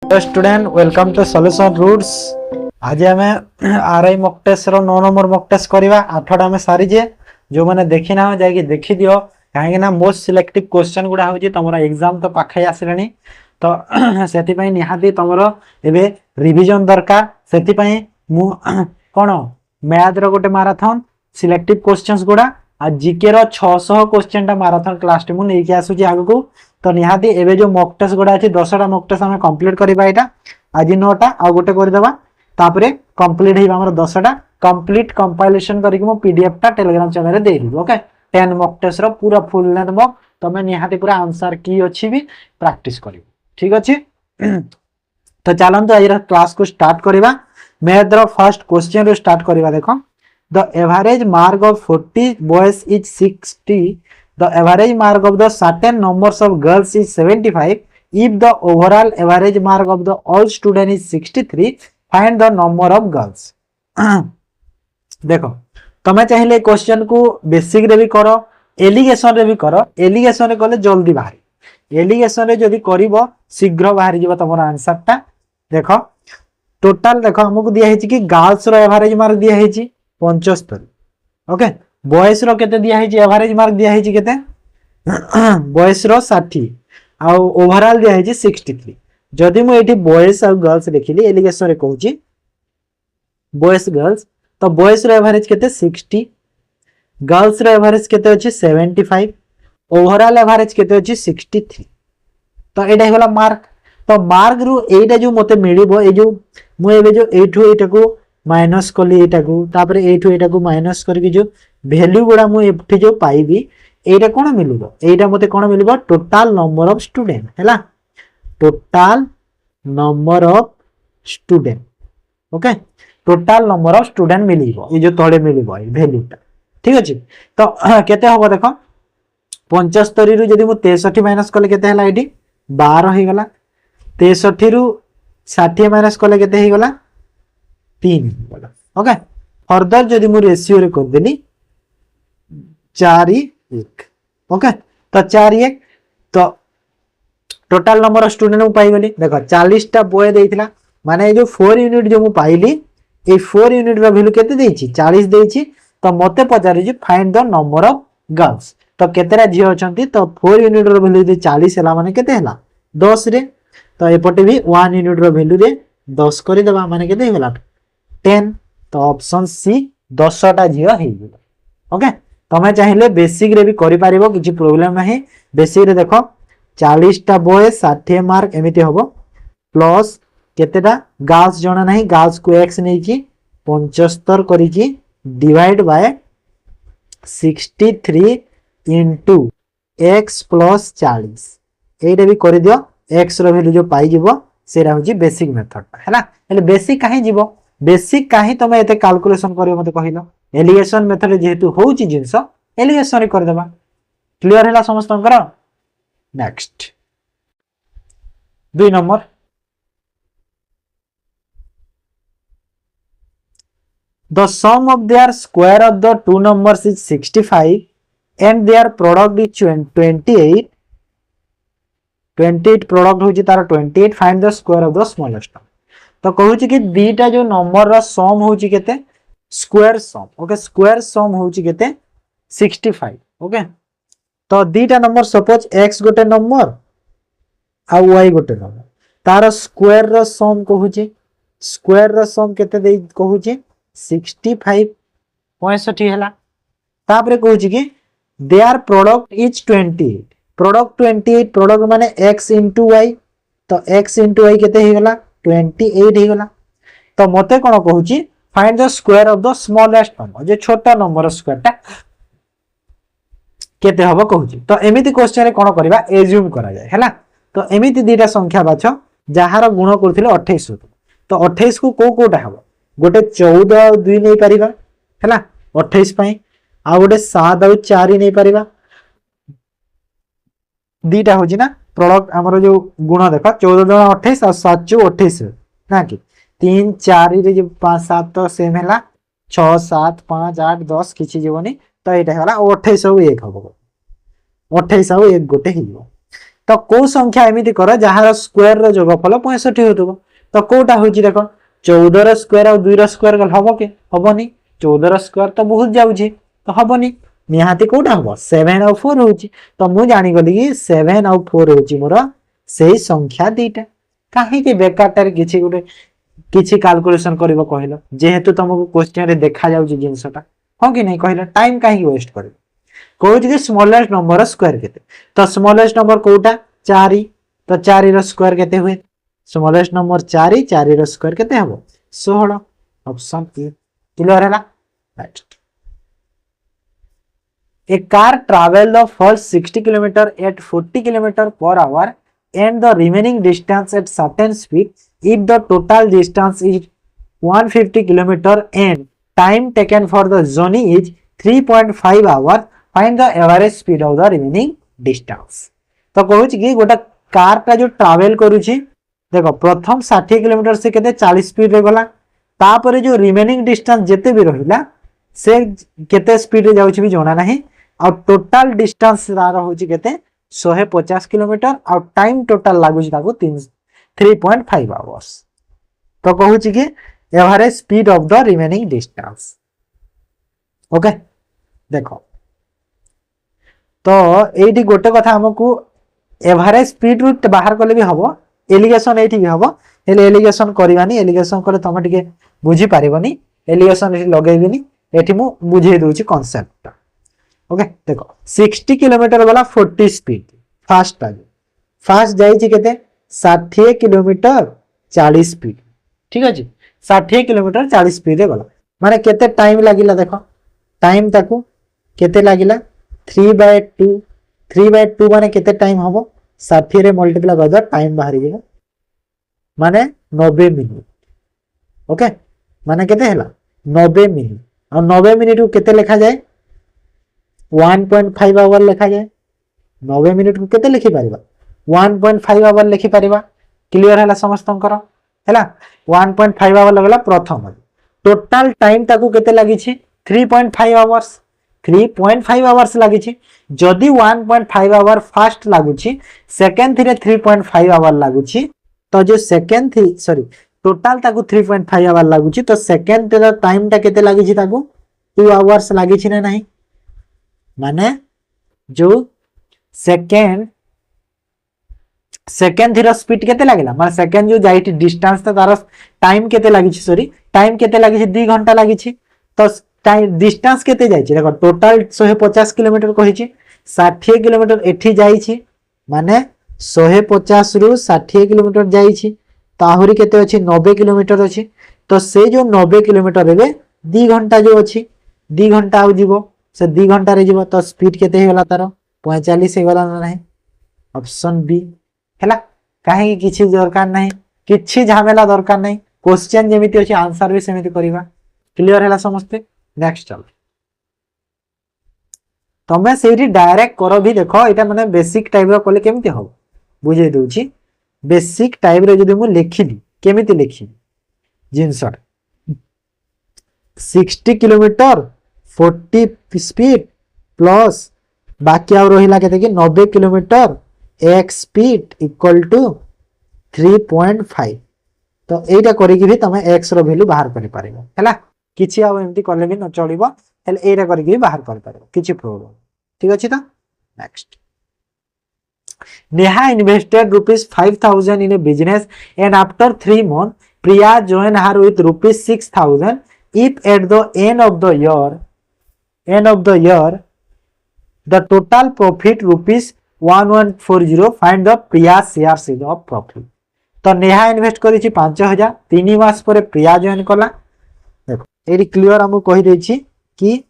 Hello student, welcome to solution roots. आज आम RI mock test रो 9 नंबर मॉक टेस्ट करवा। 8टा आम सारीजे। जो मैंने देखी ना जाकि देखी दियो, कहीं मोस्ट सिलेक्टिव क्वेश्चन गुड़ा हो तुम एग्जाम तो पाखे आसलानी, तो से निहाती तुम एबे रिवीजन दरकार। से कौन मैथ रो गोटे माराथन सिलेक्टिव क्वेश्चंस गुड़ा आ जीके रो 600 क्वेश्चन टा माराथन क्लास टी मुझे आसूची आगु। तो निहाती एबे जो मॉक टेस्ट गुड़ा अच्छी 10टा मॉक टेस्ट आम कंप्लीट करवा। यहाँ आज 9टा आ गोटे करदेवा, तापरे कंप्लीट हो 10टा कंप्लीट कंपाइलेशन करके पीडीएफ टा टेलीग्राम चैनल रे देबी। ओके, 10 मॉक टेस्ट रो पूरा फुल लेंथ मॉक तमे निहाती पूरा आंसर की अछि भी प्रैक्टिस करियो। ठीक अछि। तो चलंतु आज क्लास को स्टार्ट करवा। मैथ रो फर्स्ट क्वेश्चन रो स्टार्ट करवा। देखो, the average mark of 40 boys is 60. The average mark of the certain numbers of girls is 75. If the overall average mark of the all student is 63, find the number of girls. देखो, तमे चाहिए question को basic रे भी करो, allegation रे भी करो। एलिगेशन रे कले जल्दी बाहरी, एलिगेशन रे जदी करिवो शीघ्र बाहरी जीव तमरा आंसर टा। देखो टोटल देखो हमको दिया है कि गर्ल्स रो एवरेज मार्क दिया है 75। ओके, बॉयज रो केते दिया है एवरेज मार्क दिया है केते बॉयज रो 60 आ ओवरऑल दिया है 63। जदी मु एठी बॉयज और गर्ल्स देखिली एलिगेशन रे कहूची बॉयज गर्ल्स, तो बॉयज रो एवरेज केते 60, गर्ल्स रो एवरेज केते अछि 75, ओवरऑल एवरेज केते अछि 63। तो एटा होला मार्क। तो मार्क रु एटा जो मते मिलिबो, ए जो मु एबे जो एठु एटा को माइनस कली एटा को, तापरे एठु एटा को माइनस करके जो वैल्यू गुडा मु एठी जो पाइबी एटा कोन मिलिबो, एटा मते कोन मिलिबो टोटल नंबर ऑफ स्टूडेंट हैला, total number of student. Okay, total number of student मिलिबो, ए जो तळे मिलिबो ए वैल्यूटा। ठीक अछि। तो केते होबो देखो, 75 रु जदी मु 63 माइनस कले केते हैला एठी 12 हे गला। 63 रु 60 माइनस कले केते हे गला 3 गला। ओके, फर्दर जदी मु रेशियो रे कर देली 4:1। ओके, तो 4:1 तो टोटल नंबर ऑफ स्टूडेंट मु पाई गली। देखो 40 टा बॉय देइथिला, माने जो 4 यूनिट जो मु पाइली ए 4 यूनिट रो वैल्यू केते देइछि 40 देइछि। तो मते पचारि जे find the number of girls. तो केतेरा झियो अछंती, तो 4 यूनिट रो वैल्यू दे 40 हैला माने केते हैला 10 रे। तो एपटे भी 1 यूनिट रो वैल्यू रे 10 करि देबा माने केते हैला 10। तो ऑप्शन सी 10टा झियो हे गेला। ओके, तमे चाहिले बेसिक रे भी करि पारिबो, किछि प्रॉब्लम नाही। बेसिक रे देखो 40 टा बॉय 60 मार्क एमिति होबो, प्लस केतेटा गर्ल्स जणा नाही, गर्ल्स को x नै कि 75 करि कि divide by 63 into x plus 40। एटा भी करि दियो, x रो वैल्यू जो पाई जिवो सेरा होजी बेसिक मेथड हैला। एले बेसिक काहे जिवो, बेसिक काहे तमे एते कैलकुलेशन करियो मते कहिलो। एलिगेशन मेथड जेहेतु होउची जिंस एलिगेशन रे कर देबा। क्लियर हैला समस्तंकर। Next 2 number, the sum of their square of the two numbers is 65 and their product is 28. 28 product होची तार 28, find the square of the smallest number. तो कहूची कि दीटा जो नंबर रो सम होची केते स्क्वायर सम। ओके, स्क्वायर सम होची केते 65। ओके, तो दीटा नंबर सपोज x गोटे नंबर आ y गोटे नंबर, तार स्क्वायर रो सम कहूची, स्क्वायर रो सम केते देई कहूची 65 65 हैला। तापरे कहूची कि their product is 28, product 28, product माने x into y, तो x into y केते हे गला 28 हे गला। तो मते कोन कहूची find the square of the smallest number, जे छोटा नंबर स्क्वायर टा केते हबो कहूची। तो एमिति क्वेश्चन रे कोन करबा एज्यूम करा जाय हैला। तो एमिति दीटा संख्या बाछो जहार गुण करथिले 28 होतो, तो 28 को कोटा हबो गोटे 14 और 2 नै परिबा हैला 28 पई, आ गोटे 7 और 4 नै परिबा। दीटा होजी ना प्रोडक्ट हमरो जो गुण देखा 14 गुणा 28 और 7 जो 28 ना कि 3 4 रे जो 5 7 तो सेम हैला 6 7 5 8 10 किछि जीवनी। तो एटा होला 28 और 1 हबो, 28 और 1 गोटे हियो। तो को संख्या एमती कर जार स्क्वायर रो जोगफल 65 होतबो तो कोटा होची देखो 14 रो स्क्वायर और 2 रो स्क्वायर गल हबो के हबोनी 14 रो स्क्वायर तो बहुत जाउची तो हबोनी निहाती कोटा हबो 7 और 4 होची तो मु जानि गली कि 7 और 4 होची मोर सेही संख्या दीटा काहे के बेकारटार किछि गुटे किछि कैलकुलेशन करबो कहलो जेहेतु तुमको क्वेश्चन रे देखा जाउची जिंसटा हो कि नहीं कहलो टाइम काहे वेस्ट करबो कहूँ कि स्मॉलेस्ट नंबर स्क्वायर केते तो स्मॉलेस्ट नंबर कोटा 4 तो 4 रो स्क्वायर केते हुए स्मॉलेस्ट नंबर 4 4 रो स्क्वायर केते हबो 16 ऑप्शन ए क्लियर हैला right A car travel the first 60 km at 40 km per hour and the remaining distance at certain speed if the total distance is 150 km and time taken for the journey is 3.5 hours find the average speed of the remaining distance तो कहूँ कि गोटे car टा जो travel करूची देखो प्रथम 60 km से केते 40 स्पीड रे गला तापर जो रिमेनिंग डिस्टेंस जेते भी रहिला से केते स्पीड रे जाउची भी जोना नाही और टोटल डिस्टेंस तार होची केते 150 किलोमीटर और टाइम टोटल लागुची ताको 3.5 आवर्स तो कहूँ कि average speed of the remaining distance okay देखो तो एठी गोटे कथा हमकू एवरेज स्पीड रूट बाहर कले भी हबो एलिगेशन एठी भी हबो हेले एलिगेशन करबानी एलिगेशन करे तम टिके बुझी पारिबनी एलिगेशन एठी लगेबिनी एठी मु बुझे दोची कांसेप्ट ओके देखो 60 किलोमीटर वाला 40 स्पीड फास्ट जाई छी केते 60 किलोमीटर 40 स्पीड ठीक अछि 60 किलोमीटर 40 स्पीड रे गला माने केते टाइम लागिला देखो टाइम ताकू केते लागिला 3/2 माने केते टाइम हबो 60 रे मल्टीप्लाई कर दो टाइम बाहरी जेगा माने 90 मिनिट ओके माने केते हला 90 मिनिट और 90 मिनिट को केते लिखा जाए 1.5 आवर लिखा जाए 90 मिनिट को केते लिखि परिबा 1.5 आवर लिखि परिबा क्लियर हला समस्तंकर हला 1.5 आवर लगला प्रथम टोटल टाइम ताकू केते लागि छी 3.5 आवर्स 3.5 आवर्स लागि छी जदी 1.5 आवर फास्ट लागु छी सेकंड थिरे 3.5 आवर लागु छी तो जो सेकंड थी सॉरी टोटल ताकू 3.5 आवर लागु छी तो सेकंड रे टाइम ता केते लागि छी ताकू 2 आवर्स लागि छी ना नहीं माने जो सेकंड थीरा स्पीड केते लागिला माने सेकंड जो जाईटी डिस्टेंस त तार टाइम केते लागि छी सॉरी टाइम केते लागि छी 2 घंटा लागि छी तो टाइम डिस्टेंस केते जाई छी देखो टोटल 150 किलोमीटर कहि छी 60 किलोमीटर एठी जाई छी माने 150 रु 60 किलोमीटर जाई छी ताहुरी केते अछि 90 किलोमीटर अछि तो से जो 90 किलोमीटर रे 2 घंटा जो अछि 2 घंटा आ जीवो से 2 घंटा रे जीवो तो स्पीड केते हेला तार 45 हे गला ना नहीं ऑप्शन बी हैला काहे किछि दरकार नहीं किछि झमेला दरकार नहीं क्वेश्चन जेमिति अछि आंसर भी सेमिति करिवा क्लियर हैला समझते नेक्स्ट चल तमे सेठी डायरेक्ट करो भी देखो एटा माने बेसिक टाइप रो कोले केमिति हो बुझे दोछि बेसिक टाइप रे जदि मु लिखिली केमिति लिखि जिंसर 60 किलोमीटर 40 स्पीड प्लस बाकी आ रहिला केते कि 90 kilometre x speed equal to 3.5 तो एटा करी कि भी तमे x रो वैल्यू बाहर करि पारिबो हैला किछि आ एमती करले भी न चलिबो हेले एटा करी कि बाहर करि पारिबो किछि प्रॉब्लम ठीक अछि त next Neha invested rupees 5,000 in a business and after 3 months Priya joined her with rupees 6,000 if at the end of the year the total profit rupees 1140 find the Priya shares of profit तो Neha invest करी छी 5,000 3 मास पर प्रिया join कला देखो AD clear हमु कहि दै छी कि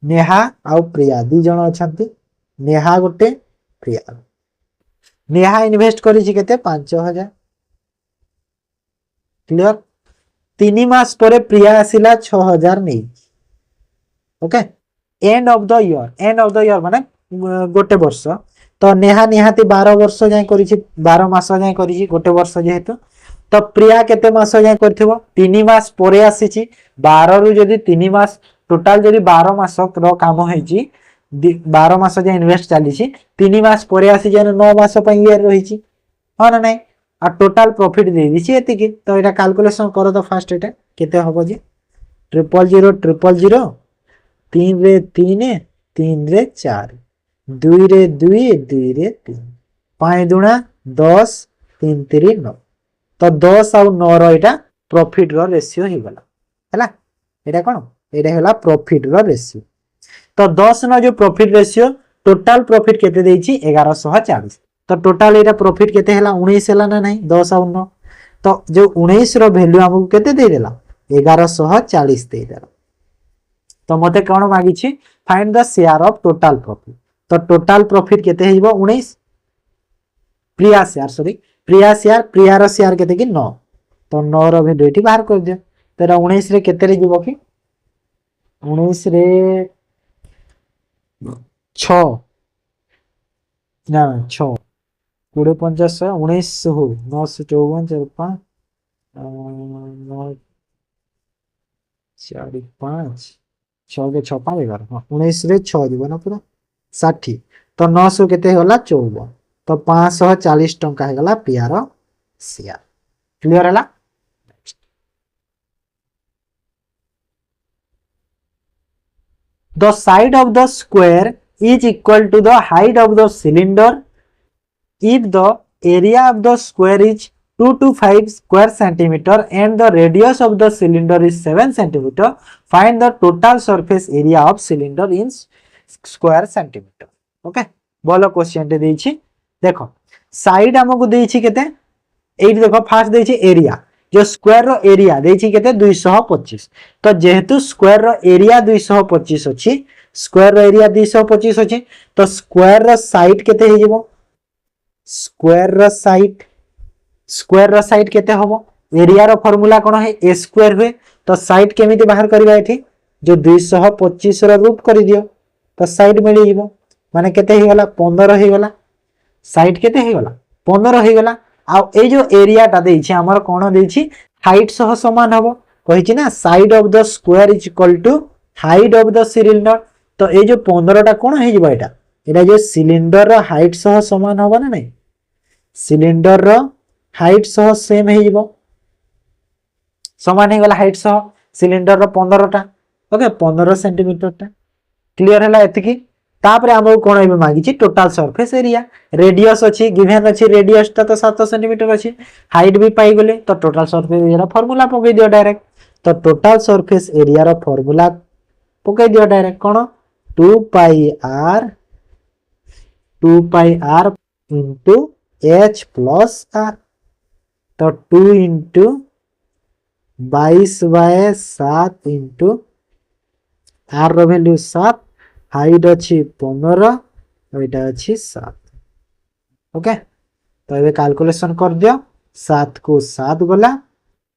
नेहा आ प्रिया दी जण अछंती नेहा गोटे प्रिया नेहा इन्वेस्ट करी छी केते 5,000 क्लियर 3 मास पर प्रिया आसिला 6,000 नै okay end of the year माने गोटे वर्ष तो नेहा निहाती 12 वर्ष जाय करी छी 12 मास जाय करी छी गोटे वर्ष जेहेतु तो प्रिया केते मास जाय करथिबो 3 मास परे आसी छी 12 रु जदी 3 मास टोटल जदी 12 मास रो काम होई छी 12 मास जे इन्वेस्ट चली 3 मास पर आसी 9 मास इयर रही हाँ ना नहीं आ टोटाल प्रॉफिट दे दी एति तो यहाँ कैलकुलेशन कर तो फास्ट एटा केते हबो जे 000 3 रे 3 3 रे 4 2 रे 2 2 रे 3 5 दुणा 10 3 3 9 तो 10 आउ 9 रो एटा प्रॉफिट रो रेशियो हो गला हैला एटा कोन एटा होला प्रॉफिट रो रेशियो तो 10 न जो प्रॉफिट रेशियो टोटल प्रॉफिट केते देछि 1140 तो टोटल एटा प्रॉफिट केते हला 19 हला ना नहीं 10 आउ 9 तो जो 19 रो वैल्यू हमको केते दे देला 1140 दे देला तो मते कोन मागी छी find the share of total profit तो टोटल प्रॉफिट केते हेबो 19 प्रिया शेयर प्रिया रो शेयर केते कि 9 तो 9 रो वैल्यू एठी बाहर कर दियो तो 19 रे केते रे जीवो कि 19 रे 6 ना 6 20 50 19 हो 954 4 5 9 4 5 6 के 6 5 11 19 रे 6 जीवन ना पूरा 60 तो 900 केते होला 54 तो 540 टंका हे गला प्रियार शेयर क्लियर हला the side of the square is equal to the height of the cylinder if the area of the square is 2 to 5 square centimeter and the radius of the cylinder is 7 centimeter find the total surface area of cylinder in square centimeter okay बोलो question टे देछि देखो side हमको देछि केते एठी देखो fast देछि एरिया जो स्क्वायर रो एरिया देछि केते 225 तो जेहेतु स्क्वायर रो एरिया 225 अछि स्क्वायर रो एरिया 225 अछि तो स्क्वायर रो साइड केते हे जेबो स्क्वायर रो साइड केते होबो एरिया रो फार्मूला कोन है a स्क्वायर हुए तो साइड केमिति बाहर करबा एठी जो 225 रो रूट कर दियो तो साइड मिली जेबो माने केते हे गला 15 हे गला साइड केते हे गला 15 हे गला आ ए जो एरिया टा देछि हमर कोन देछि हाइट सह समान हबो कहिछि ना side of the square is equal to height of the cylinder तो ए जो 15 टा कोन हे जिवो एटा जो सिलिंडर रो हाइट सह समान हबो ना नहीं सिलिंडर रो हाइट सह सेम हे जिवो समान हे गला हाइट सह सिलिंडर रो 15 टा ओके 15 सेंटीमीटर टा क्लियर हला एतिकी तापरे हमको कोन एबे मागी छी टोटल सरफेस एरिया रेडियस अछि गिवन अछि रेडियस ता तो 7 सेंटीमीटर अछि हाइट भी पाई गेले तो टोटल सरफेस एरिया रा फार्मूला पके दियो डायरेक्ट तो टोटल सरफेस एरिया रा फार्मूला पके दियो डायरेक्ट कोन 2 पाई r into h plus r तो 2 into 22/7 into r रो वैल्यू 7 हाइट अच्छी 15 एटा अच्छी 7 ओके तो ये कैलकुलेशन कर दियो 7 को 7 गला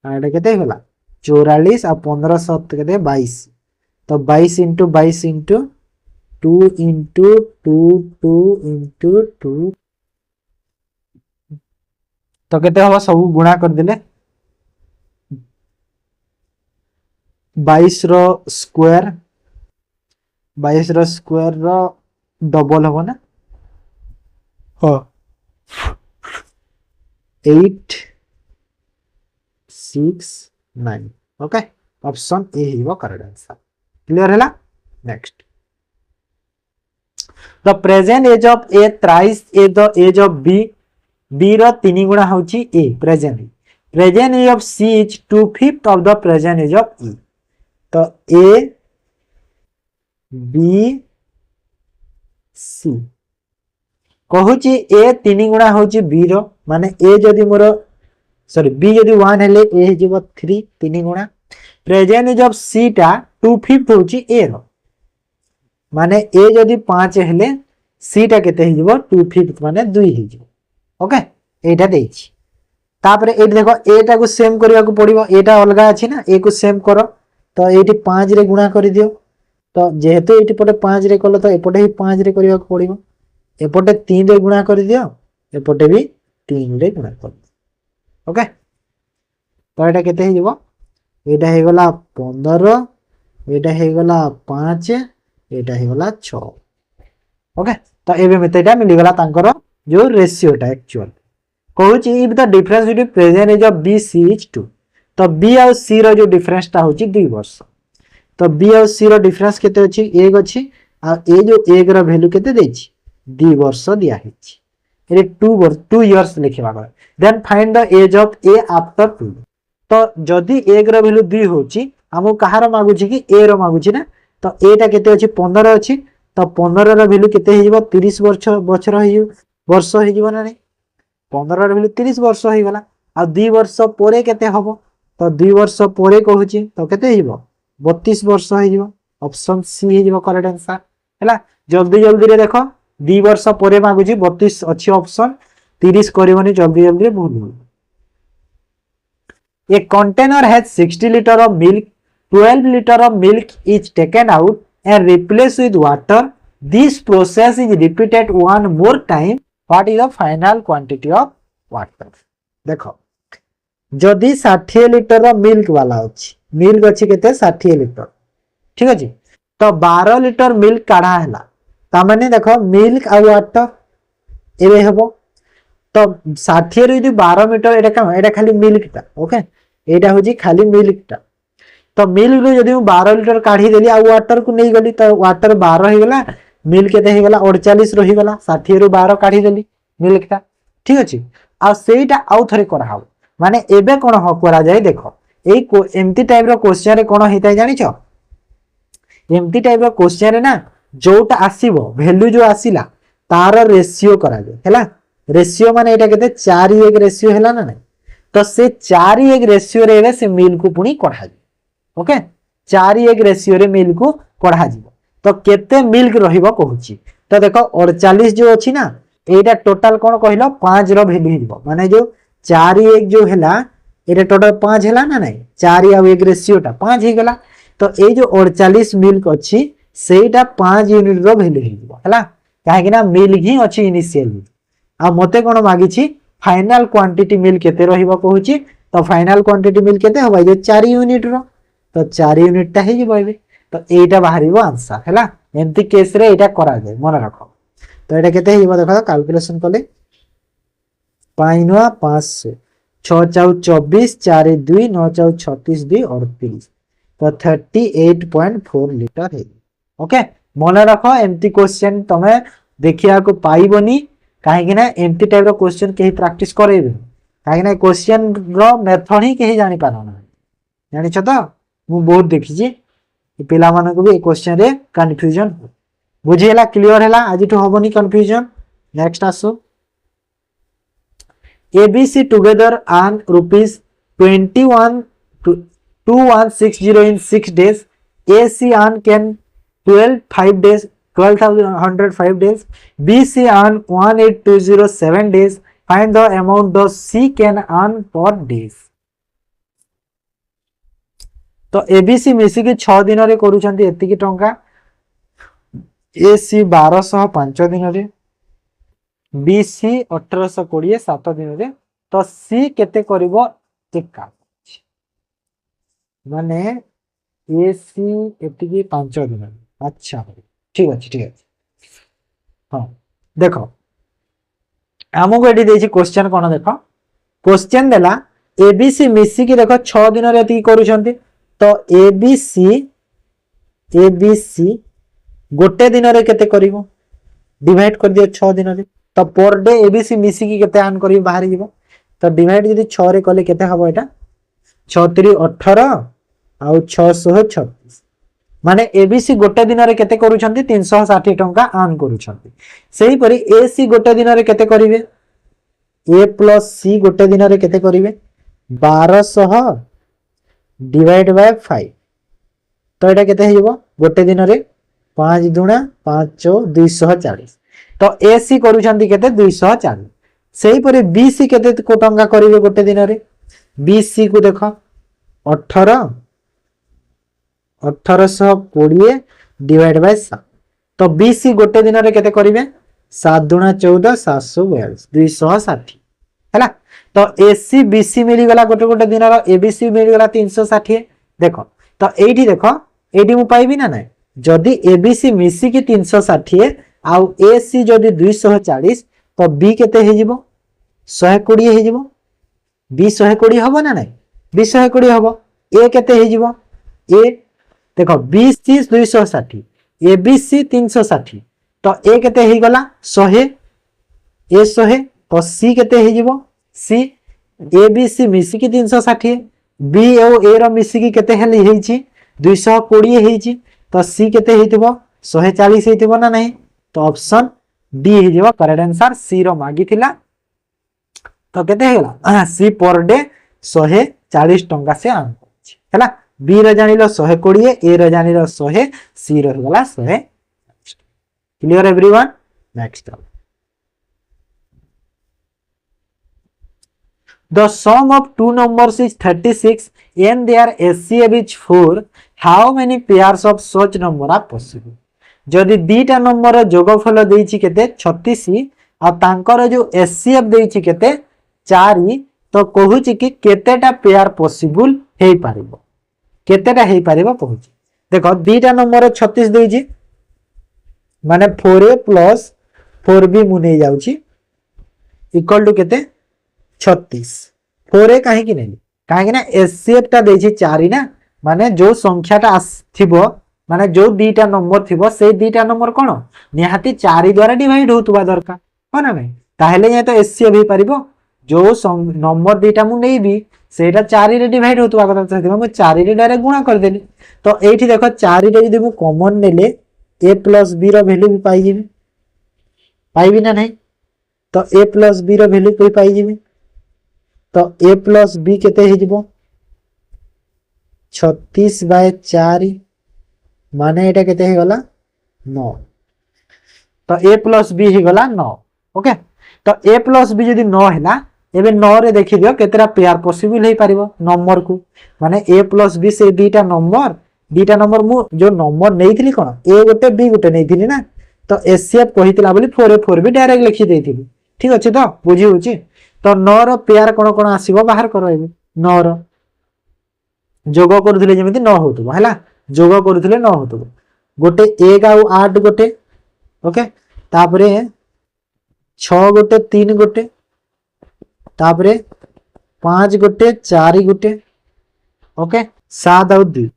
एटा केते गला 44 आ 15 7 केते 22 तो 22 into 22 into 2 into 2 2 into 2 तो केते हवा सब गुणा कर दिले 22 रो स्क्वायर 22 रो स्क्वायर रो डबल हो ना हाँ 8 6 9 ओके ऑप्शन ए ही वो करेक्ट आंसर क्लियर हैला next the present age of A thrice a the age of B B रो 3 गुणा होची A present age of C is 2/5 of the present age of E तो A B सी कहूची ए 3 गुणा होची B रो माने ए जदी more sorry B जदी 1 हेले ए जीवो 3 गुणा प्रेजेंट एज ऑफ सी टा 2/5 होची ए रो माने ए जदी 5 हेले सी टा केते हे जीवो 2/5 माने 2 हे जीवो ओके एटा देछि तापरे एट देखो ए टा को सेम करिया को पड़िबो एटा अलगा अछि ना ए को सेम करो तो एटी 5 रे गुणा करि दियो तो जेहेतु एटी पटे 5 रे कलो तो एपटे ही 5 रे करिया को पड़िबो एपटे 3 रे गुणा करि दियो एपटे भी 3 रे गुणा कर ओके तो एटा केते हे जीवो एटा हे गला 15 एटा हे गला 5 एटा हे गला 6 ओके तो एबे मते एटा मिली गला तांकर जो रेशियोटा एक्चुअल कहूँ if the difference between present age of B C is 2 तो बी आउ सी रो जो डिफरेंसटा होची 2 वर्ष तो बी आउ सी रो डिफरेंस केते अछि 1 अछि आ ए जो 1 रो वैल्यू केते देछि 2 वर्ष दिया हेछि ए 2 इयर्स लिखिबा गला then find the age of A after 2 तो जदी 1 रो वैल्यू 2 होची हमु कहार मागुछि कि ए रो मागुछि ना तो एटा केते अछि 15 अछि तो 15 रो वैल्यू केते हिजबो 30 वर्ष हिजबो ना नहीं 15 रो वैल्यू 30 वर्ष हो गला आ 2 वर्ष परे केते हबो तो 2 वर्ष परे कहूची तो केते हिजबो 32 वर्ष हिजबो ऑप्शन सी हिजबो करेक्ट आंसर हैला जल्दी जल्दी रे देखो 2 वर्ष परे मागुची 32 अछि ऑप्शन 30 करबोनी जल्दी जल्दी रे भूल भूल a container has 60 litre of milk 12 litre of milk is taken out and replace with water this process is repeated one more time what is the final quantity of water देखो जदि 60 litre milk वाला अछि milk अछि केते 60 litre ठीक अछि तो 12 litre milk काढा हैला ता माने देखो मिल्क आ वाटर एबे हेबो तो 60 रे यदि 12 मीटर एटा खाली मिल्क ता ओके एटा होजी खाली मिल्क ता तो मिल्क रो जदि 12 लीटर काढी देली आ वाटर को नहीं गली तो वाटर 12 हो गला मिल्क केते हो गला 48 रही गला 60 रो 12 काढी देली मिल्क ता ठीक अछि आ सेटा आउ थरे करा हो माने एबे कोन हो करा जाय देखो एई एम्ति टाइप रो क्वेश्चन रे कोन हेताय जानि छ एम्ति टाइप रो क्वेश्चन रे ना जोटा आसीबो वैल्यू जो आसीला तार रेशियो करा जाय हैला रेशियो माने एटा केते 4:1 रेशियो हैला ना नहीं तो से 4:1 रेशियो रे से मिल्क को पुनी कढा जाय ओके 4:1 रेशियो रे मिल्क को कढा जीवो तो केते मिल्क रहिबो कहूची तो देखो 48 जो अछि ना एटा टोटल कोन कहिलो 5 रो वैल्यू हिजबो माने जो 4:1 जो हैला एटा टोटल 5 हैला ना नहीं 4 आ 1 रेशियोटा 5 ही गला तो ए जो 48 मिल्क अछि सेटा 5 यूनिट रो वैल्यू हिजबो हैला काहे कि ना मिल्क ही अछि इनिशियली आ मते कोन मागिछि फाइनल क्वांटिटी मिल्क केते रहिबो कहूची तो फाइनल क्वांटिटी मिल्क केते होबा जे 4 यूनिट रो तो 4 यूनिट टा ही बइबे तो एटा बाहरिबो आंसर हैला एंती केस रे एटा करा जाय मन रखो तो एटा केते हिबो देखो कैलकुलेशन कले 5 500 6 4 24 4 2 9 4 36 2 38 तो 38.4 लीटर है ओके मन रखो एंती क्वेश्चन तमे देखिया को पाइबोनी काहे कि ना एंती टाइप रो क्वेश्चन केही प्रैक्टिस करेबे काहे कि ना क्वेश्चन रो मेथड ही केही जानि पारना जानि छ तो मु बहुत देखि जे पिला माने को भी क्वेश्चन रे कंफ्यूजन बुझियला क्लियर हैला आज तो होबनी कंफ्यूजन नेक्स्ट आसो ABC together earn rupees 2160 in 6 days AC earn can 12,105 days BC earn 18,207 days find the amount the C can earn per days तो एबीसी मिसी के 6 दिन रे करूछंती एति की टंका एसी 1205 दिन रे बीसी 1820 7 दिन रे तो सी केते करबो टिका माने एसी एति की 5 दिन अच्छा ठीक अछि हां देखो हमको एडी देछि क्वेश्चन कोन देखो क्वेश्चन देला एबीसी मिसी की देखो 6 दिन रे एति करूछंती तो एबीसी गोटे दिन रे केते करिवो डिवाइड कर दियो 6 दिन रे तो पर डे एबीसी मिसी की केते आन करी बाहर जीवो तो डिवाइड यदि 6 रे कले केते हबो एटा 6 3 18 आ 636 माने एबीसी गोटे दिन रे केते करूछंती 360 टंका आन करूछंती सेही परी एसी गोटे दिन रे केते करिवे ए प्लस सी गोटे दिन रे केते करिवे 1200 डिवाइड बाय 5 तो एटा केते हिबो गोटे दिन रे 5 दुना 5 240 तो एसी करूछंती केते 240 सेही परे बीसी केते को टंका करिवे गोटे दिन रे बीसी को देखो 1820 डिवाइड बाय 7 तो बीसी गोटे दिन रे केते करिवे 7 दुना 14 742 260 हैला तो एसी बीसी मिली गला गोटे गोटे दिन रो एबीसी मिली गला 360 देखो तो एठी देखो एठी मु पाइबी ना नै जदी एबीसी मिसी की 360 आउ ए सी जदि 240 तो बी केते हे जिवो 120 हे जिवो बी 120 हबो ना नहीं बी 120 हबो ए केते हे जिवो ए देखो बी सी 260 ए बी सी 360 तो ए केते हे गला 100 ए 100 तो सी केते हे जिवो सी ए बी सी मिसी की 360 बी और ए रो मिसी की केते हेली हेची 220 हेची तो सी केते हेतिबो 140 हेतिबो ना नहीं तो ऑप्शन डी हे जिवो करेक्ट आंसर सी रो मागी थिला तो केते हेला सी पर डे 140 टंका से आम हैला बी रो जानिलो 120 ए रो जानिलो 100 सी रो गला 100 clear everyone next The sum of two numbers is 36 and their HCF is 4. How many pairs of such number are possible? जदि दीटा नंबर जोगफल देइछि केते 36 आ तांकर जो HCF देइछि केते 4 तो कहूछि कि केतेटा पेयर पॉसिबल हेइ पारिबो केतेटा हेइ पारिबो कहूछि देखो दीटा नंबर 36 देइछि माने 4a + 4b मु नै जाउछि इक्वल टू केते 36 4 कहीं की नहीं कहीं ना एचसीएफ टा देछि 4 ना माने जो संख्याटा थिबो माने जो दीटा नंबर थिबो से दीटा नंबर कोन निहाती 4 द्वारा डिवाइड होतबा दरकार हो ना नहीं ताहेले ये तो एचसीएफ ही परिबो जो नंबर दीटा मु नेबी सेटा 4 रे डिवाइड होतबा कथा थिबो मु 4 रे डायरेक्ट गुणा कर देली तो एठी देखो 4 रे यदि मु कॉमन नेले a + b रो वैल्यू भी पाई जिबी पाइबी ना नहीं तो a + b रो वैल्यू कोई पाई जिबी तो a + b केते हे जिवो 36/4 माने एटा केते हे गला 9 तो a + b हे गला 9 ओके तो a + b जदी 9 हैला एबे 9 रे देखि दियो केतेरा पेयर पॉसिबल हे पारिबो नंबर को माने a + b से दीटा नंबर मु जो नंबर नेइथिली कोन a गोटे b गोटे नेइथिली ना तो एचसीएफ कहितला बोली 4 भी डायरेक्ट लिखि देइथिली ठीक अछि तो बुझी होची तो 9 रो पेयर कोन कोन आसीबो बाहर करो एबे 9 रो जोग करथिले जेमिति 9 होतबो हैला जोग करथिले 9 होतबो गोटे 1 आ 8 गोटे ओके तापरे 6 गोटे 3 गोटे तापरे 5 गोटे 4 गोटे ओके 7 आ 2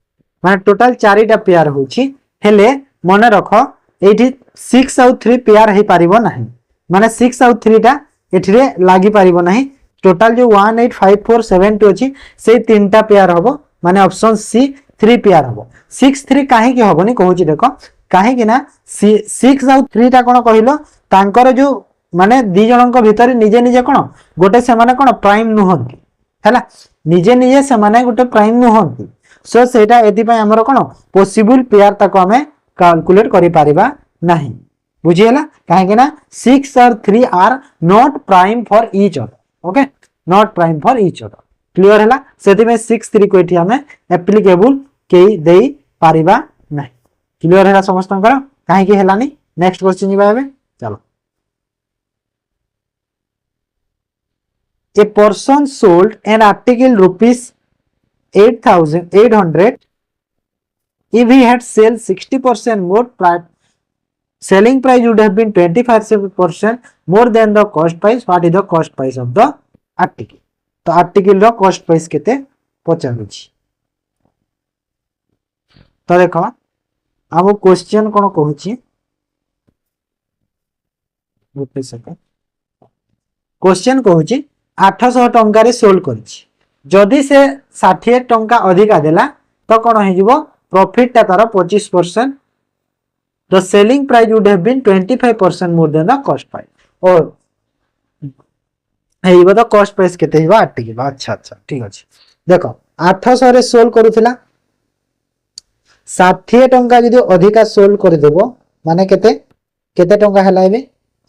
माने टोटल 4टा पेयर होची हेले मने रखो एठी 6 आ 3 पेयर हे पारिबो नाही माने 6 आ 3 टा एठरे लागि पारिबो नाही टोटल जो 185472 अछि से तीनटा पेयर हबो माने ऑप्शन सी 3 पेयर हबो 6 3 काहे कि हबोनी कहूची देखो काहे कि ना 6 आ 3 टा कोन कहिलो तांकर जो माने दी जनक भीतर निजे निजे कोन गोटे से माने कोन प्राइम नुहंती हैला निजे निजे से माने गोटे प्राइम नुहंती सो सेटा एति पय हमर कोन पॉसिबल पेयर ताको हमें कैलकुलेट करि पारिबा नाही बुझिएला काहे कि ना 6 और 3 are not prime for each other okay not prime for each other clear हैला सेति में 6 3 को एठी हमें एप्लीकेबल के देई पारिबा नाही क्लियर हैला समस्त कर काहे कि हैलानी नेक्स्ट क्वेश्चन जीबा हेबे चलो a person sold an article rupees 8800 if he had sell 60% more price selling price would have been 25% more than the cost price what is the cost price of the article तो article रो cost price केते पचारुछि तो देखो अब question कोन कहूछि RuPay second question कहूछि 800 टंका रे sold करछि जदि से 60 टंका अधिका देला तो कोन हे जिवो प्रॉफिट ता तार 25% the selling price would have been 25% more than the cost price और हेइ बता कॉस्ट प्राइस केते हिबा आर्टिकल अच्छा अच्छा ठीक अछि देखो 800 रे सोल्ड करूथिला 60 टंका जदि अधिका सोल्ड कर देबो माने केते केते टंका हला एबे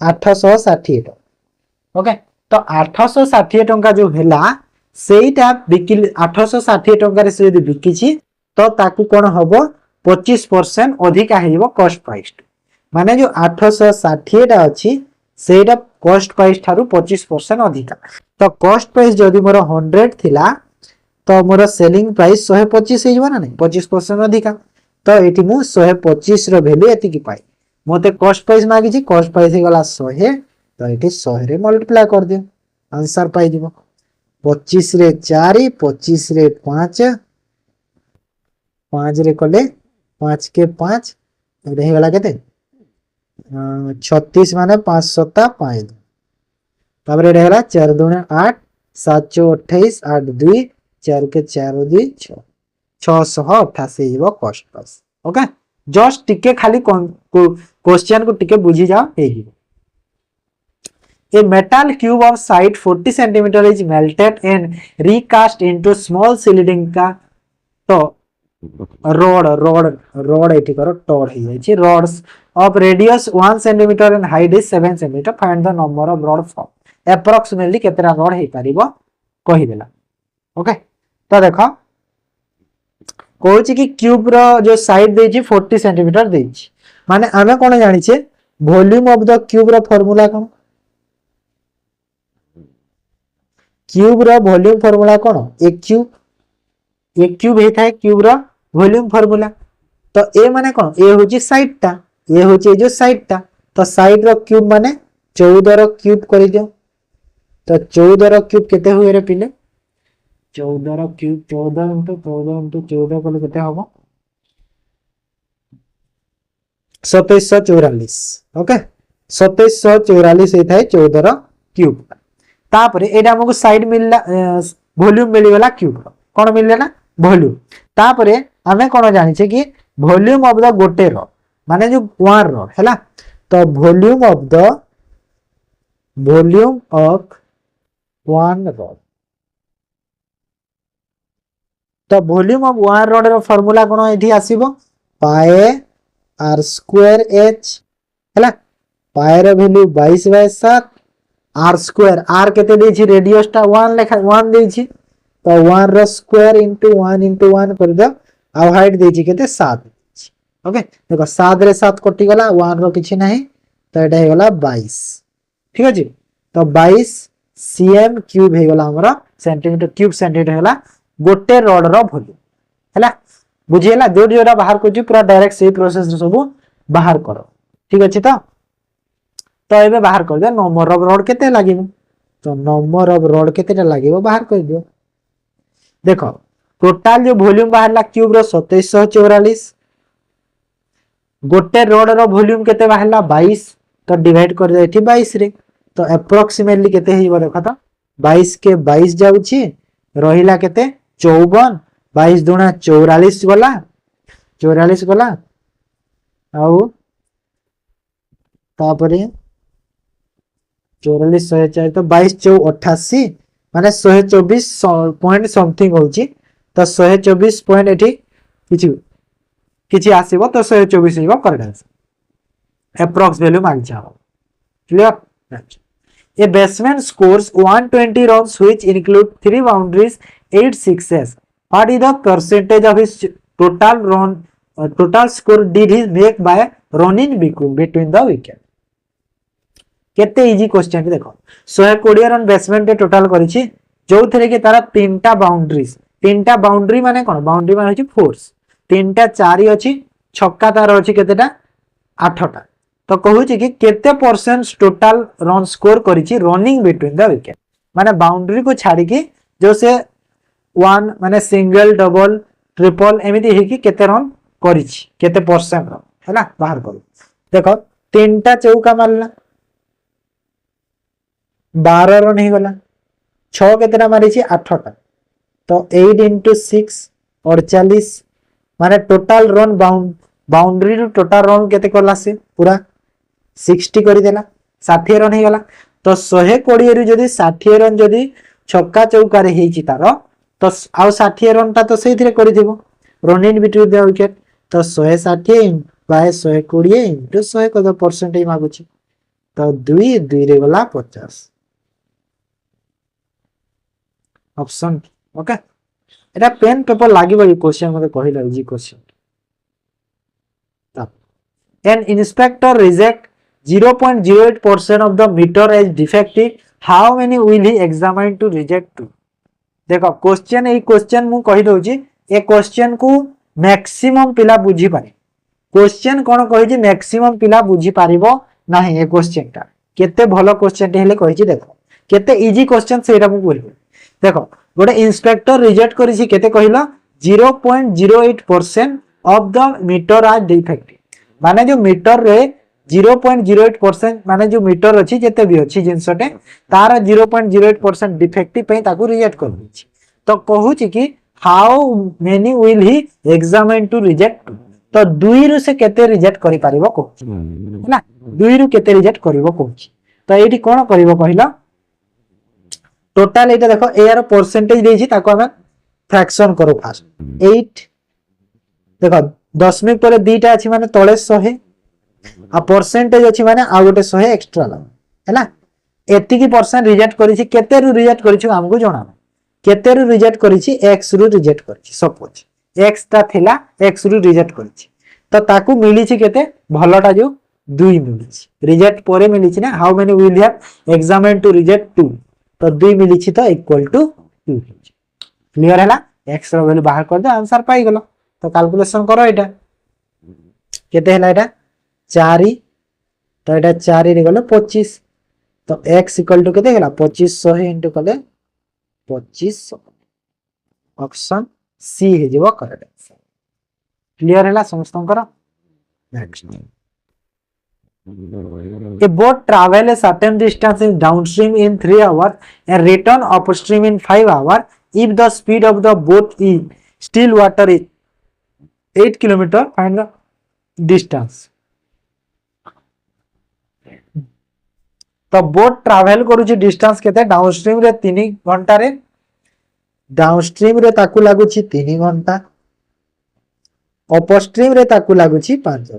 860 टंका ओके तो 860 टंका जो हेला सेटा बिकिल 860 टंका रे से यदि बिकिछि तो ताकू कोन हबो 25% अधिका हेइबो कॉस्ट प्राइस माने जो 860 टा अछि सेटा कॉस्ट प्राइस थारु 25% अधिका तो कॉस्ट प्राइस जदि मोर 100 थिला तो मोर सेलिंग प्राइस 125 हेइबो ना नै 25% अधिका तो एटी मु 125 रो वैल्यू एति की पाई मते कॉस्ट प्राइस मागी कॉस्ट प्राइस गला 100 तो ये 100 रे मल्टीप्लाई कर दियो आंसर पाई जीवो 25 रे 4 25 रे 5 5 रे कले 5 के 5 एडे गला केते 36 माने 5 सत्ता 5 तापर एडे गला 4 दूने 8 7 चौ 28 8 2 4 के 4 2 6 688 जीवो कॉस्ट प्राइस ओके जस्ट टिके खाली क्वेश्चन को टिके बुझी जाओ हे A metal cube of size 40 cm is melted and recast into small cylinder तो rod एठी करो टॉड ही जाय छी rods of radius 1 cm and height is 7 cm find the number of rod formed approximately केतरा rod हे परिबो कहि देला okay तो देखो कहूची कि क्यूब रो जो साइड देछि 40 cm देछि माने आमे कोन जानि छे वॉल्यूम ऑफ द क्यूब रो फार्मूला कोन क्यूब रो वॉल्यूम फार्मूला कोन एक क्यूब हे थाए क्यूब रो वॉल्यूम फार्मूला तो ए माने कोन ए होची साइड ता ए होची जो साइड ता तो साइड रो क्यूब माने 14 रो क्यूब करि दियो तो 14 रो क्यूब केते होय रे पिले 14 रो क्यूब 14 into 14 कले केते होबो 2744 ओके 2744 हे थाए 14 रो क्यूब तापरे एटा हमको साइड मिलला वॉल्यूम मिली गला क्यूब कोन मिलले ना वॉल्यूम तापरे हमें कोन जानि छे कि वॉल्यूम ऑफ द गोटे रो माने जो वन रो हैला तो वॉल्यूम ऑफ वन रो तो वॉल्यूम ऑफ वन रोड रो फार्मूला कोन एठी आसीबो पाई आर स्क्वायर एच हैला पाई रो वैल्यू 22/7 आर स्क्वायर आर केते देछि रेडियस टा 1 लेखा 1 देछि तो 1 रो स्क्वायर इनटू 1 कर दो आ हाइट देछि केते 7 ओके देखो 7 रे 7 कटि गला 1 रो किछि नाही तो एटा हे गला 22 ठीक अछि तो 22 cm क्यूब हे गला हमरा सेंटीमीटर क्यूब सेंटीमीटर हला गोटे रॉड रो वॉल्यूम हला बुझियला जोडा बाहर करछि पूरा डायरेक्ट से प्रोसेस रे सब बाहर करो ठीक अछि तो एबे बाहर कर दे नंबर ऑफ रॉड केते लागिबो तो नंबर ऑफ रॉड केतेटा लागिबो बाहर कर दियो देखो टोटल जो वॉल्यूम बाहरला क्यूब रो 2744 गोटे रॉड रो वॉल्यूम केते बाहरला 22 तो डिवाइड कर दे एठी 22 रे तो अप्रोक्सीमेटली केते हिबो देखो तो 22 के 22 जाउची रहिला केते 54 22 दुना 44 गला आउ तापरे 44 104 तो 22 4 88 माने 124 पॉइंट समथिंग होची तो 124 पॉइंट एठी किछि आसीबो तो 124 हिबो करेक्ट आंसर अप्रॉक्स वैल्यू मांग जाओ clear a batsman scores 120 runs which include 3 boundaries 8 sixes what is the percentage of his total score did he make by running between the wicket केते easy question देखो 120 run batsman के total करिछि जो थरे के तारा तीनटा boundary माने कोन boundary माने होछि फोर्स तीनटा चारि अछि छक्का तार अछि केतेटा 8टा तो कहूछि कि केते परसेंट टोटल रन स्कोर करिछि रनिंग बिटवीन द विकेट माने बाउंड्री को छाडी कि जो से वन माने सिंगल डबल ट्रिपल एमिति हे कि केते रन करिछि केते परसेंट रन हैला बाहर करू देखो तीनटा चौका मारला 12 रन ही गला 6 केतेटा मारी छी 8टा तो 8 into 6 48 माने टोटल रन बाउंड्री रो टोटल रन केते करला से पूरा 60 करि देला 60 रन ही गला तो 120 रे जदी 60 रन जदी छक्का चौका रे हेची तारो तो आउ 60 रन ता तो सेथिरे करि देबो रनिंग बिटवीन द विकेट तो 160 बाय 120 into 100 कत परसेंटेज मागु छी तो 2 रे गला 50 ऑप्शन ओके एटा पेन पेपर लागिबो ई क्वेश्चन मते कहिला easy question an inspector reject 0.08% of the meter as defective how many will he examine to reject to देखो क्वेश्चन ए क्वेश्चन मु कहि दउची ए क्वेश्चन को मैक्सिमम पिला बुझी पारे क्वेश्चन कोन कहि मैक्सिमम पिला बुझी पारिबो नाही ए क्वेश्चन टा केते भलो क्वेश्चन टे हेले कहि देखो केते इजी क्वेश्चन सेटा मु बोलबो देखो गोटे इंस्पेक्टर रिजेक्ट करिछि केते कहिला 0.08% of the meter are defective माने जो मीटर रे 0.08% माने जो मीटर अछि जेते भी अछि जिंसटे तार 0.08% डिफेक्टिव पे ताकू रिजेक्ट कर दिछि तो कहूछि कि how many will he examine to reject तो दुई रु से केते रिजेक्ट करि पारिबो कहूछि हैला दुई रु केते रिजेक्ट करिवो कहूछि तो एठी कोन करिवो कहिला टोटल एटा देखो एयर परसेंटेज देछि ताको हम फ्रैक्शन करो फास्ट 8 देखो दशमिक पर दीटा अछि माने तळे 100 आ परसेंटेज अछि माने आ गोटे 100 एक्स्ट्रा ला हैला एति की परसेंट रिजेक्ट करिछि केते रु रिजेक्ट करिछि हमकु जणा केते रु रिजेक्ट करिछि x रु रिजेक्ट करिछि सपोज x ता थिला x रु रिजेक्ट करिछि तो ताकू मिलिछि केते भलोटा जो 2 मिलिछि रिजेक्ट परे मिलिछि ना how many will have examine to reject 2 तो 2 मिलिछि तो इक्वल टू 2 क्लियर हैला x रो वैल्यू बाहर कर दे आंसर पाई गेलो तो कैलकुलेशन करो एटा केते हैला एटा 4 तो एटा 4 रे गेलो 25 तो x इक्वल टू केते गेला 2500 इनटू कले 2500 ऑप्शन सी हे जेबो करेक्ट आंसर क्लियर हैला समस्तन करो next A boat travel a certain distance in downstream in 3 hours and return upstream in 5 hours if the speed of the boat in still water is 8 km. Find the distance. तो boat travel करूची distance केते downstream रे 3 घंटा रे downstream रे ताकू लागुची 3 घंटा upstream रे ताकू लागुची 5 घंटा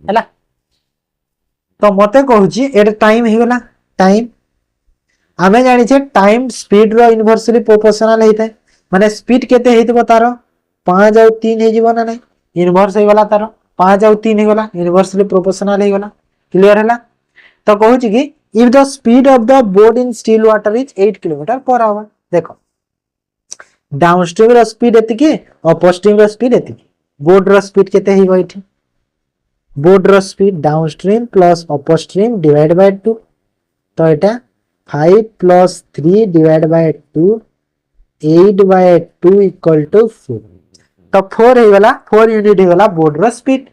हैला तो मते कहूची एट टाइम ही गला टाइम आमे जानि छे टाइम स्पीड रो इनवर्सली प्रोपोर्शनल हेते माने स्पीड केते हेतबो तारो 5 और 3 हे जीवो ना नै इनवर्स हे गला तारो 5 और 3 हे गला इनवर्सली प्रोपोर्शनल हे गला क्लियर हैला तो कहूची कि if the speed of the boat in still water is 8 kilometre per hour देखो डाउनस्ट्रीम रो स्पीड एति की अपस्ट्रीम रो स्पीड एति की बोट रो स्पीड केते हेबो इठी बोट रो speed downstream plus upstream divide by 2 तो एटा 5 plus 3 divide by 2 8 by 2 equal to 4 तो 4 हे गला 4 यूनिट हे गला बोट रो स्पीड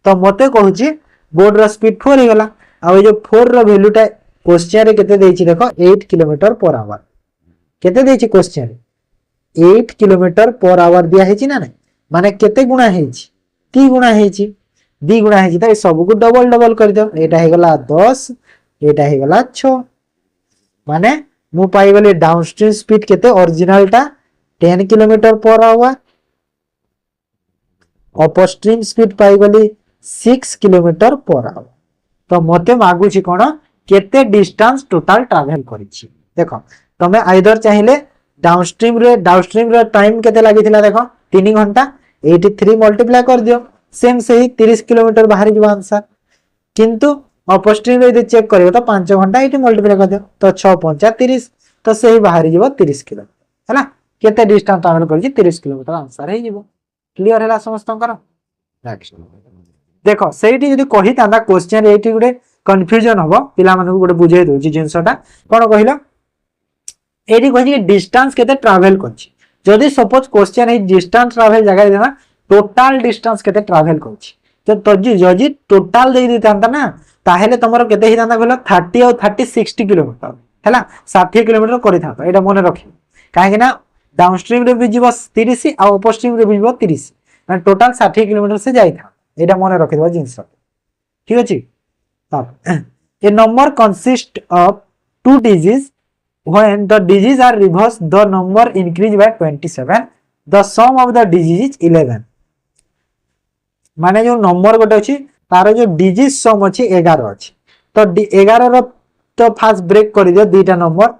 तो मते कहूची बोट रो स्पीड 4 हे गला आ जो 4 रो वैल्यूटा क्वेश्चन रे केते देछि देखो 8 किलोमीटर पर आवर केते देछि क्वेश्चन रे 8 किलोमीटर पर आवर दिया हेछि ना नै माने केते गुणा हेछि 3 गुणा हेछि 2 गुणा हेछि त सब को डबल डबल कर दो एटा हे गला 10 एटा हे गला 6 माने मु पाई गले डाउनस्ट्रीम स्पीड केते ओरिजिनल टा 10 kilometre per hour upstream speed पाई गली 6 किलोमीटर पर आवर तो मते मागु छी कोन केते डिस्टेंस टोटल ट्रैवल करिछि देखो तमे आइदर चाहिले डाउनस्ट्रीम रे टाइम केते लागिथिला देखो 3 घंटा 83 मल्टीप्लाई कर दियो सेम सही 30 किलोमीटर बाहर जो आंसर किंतु अपस्ट्रीम रे यदि चेक करियो तो 5 घंटा एटी मल्टीप्लाई कर दियो तो 6 5 30 तो सही बाहर जीवो 30 किलोमीटर हैला केते डिस्टेंस ट्रैवल करिछि 30 किलोमीटर आंसर हे जीवो क्लियर हैला समस्त कर नेक्स्ट देखो सेठी जदी कहि तांदा क्वेश्चन एठी गुडे कंफ्यूजन हबो पिला मानकु गुडे बुझाइ दोछि जिंसटा कोन कहिला एठी कहि डिस्टेंस केते ट्रैवल करछि जदी सपोज क्वेश्चन है डिस्टेंस ट्रैवल जगह देना टोटल डिस्टेंस केते ट्रैवल करछि तो तजी जजी टोटल दे दितांता ना ताहेले तमरो केते हि तांता कहला 30 और 30 60 किलोमीटर हैला 60 किलोमीटर करि थातो एटा मने रखि काहे ना डाउनस्ट्रीम रे भी जीवो 30 और अपस्ट्रीम रे भी जीवो 30 माने टोटल 60 किलोमीटर से जाई था एटा मने रखि देबो जिंस ठीक अछि तब a number consist of two digits when the digits are reversed the number increase by 27 the sum of the digits is 11 माने जो नंबर गोटे अछि तार जो डिजिट सम अछि 11 अछि तो 11 रो तो फास्ट ब्रेक कर दियो दुईटा नंबर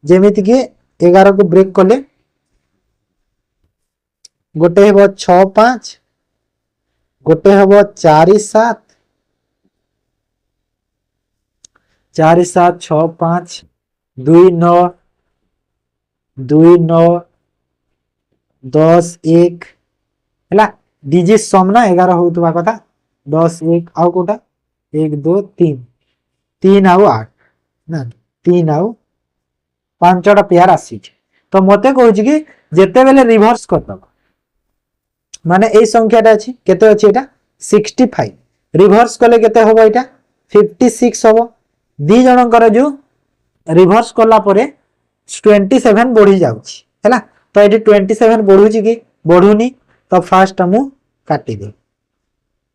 जेमिति कि 11 को ब्रेक करले गोटे हेबो 6 5 गोटे हेबो 4 7 4 7 6 5 2 9 2 9 10 1 हैला डिजिट सम ना 11 होउतबा कथा 10 1 आउ कोटा 1 2 3 3 आउ 8 ना 3 आउ 5टा पेयर आसी तो मते कहूँ कि जेते बेले रिवर्स करदब माने ए संख्याटा अछि केते अछि एटा 65 रिवर्स कले केते होबो एटा 56 होबो दी जनकर जो रिवर्स कला परे 27 बढ़ी जाउछि हैला तो एटी 27 बढ़ुछि कि बढ़ुनी तो फास्ट हमु काटी दे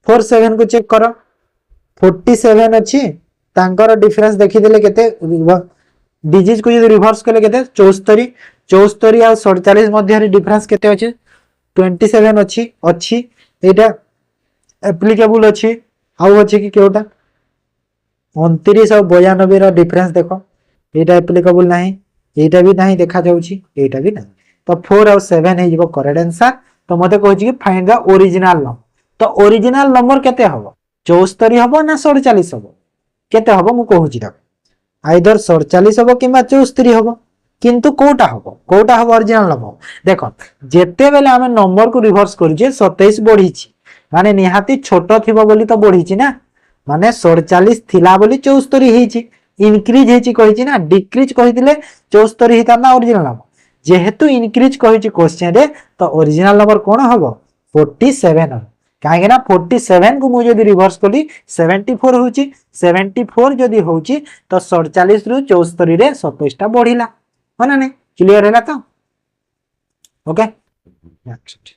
47 को चेक करो 47 अछि तांकर डिफरेंस देखि देले केते डिजिट को यदि रिवर्स कले केते 74 74 आ 47 मध्य रे डिफरेंस केते अछि 27 अछि एटा एप्लीकेबल अछि आउ अछि कि केउटा 29 और 92 रो डिफरेंस देखो एटा एप्लीकेबल नाही एटा भी नाही देखा जाउछि एटा भी नाही तो 4 और 7 हे जिवो करेक्ट आंसर तो मते कहै छी कि फाइंड द ओरिजिनल नंबर तो ओरिजिनल नंबर केते हबो 74 हबो ना 47 हबो केते हबो मु कहू छी आइदर 47 हबो किबा 74 हबो किंतु कोटा हबो ओरिजिनल नंबर देखो जेते बेले हम नंबर को रिवर्स करजे 27 बढ़ी छी माने निहाती छोटो थिबो बोली तो बढ़ी छी ना माने 47 थिला बोली 74 हेची इनक्रीज हेची कहि छी ना डिक्रीज कहि दिले 74 हिता ना ओरिजिनल नंबर जेहेतु इनक्रीज कहि छी क्वेश्चन रे तो ओरिजिनल नंबर कोन हबो 47 हबो काहे ना 47 को मु जदी रिवर्स कली 74 होची 74 जदी होची तो 47 रु 74 रे 27 टा बढ़िला होना ने क्लियर हैला तो okay next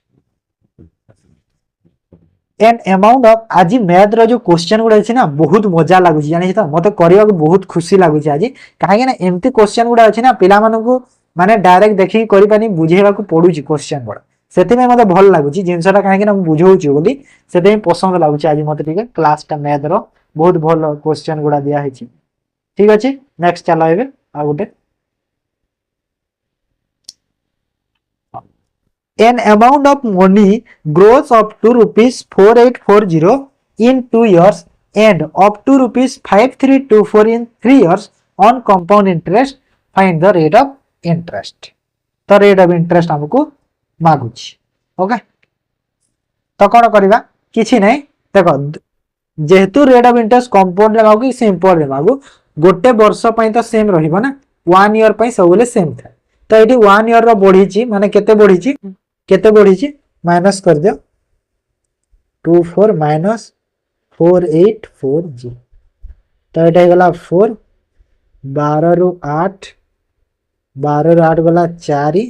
an amount of आज मैथ रो जो क्वेश्चन गुडा अछि ना बहुत मजा लागु छी जानि त मते करिया को बहुत खुशी लागु छी आज काहे ना एम्ति क्वेश्चन गुडा अछि ना पिला मानु को माने डायरेक्ट देखि करि पानी बुझेबा को पडु छी क्वेश्चन गुडा सेते में मते भल लागु छी जिंसटा काहे ना बुझौ छी बोली सेते में पसंद लागु छी आज मते ठीक है क्लास टा मैथ रो बहुत भल क्वेश्चन गुडा दिया है छी ठीक अछि नेक्स्ट चला एबे आ गुटे an amount of money grows up to rupees 4840 in 2 years and up to rupees 5324 in 3 years on compound interest find the rate of interest तो rate of interest हमको मागुची ओके तो कौन करबा किछि नै देखो जेहेतु रेट ऑफ इंटरेस्ट कंपाउंड रे मागु कि सिंपल रे मागु गोटे वर्ष पई तो सेम रहिबो ना 1 ईयर पई सबले सेम था तो एटी 1 ईयर रो बढ़ीची माने केते बढ़ीची माइनस कर दियो 24 माइनस 4840 तो एटा गला 4 12 रु 8 12 रु 8 गला 4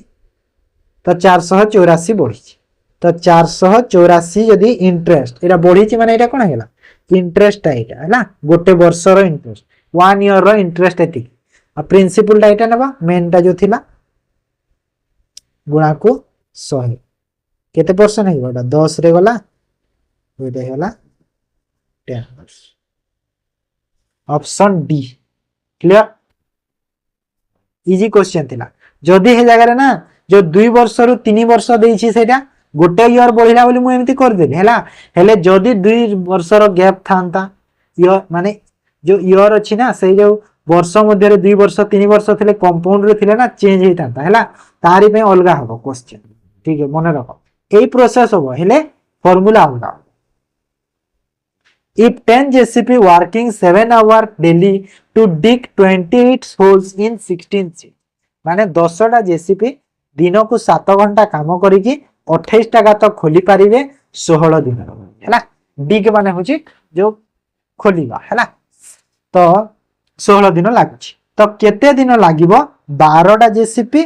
तो 484 बढ़ीची तो 484 यदि इंटरेस्ट एटा बढ़ीची माने एटा कोन हेला इंटरेस्ट एटा हैला गोटे वर्ष रो इंटरेस्ट 1 ईयर रो इंटरेस्ट एति आ प्रिंसिपल एटा नबा मेन टा जो थिला गुणा को 100 केते परसेंट है बड़ा 10 रे गला ओइटा होला 10 option D clear easy question थिला जदी हे जगह रे ना जो 2 वर्ष रु 3 वर्ष देई छी सेटा गोटे ईयर बढ़िला बोली मु एमती कर देबे हैला हेले जदी 2 वर्ष रो गैप थांता ईयर माने जो ईयर अछि ना से जो वर्ष मध्य रे 2 वर्ष 3 वर्ष थिले कंपाउंड रे थिले ना चेंज हेता हैला तारी पे अलगा हबो क्वेश्चन ठीक है मने रखो ए प्रोसेस हबो हेले फार्मूला अलगा if 10 JCB working 7 hour daily to dig 28 holes in 16 sheet माने 10 टा JCB दिन को 7 घंटा काम करिकी 28 टा गात खोली पारिबे 16 दिन हैला डिग माने होची जो खोलीबा हैला तो 16 दिन लागुची तो केते दिन लागिबो 12 टा JCB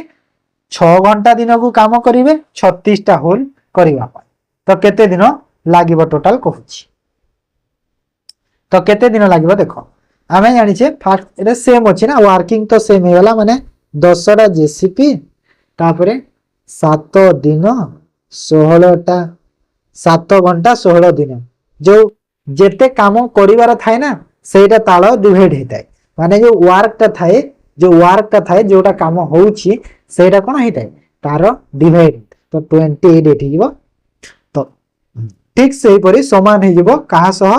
6 घंटा दिन को काम करिवे 36 टा होल करिवा तो केते दिन लागिबो टोटल कहूची तो केते दिन लागिबो देखो आमे जानि छे फर्स्ट एटा सेम अछि ना वर्किंग तो सेम हे वाला माने 10 टा जेसीपी तापरे 7 दिन 16 टा 7 घंटा 16 दिन जो जेते काम करिवार थाए ना सेटा ताळ डिवाइड हेताय माने जो वर्क टा थाए जोटा काम होउची सेटा कोन हेताय तार डिवाइड तो 28 एठी जीवो तो ठीक सेही परी समान हे जीवो कहा सह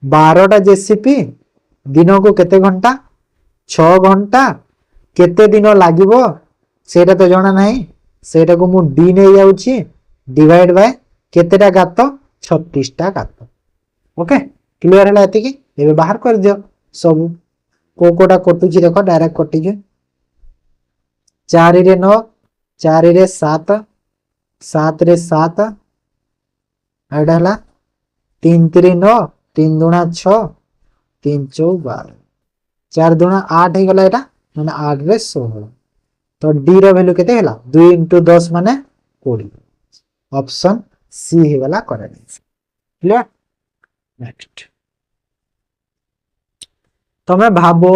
12 टा जेसीपी दिन को केते घंटा 6 घंटा केते दिन लागिवो सेटा तो जणा नाही सेटा को मु डी नै जाउची डिवाइड बाय केतेटा गात 36टा गात। ओके क्लियर है एति कि बाहर कर दियो सब कोटा कटुची देख डायरेक्ट कटि 4 रे 9 4 रे 7 7 रे 7 एडा हला 3 3 9 3 दुना 6 3 4 12 4 दुना 8 हे गला एटा माने 8 रे 16 तो डी रो वैल्यू केते हला 2 * 10 माने 20 ऑप्शन सी हे गला करेक्ट क्लियर। नेक्स्ट तमे भाबो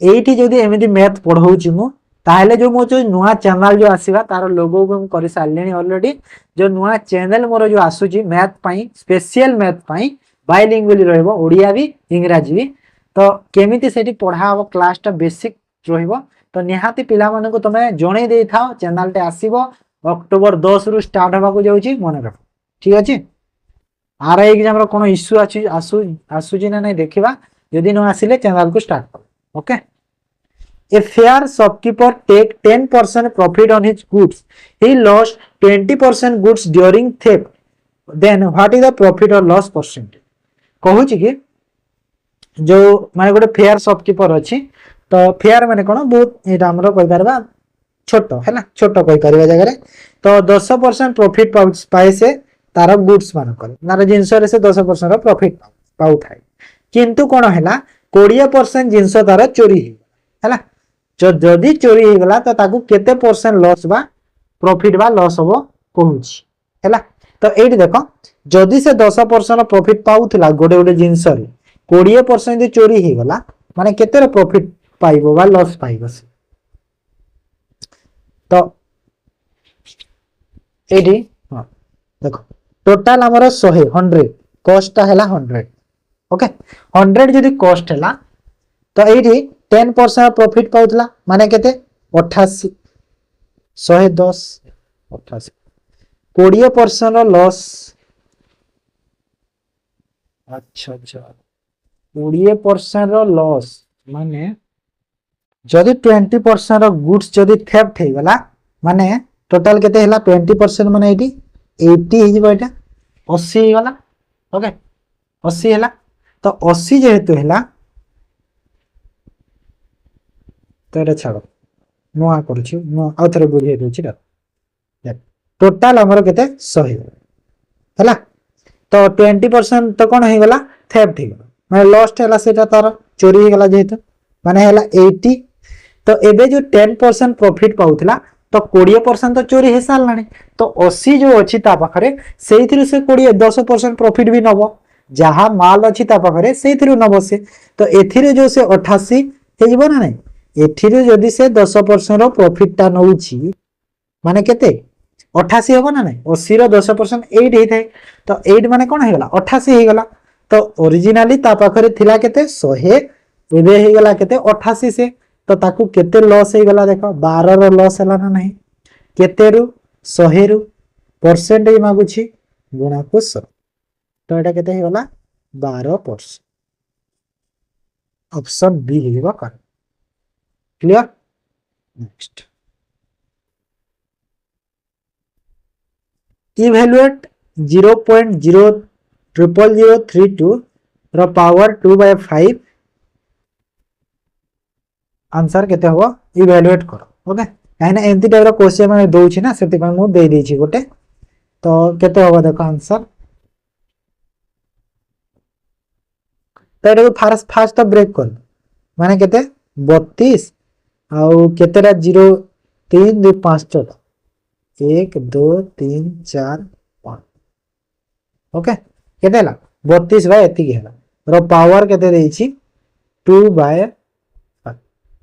एठी जदी एमिति मैथ पढौची मु ताहले जो मो जो नुआ चैनल जो आसीबा तार लोगो को कर सारलेनी ऑलरेडी जो नुआ चैनल मोर जो आसुची मैथ पई स्पेशल मैथ पई बाइलिंगुअल रहबो ओडिया भी इंग्रजी भी तो केमिति सेठी पढाबो क्लास टा बेसिक रहबो तो निहाती पिला माने को तमे जणे देई थाओ चैनल टे आसीबो अक्टोबर 10 रु स्टार्ट होबा को जाउची मने रखो ठीक अछि। आर एग्जाम रो कोनो इश्यू अछि आसुची ना नै देखिबा यदि न आसिले चैनल को स्टार्ट करो। Okay A fair shopkeeper take 10% profit on his goods. He lost 20% goods during theft. Then what is the profit or loss percentage? कहूँ कि जो माने गोटे फेयर शॉपकीपर अच्छी तो फेयर माने कौन बहुत यहाँ आम कहीपर छोट है छोट कहीपर जगह तो 10% प्रॉफिट पाए से तार गुड्स मान तार जिनस से 10% प्रॉफिट पाऊ थाए किंतु कौन है 20% जिनस तार चोरी है जदि चोरी हो गला तो ताकू केते परसेंट लॉस बा प्रॉफिट बा लॉस हबो कहूची हैला तो एठी देखो जदि से 10% प्रॉफिट पाउथिला गोटे गोटे जिंस रे 20% चोरी हो गला माने केते प्रॉफिट पाइबो बा लॉस पाइबो से तो एठी हां देखो टोटल हमर 100 कॉस्ट हैला 100 ओके 100 जदि कॉस्ट हैला तो एठी 10% प्रॉफिट पाउथला माने केते 88 110 88 20% लॉस अच्छा 20% लॉस माने जदि 20% गुड्स जदि थेफ्ट हे गला माने टोटल केते हला 20% माने 80 हे जिवो एटा 80 हे गला ओके 80 हला तो 80 जेहेतु हला तो ये छाड़ नुआ करुछि आउ थरे बुझे दोछि टोटल हमर केते 100 हैला तो 20% तो कोन हे गला थेफ्ट हे गला माने लॉस्ट हैला सेटा तार चोरी हे गला जेहेतु माने हैला 80 तो एबे जो 10% प्रॉफिट पाउथला तो 20% तो चोरी हे सारलानी तो 80 जो अछि ता पाखरे सेइथिरु से 10% प्रॉफिट भी नबो जहा माल अछि ता पाखरे सेइथिरु नबो से तो एथिरु जो से 88 हे जिवो ना नै एथिरु जदि से 10% प्रॉफिट ता नउछि माने केते 88 होबो ना नै 80 रो 10% 8 हे थाए तो 8 माने कोन हे गला 88 हे गला तो ओरिजिनली ता पाखरे थिला केते 100 एबे हे गला केते 88 से तो ताकू केते लॉस हे गला देखो 12 रो लॉस हला ना नै केते रु 100 रु परसेंटेज मागुछि गुणा को 100 तो एटा केते हे गला 12% ऑप्शन बी हे गला कर क्लियर। नेक्स्ट इवैल्यूएट 0.00032 रो पावर 2/5 आंसर केते हो इवैल्यूएट करो ओके काहे ना एंती टाइप रो क्वेश्चन में दोछि ना सेति पर मु दे देछि गोटे तो केते होबा देखो आंसर तो एटा फास्ट तो ब्रेक कर माने केते 32 आउ केतेटा 0 3 2 5 14 1 2 3 4 5 ओके केते ला 32 बाय एति गेला रो पावर केते देछि 2/5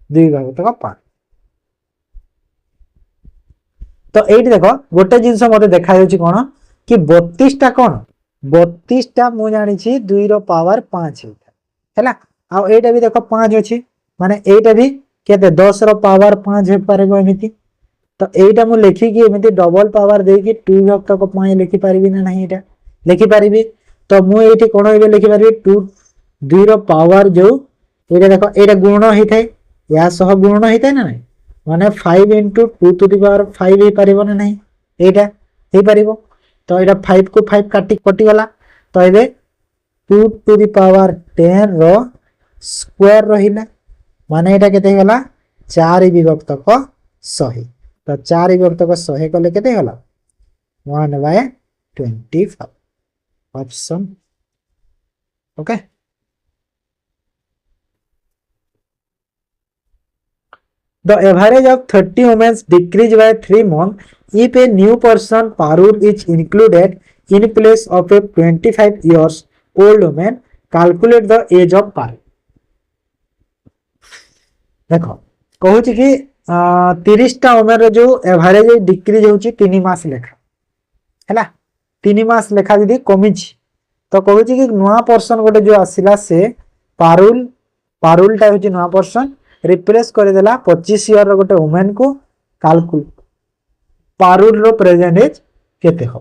2 भाग तक 5 तो एठी देखो गोटे जिंस मते देखा होछि कोन कि 32 टा कोन 32 टा मु जानि छी 2 रो पावर 5 हैला आ एटा भी देखो 5 अछि माने एटा भी केते 10 रो पावर 5 हे परबो एमिति तो एटा मु लिखि कि एमिति डबल पावर दे कि 2 भाग तक 5 लिखि परबी ना नहीं एटा लिखि परबी तो मु एठी कोन हे लिखि परबी 2 रो पावर जो एटा देखो एटा गुण हे थाए या सह गुण हे थाए ना नहीं माने 5 * 2 टू द पावर 5 हे परबो ना नहीं एटा हे परबो तो ये 5 को 5 काटी कटी गला तो ये 2 टू द पावर 10 रो स्क्वायर रहिला माने एटा केते गला 4 विभक्त को 100 तो 4 विभक्त को 100 कले केते गला 1/25 option okay. The average of 30 women decreased by 3 months if a new person parul is included in place of a 25 years old woman. Calculate the age of parul. देखो कहूँ कि 30टा वोमेन जो एवरेज डिक्रीज हो 3 मास लेखा है 3 मास लेखा जी कमी तो कहूँ कि नुआ पर्सन गोटे जो आसला से पारुल पारुलटा हूँ नुआ पर्सन रिप्लेस करदेला 25 ईयर रो गोटे वुमेन को काल्कुल पारुल रो प्रेजेंट एज केते हो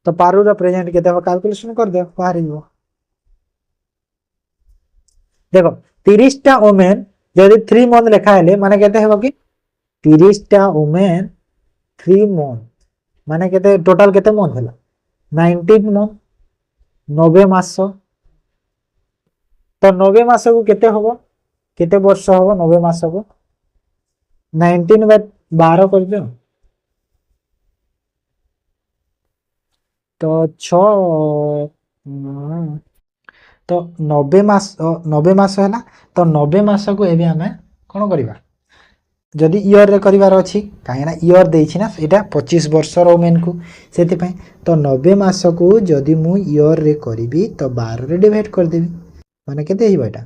तो पारुल रो प्रेजेंट केते हो कैलकुलेशन कर दे बाहर हो देखो 30 टा वुमेन जदि 3 मंथ लेखा हेले माने केते हो कि 30 टा वुमेन 3 मंथ माने केते टोटल केते मंथ होला 19 मंथ 90 मास तो 90 मास को केते होबो केते वर्ष होबो 90 मास को 19 बाय 12 कर दियो तो 6 तो 90 मास हैला तो 90 मास को एबे हमें कोन करबा जदि ईयर रे करिवार अछि काहे ना ईयर देछि ना एटा 25 वर्ष रो मेन को सेति पय तो 90 मास को जदि मु ईयर रे करबी तो 12 रे डिवाइड कर देबी माने केते हिबो एटा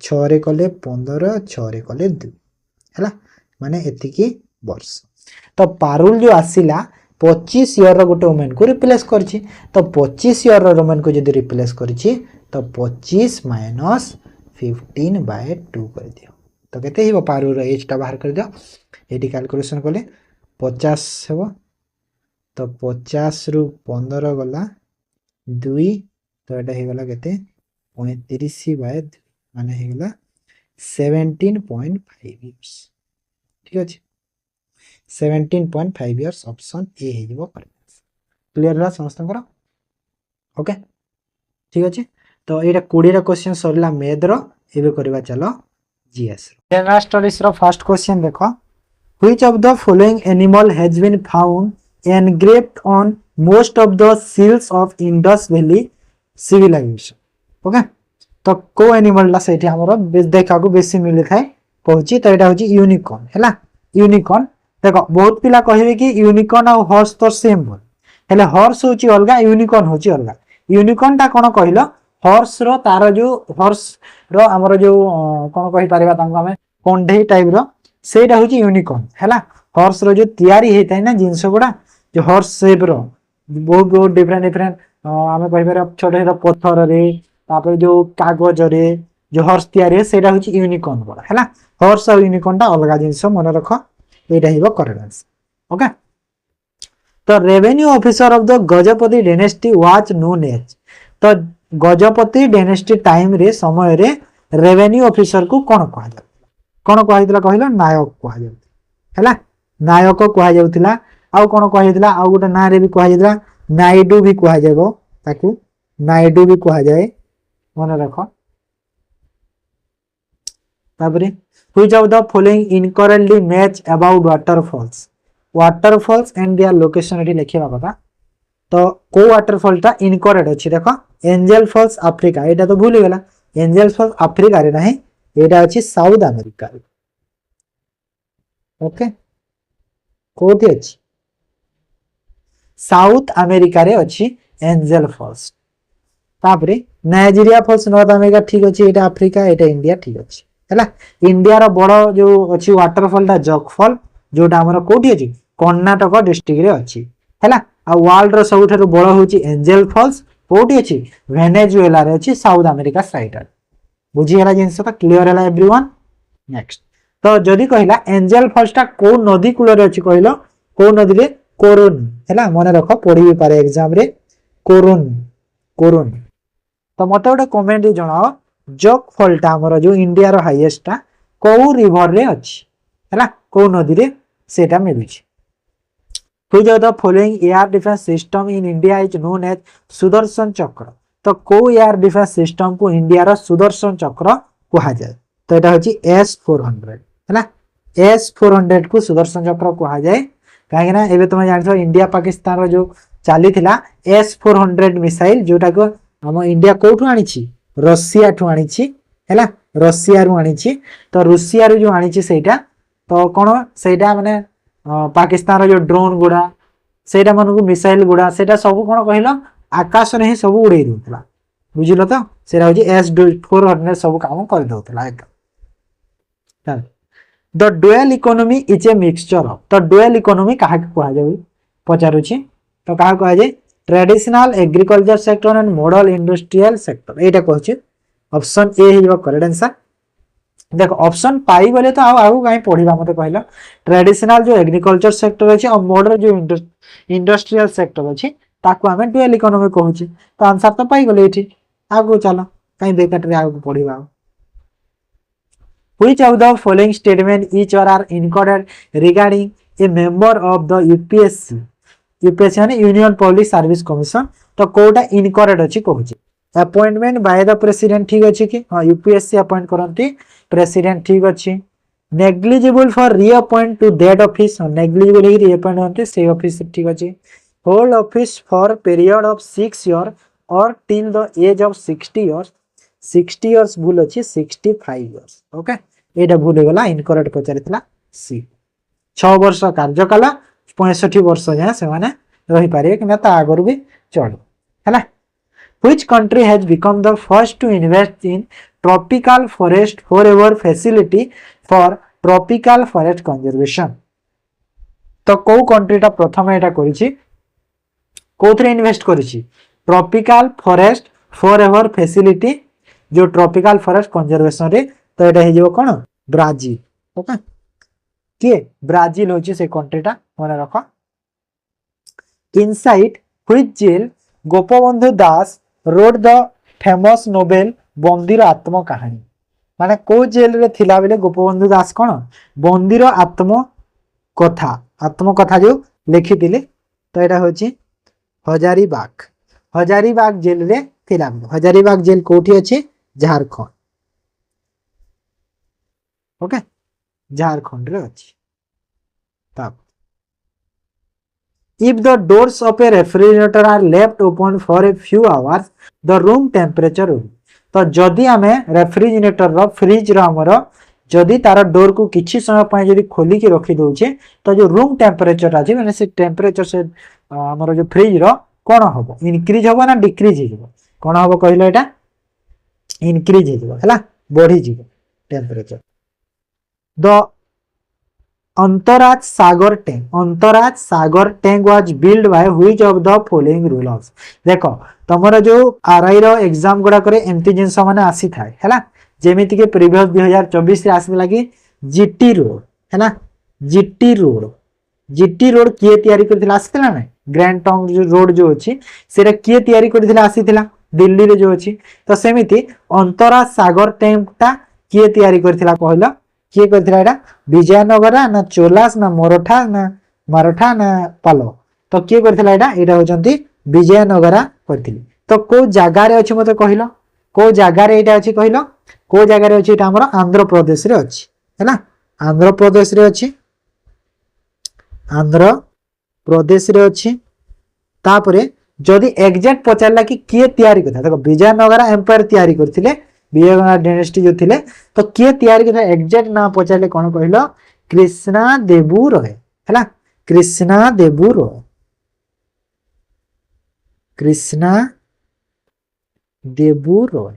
6 रे कले 15 6 रे कले 2 हैला माने एतिकी वर्ष तो पारुल जो आसिला 25 ईयर रो गोटे वुमेन को रिप्लेस करछि तो 25 ईयर रो वुमेन को जदि रिप्लेस करछि तो 25 माइनस 15 बाय 2 कर दियो तो केते हिबो पारुल रो एज टा बाहर कर दियो एटी कैलकुलेशन करले 50 हेबो तो 50 रु 15 गला 2 तो एटा हे गला केते 35 बाय माने हे गला 17.5 इयर्स ठीक अछि 17.5 इयर्स ऑप्शन ए हे जिवो क्लियर ला समस्त करो ओके ठीक अछि तो एटा 20 रा क्वेश्चन सरला मेद रो एबे करबा चलो जीएस जनरल स्टडीज रो फर्स्ट क्वेश्चन देखो which of the following animal has been found engraved on most of the seals of Indus Valley civilisation okay तो को एनिमल ला सेठी हमरो देखा को बेसी मिले थाए कहूची तो एटा होची यूनिकॉर्न हैला यूनिकॉर्न देखो बहुत पिला कहिबे कि यूनिकॉर्न और हॉर्स तो सेम बोल हेले हॉर्स होची अलगा यूनिकॉर्न होची अलगा यूनिकॉर्न ता कोन कहिलो हॉर्स रो तार जो हॉर्स रो हमरो जो कोन कहि परिबा तांको हमें कोंढे टाइप रो सेटा होची यूनिकॉर्न हैला हॉर्स रो जो तयारी हेतै ना जिंस गुडा जो हॉर्स शेप रो बहुत बहुत डिफरेंट डिफरेंट हमें कहि पारे छोटे छोटे पत्थर रे तापर जो कागज रे जो हॉर्स तयारी है सेटा होची यूनिकॉर्न बोला हैला हॉर्स और यूनिकॉर्न ता अलगा जिंस मन रखो एटा हिबो करेक्ट आंसर ओके तो revenue officer of the Gajapati dynasty was known as तो गजपति डायनेस्टी टाइम रे समय रे रेवेन्यू ऑफिसर को कोन कहा जातला कहिलो नायक कहा जातला हैला नायक कहा जाउतला आ कोन कहा जातला आ गोटे ना रे भी कहा जातला नाइडू भी कहा जाबो ताकू नाइडू भी कहा जाए मन रखो ताबरे which of the following incorrectly match about waterfalls and their location एटी लिखिबा कथा तो को वाटरफॉल ता इनकरेक्ट अछि देखो एंजल फॉल्स अफ्रीका एटा तो भूल गेला एंजल फॉल्स अफ्रीका रे नाही एटा अछि साउथ अमेरिका ओके कोठी अछि साउथ अमेरिका रे अछि एंजल फॉल्स तापरे नाइजीरिया फॉल्स नॉर्थ अमेरिका ठीक अछि एटा अफ्रीका एटा इंडिया ठीक अछि हैला इंडिया रो बड़ जो अछि वाटरफॉल ता जगफॉल जोटा हमर कोठी अछि कर्नाटक डिस्ट्रिक्ट रे अछि हैला आ वर्ल्ड रो सबठारो बड़ होछि एंजल फॉल्स कोठी अछि वेनेजुएला रे अछि साउथ अमेरिका साइड बुझी हला जिंस तो क्लियर हला एवरीवन नेक्स्ट तो जदी कहिला एंजल फॉल्स ता को नदी कूल रे अछि कहिलो को नदी रे कोरोन हैला मने रखो पढी भी पारे एग्जाम रे कोरोन तो मते गोटे कमेंट रे जणाओ जग फॉल्टा हमर जो इंडिया रो हाईएस्ट ता को रिवर रे अछि हैला को नदी रे सेटा मिलुछि Which of the following air defense system in India is known as Sudarshan चक्र? तो को एयर डिफेंस सिस्टम को इंडिया रो सुदर्शन चक्र कहा जाए? तो एटा होची S400 हैला। S400 को सुदर्शन चक्र कहा जाए काहे ना एबे तुम जानि छो इंडिया पाकिस्तान रो जो चाली थिला S400 मिसाइल जोटा को हम इंडिया कोठु आनी छी रशिया ठु आनी छी हैला। रशिया रु आनी छी तो रूसिया रु जो आनी छी सेटा तो कोन सेटा माने पाकिस्तान रो जो ड्रोन गुडा सेटा मन को मिसाइल गुडा सेटा सब कोन कहिलो आकाश रे ही सब उड़े दोतला बुझिलो तो सेटा होची S400 सब काम कर दोतला एकदम। The dual economy is a mixture of तो डुअल इकोनॉमी काहा के कहा जाय पचारुची तो काहा कहा जाय traditional agriculture sector and model industrial sector Etah कहछि option A हिजो करेक्ट आंसर। देखो ऑप्शन पाई गले तो आउ काई पढिबा मते कहला ट्रेडिशनल जो एग्रीकल्चर सेक्टर अछि और मॉडल जो इंडस्ट्रियल सेक्टर अछि ताको हमें डुअल इकोनॉमी कहछि तो आंसर तो पाई गले एठी आगु चलो काई बेकार रे आगु पढिबा। Which of the following statement each or are incorrect regarding a member of the UPSC? UPSC यानी यूनियन पब्लिक सर्विस कमिशन तो कोटा इनकरेक्ट अछि कहूची अपॉइंटमेंट बाय द प्रेसिडेंट ठीक अछि कि हां यूपीएससी अपॉइंट करंती प्रेसिडेंट ठीक अछि। Negligible for reappoint to that office negligible ही रीअपॉइंट होते से ऑफिस ठीक अछि। Hold office for period of 6 year और till the age of 60 years 60 years भूल अछि 65 इयर्स ओके एटा भूल गला इनकरेक्ट पचारितला सी 6 वर्ष कार्यकाल 65 वर्ष जाय से माने रही पारे कि ता आगर भी चढ़ हैला। Which country has become the first to invest in tropical forest forever facility for tropical forest conservation? तो को कंट्रीटा प्रथम एटा करिछि कोथरे इन्वेस्ट करिछि ट्रॉपिकल फॉरेस्ट फॉरएवर फैसिलिटी जो ट्रॉपिकल फॉरेस्ट कंजर्वेशन रे तो एटा हे जेबो कोन ब्राजील ओके के ब्राजील होछि से कंट्रीटा मने रखो। Inside which jail Gopabandhu Das wrote the famous novel Bandira Atma Kahani माने को जेल रे थिला बेले गोपबंधु दास कोन बंदीर आत्म कथा जो लिखि दिले तो एटा होछि हजारीबाग जेल रे थिला। हजारीबाग जेल कोठी अछि झारखंड ओके झारखंड रे अछि। तब if the doors of a refrigerator are left open for a few hours the room temperature will तो जदि आमे रेफ्रिजरेटर रो फ्रिज रो हमर जदि तार डोर को किछि समय पय जदि खोली के रखि दोचे तो जो रूम टेम्परेचर अछि माने से टेम्परेचर से हमर जो फ्रिज रो कोन होबो इंक्रीज होबो ना डिक्रीज होबो कोन होबो कहलो एटा इंक्रीज होबो हैला बढ़ी जीवो temperature. The Antaraj Sagar tank was build by which of the following rules देखो तमरो जो आरआई रो एग्जाम गुडा करे एमती जिंस माने आसी थाए हैला जेमिति के प्रीवियस 2024 रे आसी लागी जीटी रोड हैला जीटी रोड किए तयारी करथिला आसीथिला ना ग्रैंड टाउन जो रोड जो अछि सेरा किए तयारी करथिला आसीथिला दिल्ली रे जो अछि तो सेमिति अंतराज सागर टैंक ता किए तयारी करथिला कहला किए करथिला एटा विजयनगर ना चोलास ना मराठा ना पालो तो किए करथिला एटा होचंती विजयनगर करथिली तो को जागा रे अछि मते कहिलो को जागा रे एटा अछि कहिलो को जागा रे अछि एटा हमर आंध्र प्रदेश रे अछि हैला आंध्र प्रदेश रे अछि तापरे जदि एग्जैक्ट पचारला कि किए तयारी करथा देखो विजयनगर एम्पायर तयारी करथिले विजयनगर डायनेस्टी जो थिले तो किए तयारी करथा एग्जैक्ट ना पचारले कोन कहिलो कृष्णा देबू रॉय हैला कृष्णा देबू रॉय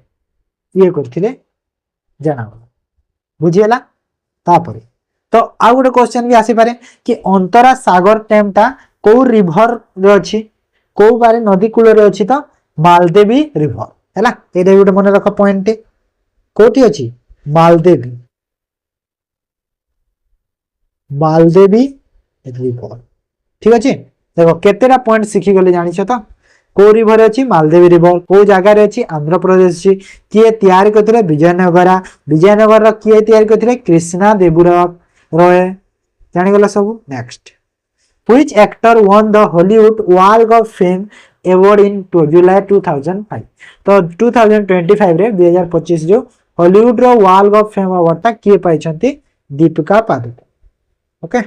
ये करथिले जाना बुझियला। तापरे तो आ गोटे क्वेश्चन भी आसी पारे कि अंतरा सागर टैंकटा को रिवर रे अछि को बारे नदी कूल रे अछि तो मालदेवी रिवर हैला एटा गोटे मन रख पॉइंट कोठी अछि मालदेवी रिवर ठीक अछि। देखो केतेटा पॉइंट सिखि गले जानि छ तो को रिवर अछि मालदेवी रिवर को जगह रे अछि आंध्र प्रदेश अछि किए तयार करथिले विजयनगर रो किए तयार करथिले कृष्णा देबू रॉय जानि गला सब। Next Which actor won the Hollywood Walk of Fame award in July 2005? तो 2025 रे 2025 जो हॉलीवुड रो वाल्क ऑफ फेम अवार्ड ता किए पाइछंती दीपिका पादुकोण ओके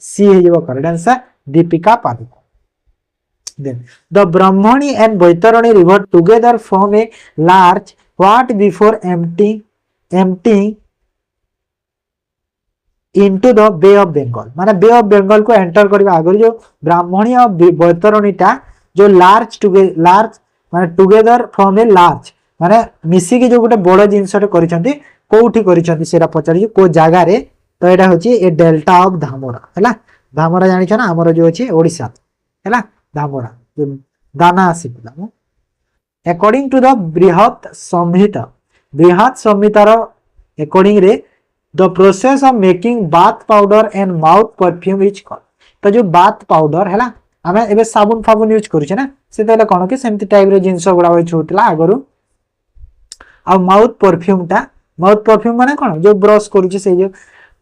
सी हे जो correct answer Deepika Padukone then the Brahmani and Baitarani river together form a large what before emptying into the Bay of Bengal माने बे ऑफ बेंगल को एंटर करबा आगर जो ब्राह्मणी और बैतरणीटा जो लार्ज माने टुगेदर फ्रॉम ए लार्ज माने मिसी के जो गोटे बड़ जिंसटे करिसंती कोउठी करिसंती सेरा पचारि को जागा रे तो एटा होची ए डेल्टा ऑफ धामरा हैला धामरा जानि छ ना हमर जो अछि ओडिसा हैला धामरा दाना आसीला अकॉर्डिंग टू द बृहत संहिता रो अकॉर्डिंग रे the process of making bath powder and mouth perfume is called तो जो बाथ पाउडर हैला हमें एबे साबुन फाबुन यूज करू छ ना से तले कोन के सेमति टाइप रे जिंस गुडा होय छोटला आगरु आ माउथ परफ्यूम माने कोन जो ब्रश करू छ से जो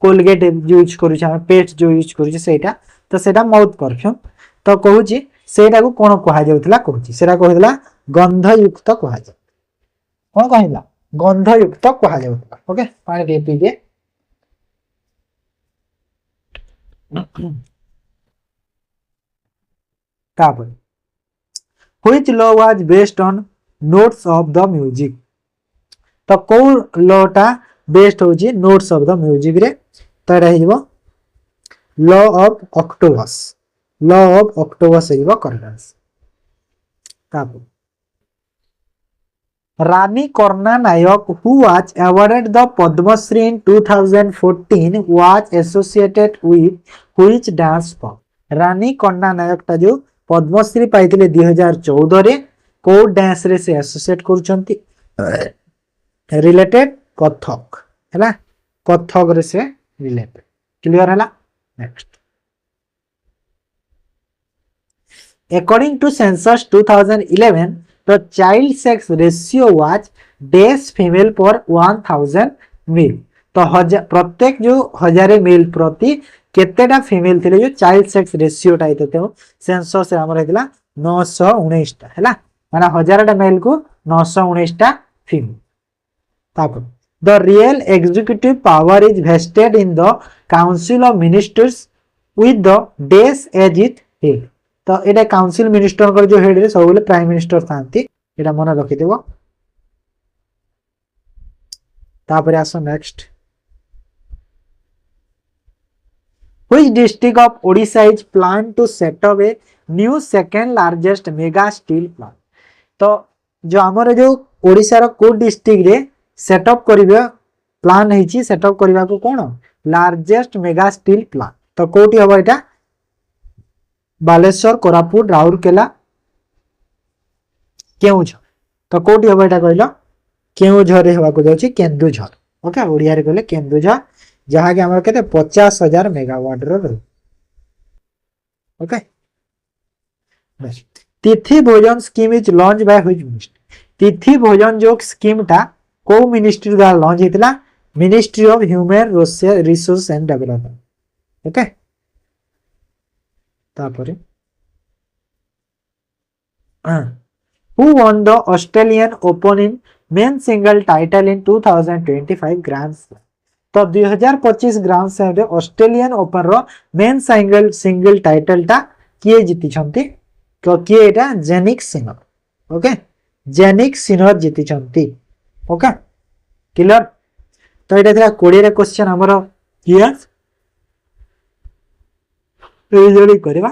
कोलगेट यूज करू छ हम पेस्ट जो यूज करू छ सेटा तो सेटा माउथ परफ्यूम तो कहू छी सेटा को कोन कहा जाउतला कहू छी सेटा कहला गंध युक्त कहा जा कोन कहला गंध युक्त कहा जाउतला ओके पानी दे पी दे Which law was based on notes of the music तो को लॉ टा बेस्ड हो जी नोट्स ऑफ द म्यूजिक रे तो रही वो लॉ ऑफ ऑक्टोबस है वो करेक्ट ताप रानी कर्णा नायक who was awarded the Padma Shri in 2014 was associated with which dance form रानी कर्णा नायक ता जो पद्मश्री पाइथिले 2014 रे को डांस रे से एसोसिएट करूचंती रिलेटेड कथक हैला कथक रे से रिलेटेड क्लियर हैला next according to census 2011 the child sex ratio was dash female per 1000 male तो प्रत्येक जो 1000 मेल प्रति केतेटा फीमेल थिले जो चाइल्ड सेक्स रेशियो टा इते सेंसस रे हमर हेतला 919 टा हैला माने 1000 टा मेल को 919 टा फीमेल तापर the real executive power is vested in the council of ministers with the dash as it head तो एटा काउंसिल मिनिस्टर कर जो हेड रे सब बोले प्राइम मिनिस्टर थांती एटा मन रखि देबो तापर आसो next Which district of Odisha is planned to set up a new second largest mega steel plant? तो जो हमर जो ओडिसा रो को डिस्ट्रिक्ट रे सेटअप करिबे प्लान हेची सेटअप करिबा को कोन लार्जेस्ट मेगा स्टील प्लांट तो कोठी हबो एटा बालेश्वर कोरापुट राउरकेला केउझर तो कोठी हबो एटा कहलो केउझर रे हबा को जाउची केन्दुझर ओके ओडिया रे कहले केन्दुझर जहाँ के हमारे कहते 50,000 megawatt row okay Tithi Bhojan scheme is launch by which ministry Tithi Bhojan जो स्कीम टा को मिनिस्ट्री द्वारा लॉन्च हेतला ministry of human resource and development okay तापरे who won the Australian Open in men single title in 2025 grand slam तो 2025 grand slam रे Australian Open रो men single title टा किए जीति छंती तो किए एटा Jannik Sinner okay Jannik Sinner जीति छंती ओके क्लियर तो एटा थिला 20 रे क्वेश्चन हमर क्लियर रिजल्ट करबा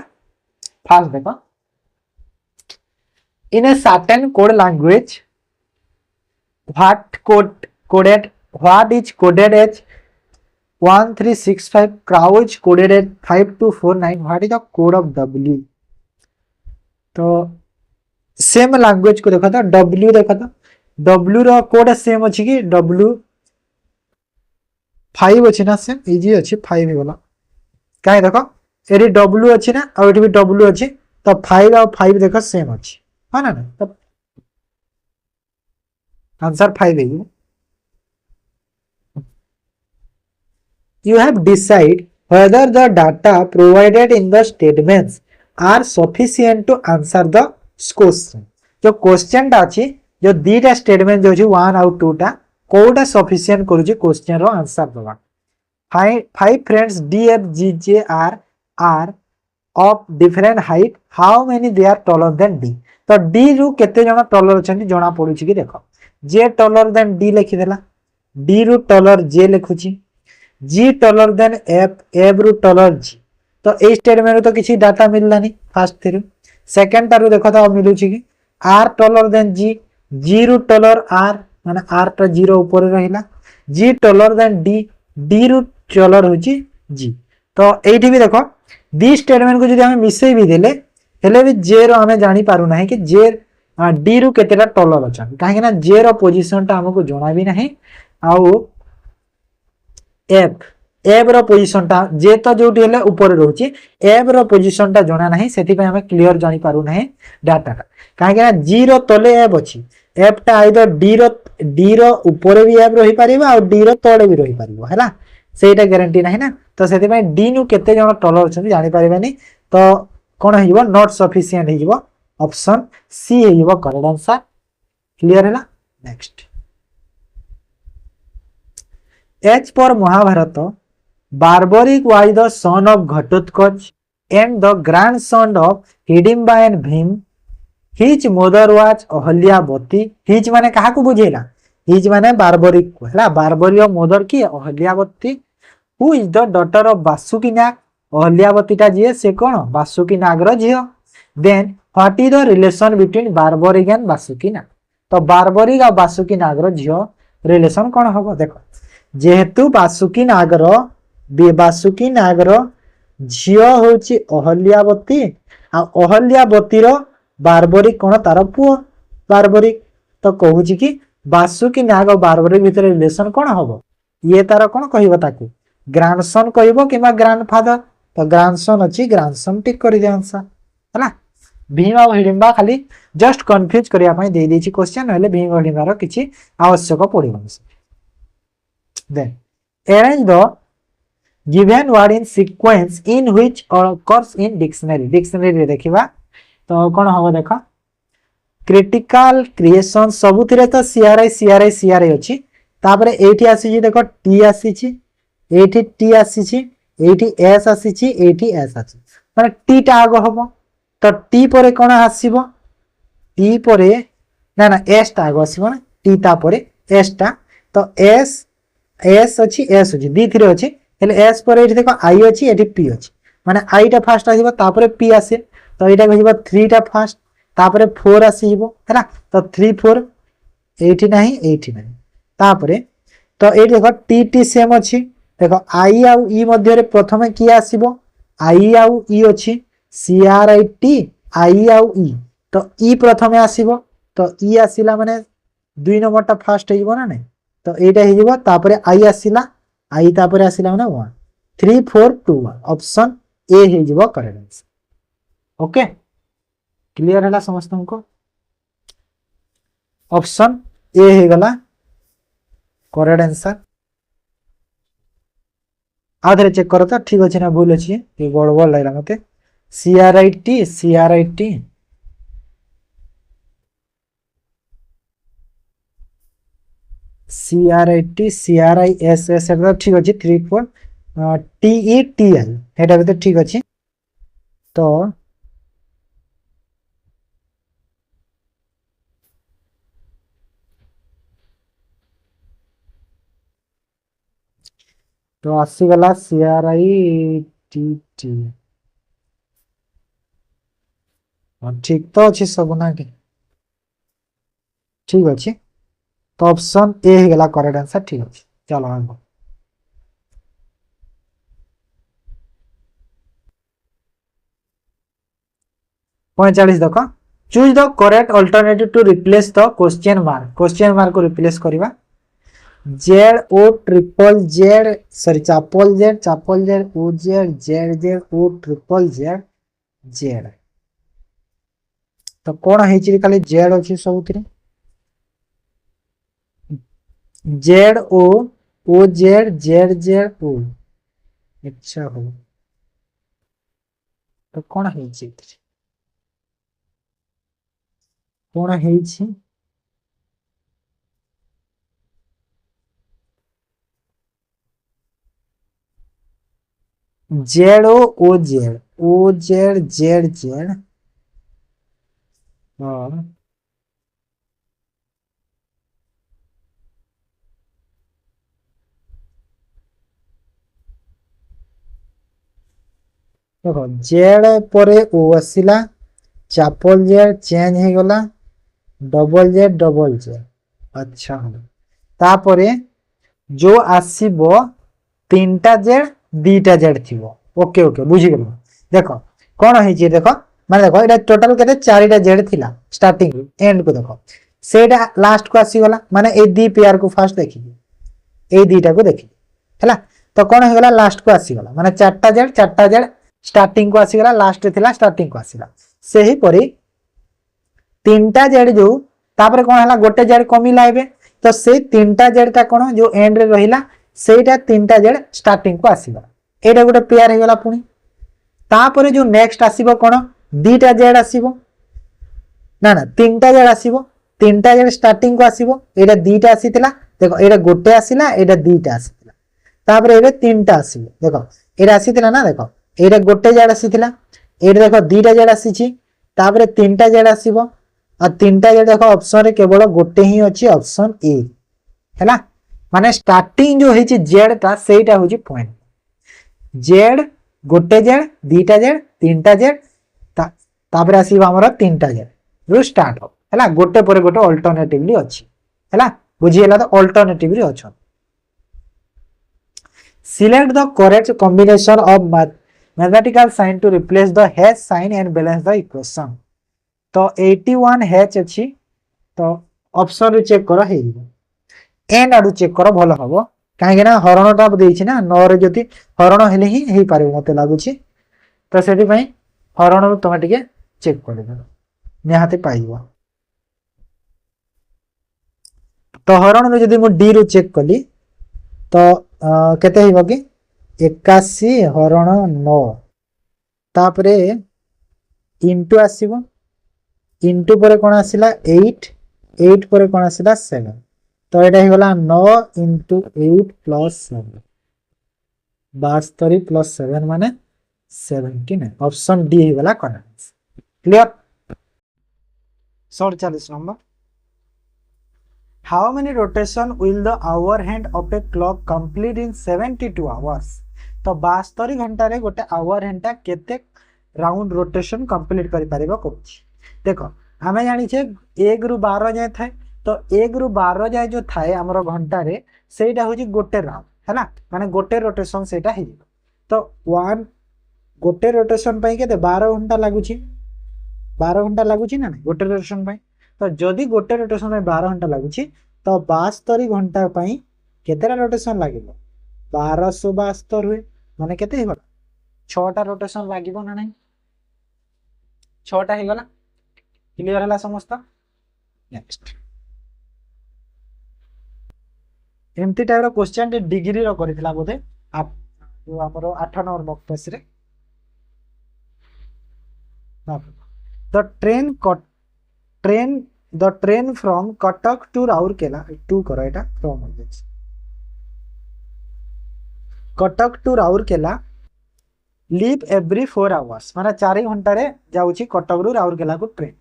फास्ट देखो in a certain code language what is coded as 1365 crow is coded as 5249 what is the code of w तो सेम लैंग्वेज को देखा था w देखा था w रो कोड सेम अछि कि w 5 अछि ना सेम इजी अछि 5 हे वाला काहे देखो एरी w अछि ना और एठी भी w अछि तो 5 और 5 देखो सेम अछि हां ना तो आंसर 5 है You have decided whether the data provided in the statements are sufficient to answer the question। जो क्वेश्चन टा अछि जो दीटा स्टेटमेंट जो अछि 1 आउट 2 टा कोटा सफिशिएंट करू छी क्वेश्चन रो आंसर दबा। Five friends D F G J R of different height how many they are taller than D. तो डी रु केते जण टॉलर अछंती जणा पडुची कि देखो जे टॉलर देन डी लिखि देला डी रु टॉलर जे लिखुची जी टॉलर देन एफ एफ रु टॉलर जी। तो ए स्टेटमेंट तो किसी डाटा मिललानी फर्स्ट थ्रू सेकंड तारु देखो तो मिलुची कि आर टॉलर देन जी जी रु टॉलर आर माने आर टा जीरो ऊपर रहिला जी टॉलर देन डी डी रु टॉलर होची जी। तो एठी भी देखो दी स्टेटमेंट को जदि हमें मिसई भी देले हेले भी जे रो हमें जानि पारु नाही कि जे डी रु केतेटा टॉलर अछन काहे ना जे रो पोजीशन टा हमको जणा भी नाही आउ एफ एफ रो पोजीशन टा जे तो जोटी हेले ऊपर रहउची एफ रो पोजीशन टा जणा नाही सेति पे हमें क्लियर जानि पारु नाही डाटा टा काहे ना जी रो तले एफ अछि एफ टा आइदर डी रो ऊपर भी एफ रही परिबा और डी रो तळे भी रही परिबा हैला सेटा गारंटी नाही ना। तो सेति पे डी नु केते जण टॉलर छथि जानि परिबानी तो कोन हेइबो नॉट सफिशिएंट हेइबो ऑप्शन सी हेइबो करेक्ट आंसर। क्लियर हैला। Next as per Mahabharata Barbarik was the son of Ghatotkacha and the grandson of Hidimba and Bhim his mother was Ahilyavati his माने काहा को बुझेला हिज माने बार्बरिक को हैला बार्बरिक मदर की Ahilyavati who is the daughter of Vasuki Nag Ahilyavati टा जे से कोन वासुकी नाग रो झियो। Then what is the relation between Barbarik and Vasuki Nag. तो बार्बरिक और वासुकी नाग रो झियो रिलेशन कोन हबो देखो जेहेतु वासुकी नाग रो झियो होची अहल्यावती आ अहल्यावती रो बार्बरिक कोन तार पुओ बार्बरिक। तो कहूची कि वासुकी नाग और बार्बरिक भीतर रिलेशन कोन हबो ये तार कोन कहिबो ताकू ग्रैंडसन कहिबो किबा ग्रैंडफादर। तो ग्रैंडसन अछि ग्रैंडसन टिक करि दे आंसर हैला। भीम और हिडिंबा खाली जस्ट कंफ्यूज करिया पई दे देछि क्वेश्चन हले भीम और हिडिंबा रो किछि आवश्यक पडिबो। Then arrange the given word in sequence in which occurs in dictionary dictionary रे देखिबा तो कोन हबो देखो क्रिटिकल क्रिएशन सबुथिरे तो सीआरआई अछि तापरे एठी आसी देखो टी आसी छि एठी टी आसी छि एठी एस आसी छि एठी एस आसी माने टी टा आगो हबो तो टी परे कोन आसीबो टी परे ना ना एस टा आगो आसीबो ना टी ता परे एस टा तो एस एस अछि दी थिरे अछि हेले एस परे एठी देखो आई अछि एठी पी अछि माने आई टा फर्स्ट आसीबो तापरे पी आसे तो एटा कहिबो 3 टा फर्स्ट तापरे 4 आसीबो हैला तो 3 4 एठी नाही तापरे तो एठी देखो टी टी सेम अछि देखो आई आउ ई मध्य रे प्रथमे की आसीबो आई आउ ई अछि सी आर आई टी आई आउ ई तो ई प्रथमे आसीबो तो ई आसीला माने 2 नंबर टा फर्स्ट हेइबो ना नै तो एटा हेइबो तापरे आई आसीला आई तापरे आसीला माने 1 3 4 2 1 ऑप्शन ए हेइबो करेक्ट आंसर। ओके क्लियर है समस्त को ऑप्शन ए हे गला करेक्ट आंसर। आधरे चेक करो तो ठीक अच्छे ना भूल अच्छी ये गड़बड़ लग रहा मते C R I T C R I S S ठीक अच्छे 3 4 टी ई टी एल हेटा भी ठीक अच्छे। तो तो आसीगला C R I T T ठीक तो अच्छे सब ना कि ठीक अच्छे तो ऑप्शन ए हे गला करेक्ट आंसर ठीक अच्छे। चलो आगो 45 देखो choose the correct alternative to replace the question mark को रिप्लेस करवा Z O triple Z sorry चापल Z O Z Z O triple Z Z तो कौन है खाली जेड अच्छी सब Z O Z Z Z O अच्छा हो तो कौन है कौन है Z O Z O Z Z Z और देखो जेड पर ओ आसला चापल जेड चेंज हो गला डबल जेड अच्छा हो तापरे जो आसीबो तीनटा जेड दीटा जेड थिबो ओके ओके बुझी गेल देखो कौन है देखो माने देखो एटा टोटल केते चारिटा जेड थिला स्टार्टिंग एंड को देखो सेटा लास्ट को आसी गला माने ए दी पेयर को फास्ट देखि ए दीटा को देखि हैला तो कौन हो गला लास्ट को आसी गला माने चारटा जेड स्टार्टिंग को आसी गला लास्ट थिला स्टार्टिंग को आसीला सेही परी तीनटा जेड जो तापर कौन हला गोटे जेड कमिला एबे तो से तीनटा जेड टा कौन जो एंड रे रहिला सेटा तीनटा जेड स्टार्टिंग को आसीबा एटा गोटे पेयर हे गला पुनी तापर जो नेक्स्ट आसीबो कौन दीटा जेड आसीबो ना ना तीनटा जेड आसीबो तीनटा जेड स्टार्टिंग को आसीबो एटा दीटा आसीतिला देखो एटा गोटे आसीला एटा दीटा आसीतिला तापर एबे तीनटा आसीबो देखो एटा आसीतिला ना देखो एटा गोटे जेड आसीतिला एटा देखो दीटा जेड आसीची तापर तीनटा जेड आसीबो और तीनटा जेड देखो ऑप्शन रे केवल गोटे ही अछि ऑप्शन ए हैला माने स्टार्टिंग जो हेची जेड ता सेटा होची पॉइंट जेड गोटे जेड दीटा जेड तीनटा जेड तापर आसीबा हमर तीनटा जेड रु स्टार्ट हो हैला गोटे पर गोटे अल्टरनेटिवली अछि हैला बुझी हैला तो अल्टरनेटिवली अछि select the correct combination of mathematical sign to replace the hash sign and balance the equation तो 81 हैच अछि तो ऑप्शन रे चेक करो हे एंड आडू चेक करो भलो हबो काहे ना हरण टा देछि ना 9 रे जति हरण हेले ही हे पारे मते लागुछि तो सेति पई हरण रो तमे टिके चेक कर दे निहाते पाइबो तो हरण रो जदि मु डी रो चेक कली तो केते हिबो कि 81 हरण 9 तापरे इनटू आसीबो इनटू पर कोन आसिला 8 8 पर कोन आसिला 7 तो एटा ही गला 9 into 8 plus 7 72 plus 7 माने 79 ऑप्शन डी ही गला correct clear 47 number how many rotation will the hour hand of a clock complete in 72 hours तो 72 घंटा रे गोटे आवर हैंड ता केते राउंड रोटेशन कंप्लीट करि परिबो कहूची देखो हमें जानी छे 1 रु 12 जाय थाए तो 1 रु 12 जाए जो थाए हमरो घंटा रे सेटा होची गोटे राउंड हैला माने गोटे रोटेशन सेटा हे तो 1 गोटे रोटेशन पई केते 12 घंटा लागुची 12 घंटा लागुची ना गोटे रोटेशन पई तो जदी गोटे रोटेशन पई 12 घंटा लागुची तो 72 घंटा पई केतेरा रोटेशन लागिबो 1272 हुए माने केते हे गला 6 टा रोटेशन लागिबो ना नहीं 6 टा हे गला क्लियर हला समस्त नेक्स्ट एमती टाइप रो क्वेश्चन टे डिग्री रो करितला बोधे आप जो हमरो 8 नंबर मॉक टेस्ट रे the train from Cuttack to Rourkela टू करो एटा फ्रॉम हो जाय Cuttack to Rourkela leave every 4 hours माने 4 घंटा रे जाउची कटक रु राउरकेला को train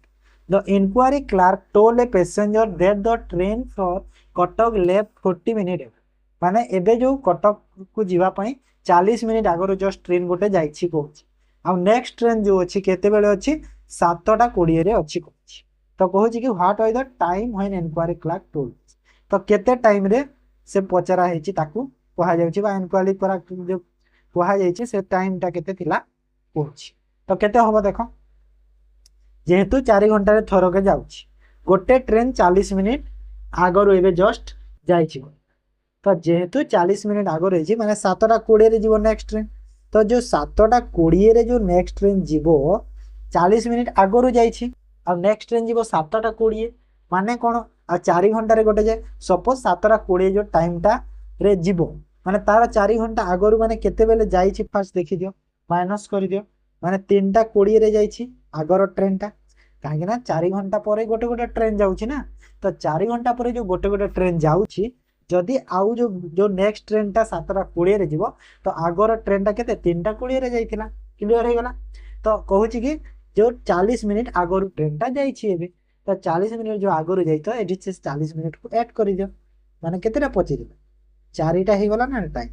the inquiry clerk told a passenger that the train for Cuttack left 40 minute माने एबे जो कटक को जीवा पई 40 मिनिट आगर जस्ट ट्रेन गोटे जाइछि कहूछि आ नेक्स्ट ट्रेन जो अछि केते बेले अछि 7:20 रे अछि कहूछि तो कहूछि कि what was the time when inquiry clerk told तो केते टाइम रे से पचरा हेछि ताकू कहा जाउछि बा इंक्वायरी क्लार्क जो कहा जाइछि से टाइम ता केते थिला कहूछि तो केते होबो देखो जेहेतु 4 घंटा रे थरके जाउछि गोटे ट्रेन 40 मिनिट आगर एबे जस्ट जाइछि तो जेहेतु 40 मिनिट आगर रही माने 7:20 रे जीवो नेक्स्ट ट्रेन तो जो 7:20 रे जो नेक्स्ट ट्रेन जीवो 40 मिनिट आगर जाइछि और नेक्स्ट ट्रेन जीवो 7:20 माने कोन आ 4 घंटा रे गोटे जाय सपोज 7:20 जो टाइम टा रे जीवो माने तार 4 घंटा आगरु माने केते बेले जाईछि फास्ट देखि दियो माइनस कर दियो माने 3:20 रे जाईछि आगर ट्रेन टा काहे ना 4 घंटा परे गोटे गोटे ट्रेन जाउछि ना तो 4 घंटा परे जो गोटे गोटे ट्रेन जाउछि जदि आउ जो जो नेक्स्ट ट्रेन टा 7:20 रे जीवो तो आगर ट्रेन टा केते 3:20 रे जाइथिला क्लियर हे गला तो कहूछि कि जो 40 मिनिट आगरु ट्रेन टा जाइछि एबे तो 40 मिनिट जो आगरु जाइतो एठी से 40 मिनिट को ऐड कर दियो माने केतेटा पचि दिला 4टा हे गला ना टाइम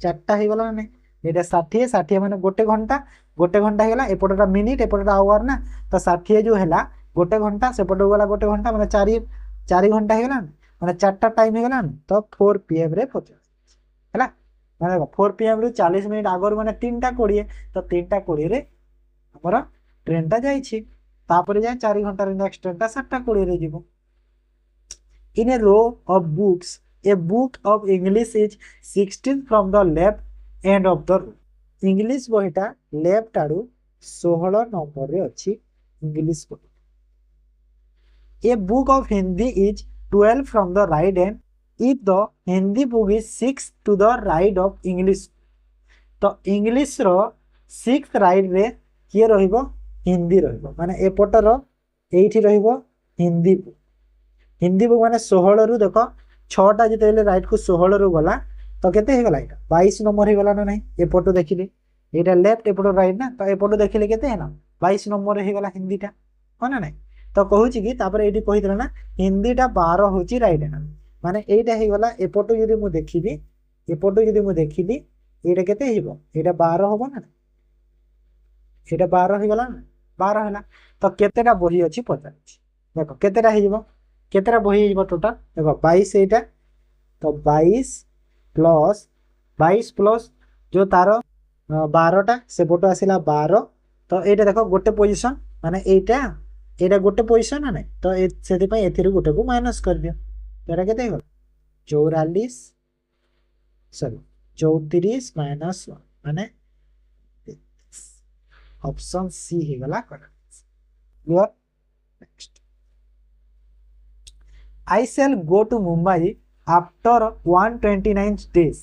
4टा हे गला ना एटा 60 60 माने गोटे घंटा हे गला एपटटा मिनिट एपटटा आवर ना तो 60 जो हैला गोटे घंटा सेपट गला गोटे घंटा माने 4 घंटा हे गला माने 4टा टाइम हे गला तो 4 पीएम रे पहुंच हैला माने 4 पीएम रु 40 मिनिट आगर माने 3:20 तो 3:20 रे हमर ट्रेन टा जाईछि तापर जाय 4 घंटा रे नेक्स्ट ट्रेन टा 7:20 रे जीवो in a row of books a book of English is 16 from the left end of the row English বইটা লেফট আড়ু 16 নম্বর রে ଅଛି English বই a book of Hindi is 12 from the right end if the Hindi book is 6 to the right of English तो English रो 6th right रे किए रहिबो हिंदी रहिबो माने ए पटर एठी रहिबो हिंदी बुक माने 16 रु देखो 6टा जिते राइट को 16 रु गला तो केते हे गला एटा 22 नंबर हे गला ना नहीं ए फोटो देखिले एटा लेफ्ट ए फोटो राइट ना तो ए फोटो देखिले केते है ना 22 नंबर हे गला हिंदी टा हो ना नहीं तो कहू छी कि तापर एठी कहि देला ना हिंदी टा 12 होची राइट ना माने एटा हे गला ए फोटो यदि मु देखिबी ए फोटो यदि मु देखिली एटा केते हेबो एटा 12 होबो ना एटा 12 हे गला ना 12 हैला तो केतेटा बही अछि पता देखो केतेटा हे जबो केतेटा बही जबो टोटल देखो 22 एटा तो 22 प्लस जो तार 12टा से फोटो आसिला 12 तो एटा देखो गोटे पोजीशन माने एटा गोटे पोजीशन ना तो सेति पय एथिरु गोटे को माइनस कर दियो तो एटा केते हो 44 सॉरी 34 माइनस 1 माने ऑप्शन सी हे गला correct clear next I shall go to Mumbai after 129 days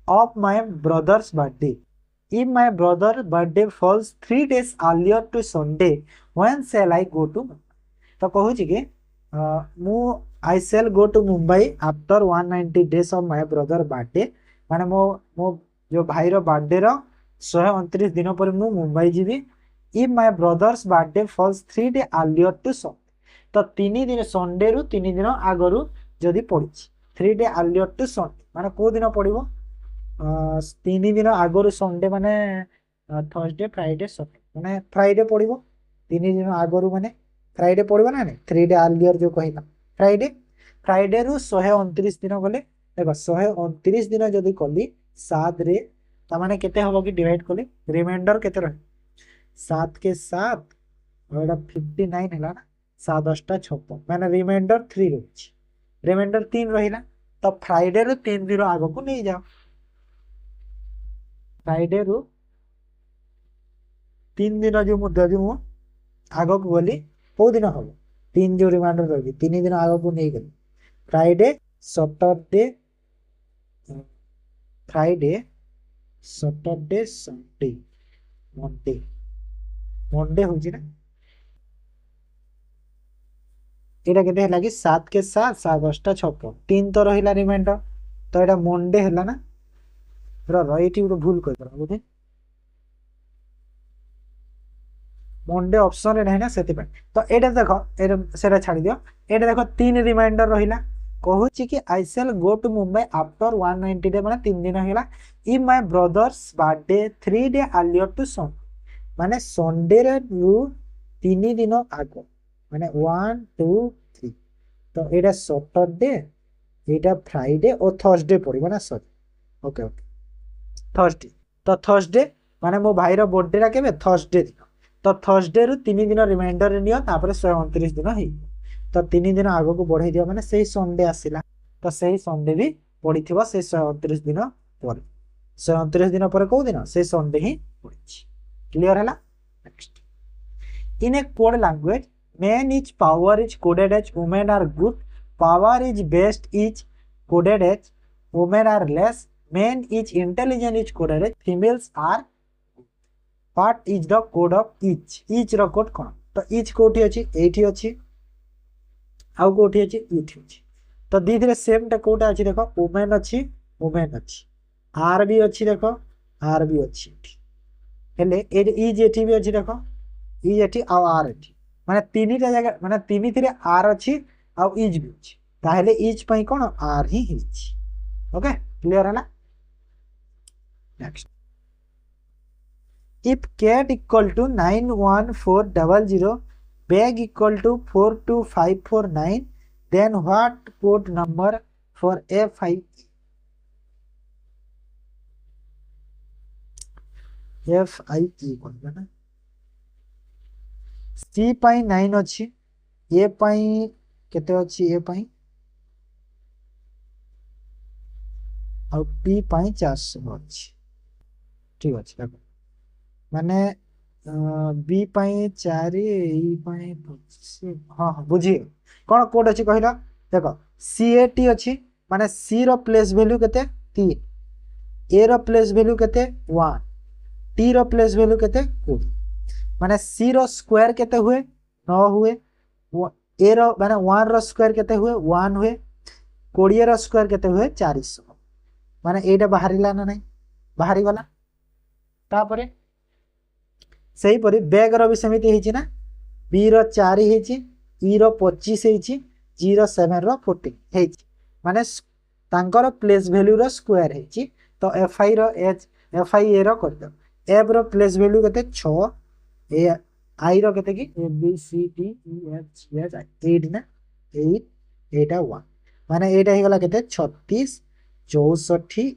of my brother's birthday. If my brother's birthday falls 3 days earlier to Sunday, when shall I go to Mumbai? तो कहूँ कि मु I shall go to Mumbai after 190 days of my brother's birthday. माने मो जो भाई रो birthday रो 129 दिन पर मु मुंबई जीवी. If my brother's birthday falls 3 days earlier to Sunday. तो 3 दिन संडे रु 3 दिन आगरु जदि पड़ी 3 डे अर्लियर टू संडे माने को दिन पड़िबो 3 दिन आगरु संडे माने थर्सडे फ्राइडे सैटरडे माने फ्राइडे पड़िबो 3 दिन आगरु माने फ्राइडे पड़िबो ना नहीं 3 डे अर्लियर जो कहिला फ्राइडे रु 129 दिन गले देखो 129 दिन जदि कली 7 रे त माने केते होबो कि डिवाइड कली रिमाइंडर केते रह 7 के 7 और 59 हैला ना 7 10 56 माने रिमाइंडर 3 रही रिमाइंडर 3 रहिला तो फ्राइडे रु 3 दिन आगो को नहीं जाओ फ्राइडे रु 3 दिन जो मु आगो को गली को दिन हम 3 जो रिमाइंडर रही 3 दिन आगो को नहीं गली फ्राइडे सैटरडे संडे मंडे होची ना एटा केते हला कि 7 के 7 7 10 56 3 तो रहिला रिमाइंडर तो एटा मंडे हला ना राइट उडो भूल कर दरा बुझे मंडे ऑप्शन रे ना सेति पे तो एटा देखो एटा सेरा छाडी दियो एटा देखो 3 रिमाइंडर रहिला कहू छी कि I shall go to Mumbai after 190 day माने 3 दिन हला if my brother's birthday 3 day earlier to Sunday माने संडे रे 3 दिन आगो माने 1 2 3 तो एटा सैटरडे एटा फ्राइडे और थर्सडे पड़िबो ना सॉरी ओके थर्सडे तो थर्सडे माने मो भाई रो बर्थडे रा केबे थर्सडे दिन तो थर्सडे रु 3 दिन रिमाइंडर रे नियो तापर 129 दिन हे तो 3 दिन आगो को बढ़ाई दियो माने सेही संडे आसिला तो सेही संडे भी पड़िथिबो से 129 दिन पर 129 दिन पर को दिन से संडे ही पड़िछि क्लियर हला next in A code language man is power is coded as women are good power is best is coded as women are less men is intelligent is coded females are what is the code of each ର code କଣ ତ each କୋଉଠି ଅଛି ଏଇଠି ଅଛି ଆଉ କୋଉଠି ଅଛି ଏଇଠି ଅଛି ତ ଦିଥିରେ ସେମ୍ ଟା କୋଉଟା ଅଛି ଦେଖ women ଅଛି r ବି ଅଛି ଦେଖ r ବି ଅଛି ଏଠି ହେଲେ each ଏଠି ବି ଅଛି ଦେଖ each ଏଠି ଆଉ r ଏଠି ମାନେ ତିନିଟା ଜାଗା ମାନେ ତିନିଥିରେ r ଅଛି ଆଉ each ବି ଅଛି ତାହେଲେ each ପାଇଁ କଣ r ହିଁ ହେଇଛି ओके क्लियर है ना next if cat equal to 91400 bag equal to 42549 then what code number for FI बोलबे ना C पाई 9 अछि A पाई केते अछि A पाई और P पाई 400 अछि ठीक अछि देखो माने बी पाई 4 ई पाई 25 हां हां बुझी कोन कोड अछि कहिला देखो CAT अछि माने C रो प्लेस वैल्यू केते 3 A रो प्लेस वैल्यू केते 1 T रो प्लेस वैल्यू केते 2 माने C रो स्क्वायर केते हुए 9 हुए A रो माने 1 रो स्क्वायर केते हुए 1 हुए 20 रो स्क्वायर केते हुए 400 माने एटा बाहरिला ना नहीं बाहरी वाला तापरे सही परी बैग रो भी समिति हेची ना बी रो 4 हेची ई रो 25 हेची जी रो 7 रो 40 हेची माने तांकर प्लेस वैल्यू रो स्क्वायर हेची तो एफआई रो एच एफआई ए रो कर दो एफ रो प्लेस वैल्यू केते 6 ए आई रो केते की A B C D E F G H 8 ना 8 एटा 1 माने एटा हे गला केते 36 64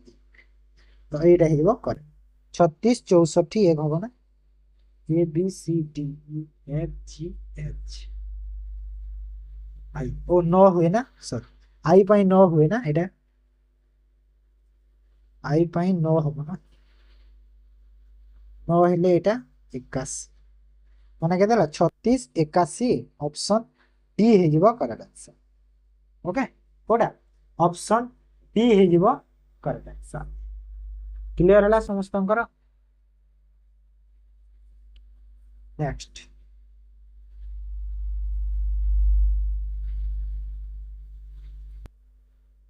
तो एटा हे गो कर 36 64 एक होबो ना A B C D E F G H I O 9 हुए ना सर आई पाई 9 हुए ना एटा आई पाई 9 होबो ना 9 हेले एटा 81 माने केते 36 81 ऑप्शन डी हे जिवो करेक्ट आंसर ओके कोडा ऑप्शन डी हे जिवो करेक्ट आंसर क्लियर हला समस्तंकर next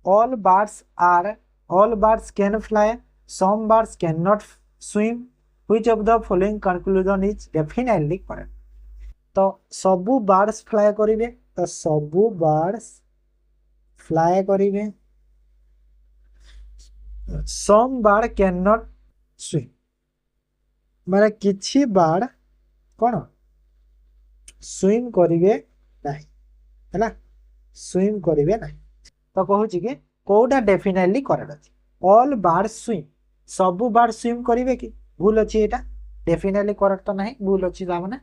all birds can fly some birds cannot swim which of the following conclusion is definitely correct तो सबु बर्ड्स फ्लाई करिवे तो सबु बर्ड्स फ्लाई करिवे some bird cannot swim माने किछि बर्ड कोन स्विम करिवे नाही हैला स्विम करिवे नाही तो कहूची कि कोडा डेफिनेटली करेक्ट अछि ऑल बर्ड स्विम सबु बर्ड स्विम करिवे कि भूल अछि एटा डेफिनेटली करेक्ट तो नाही भूल अछि ता माने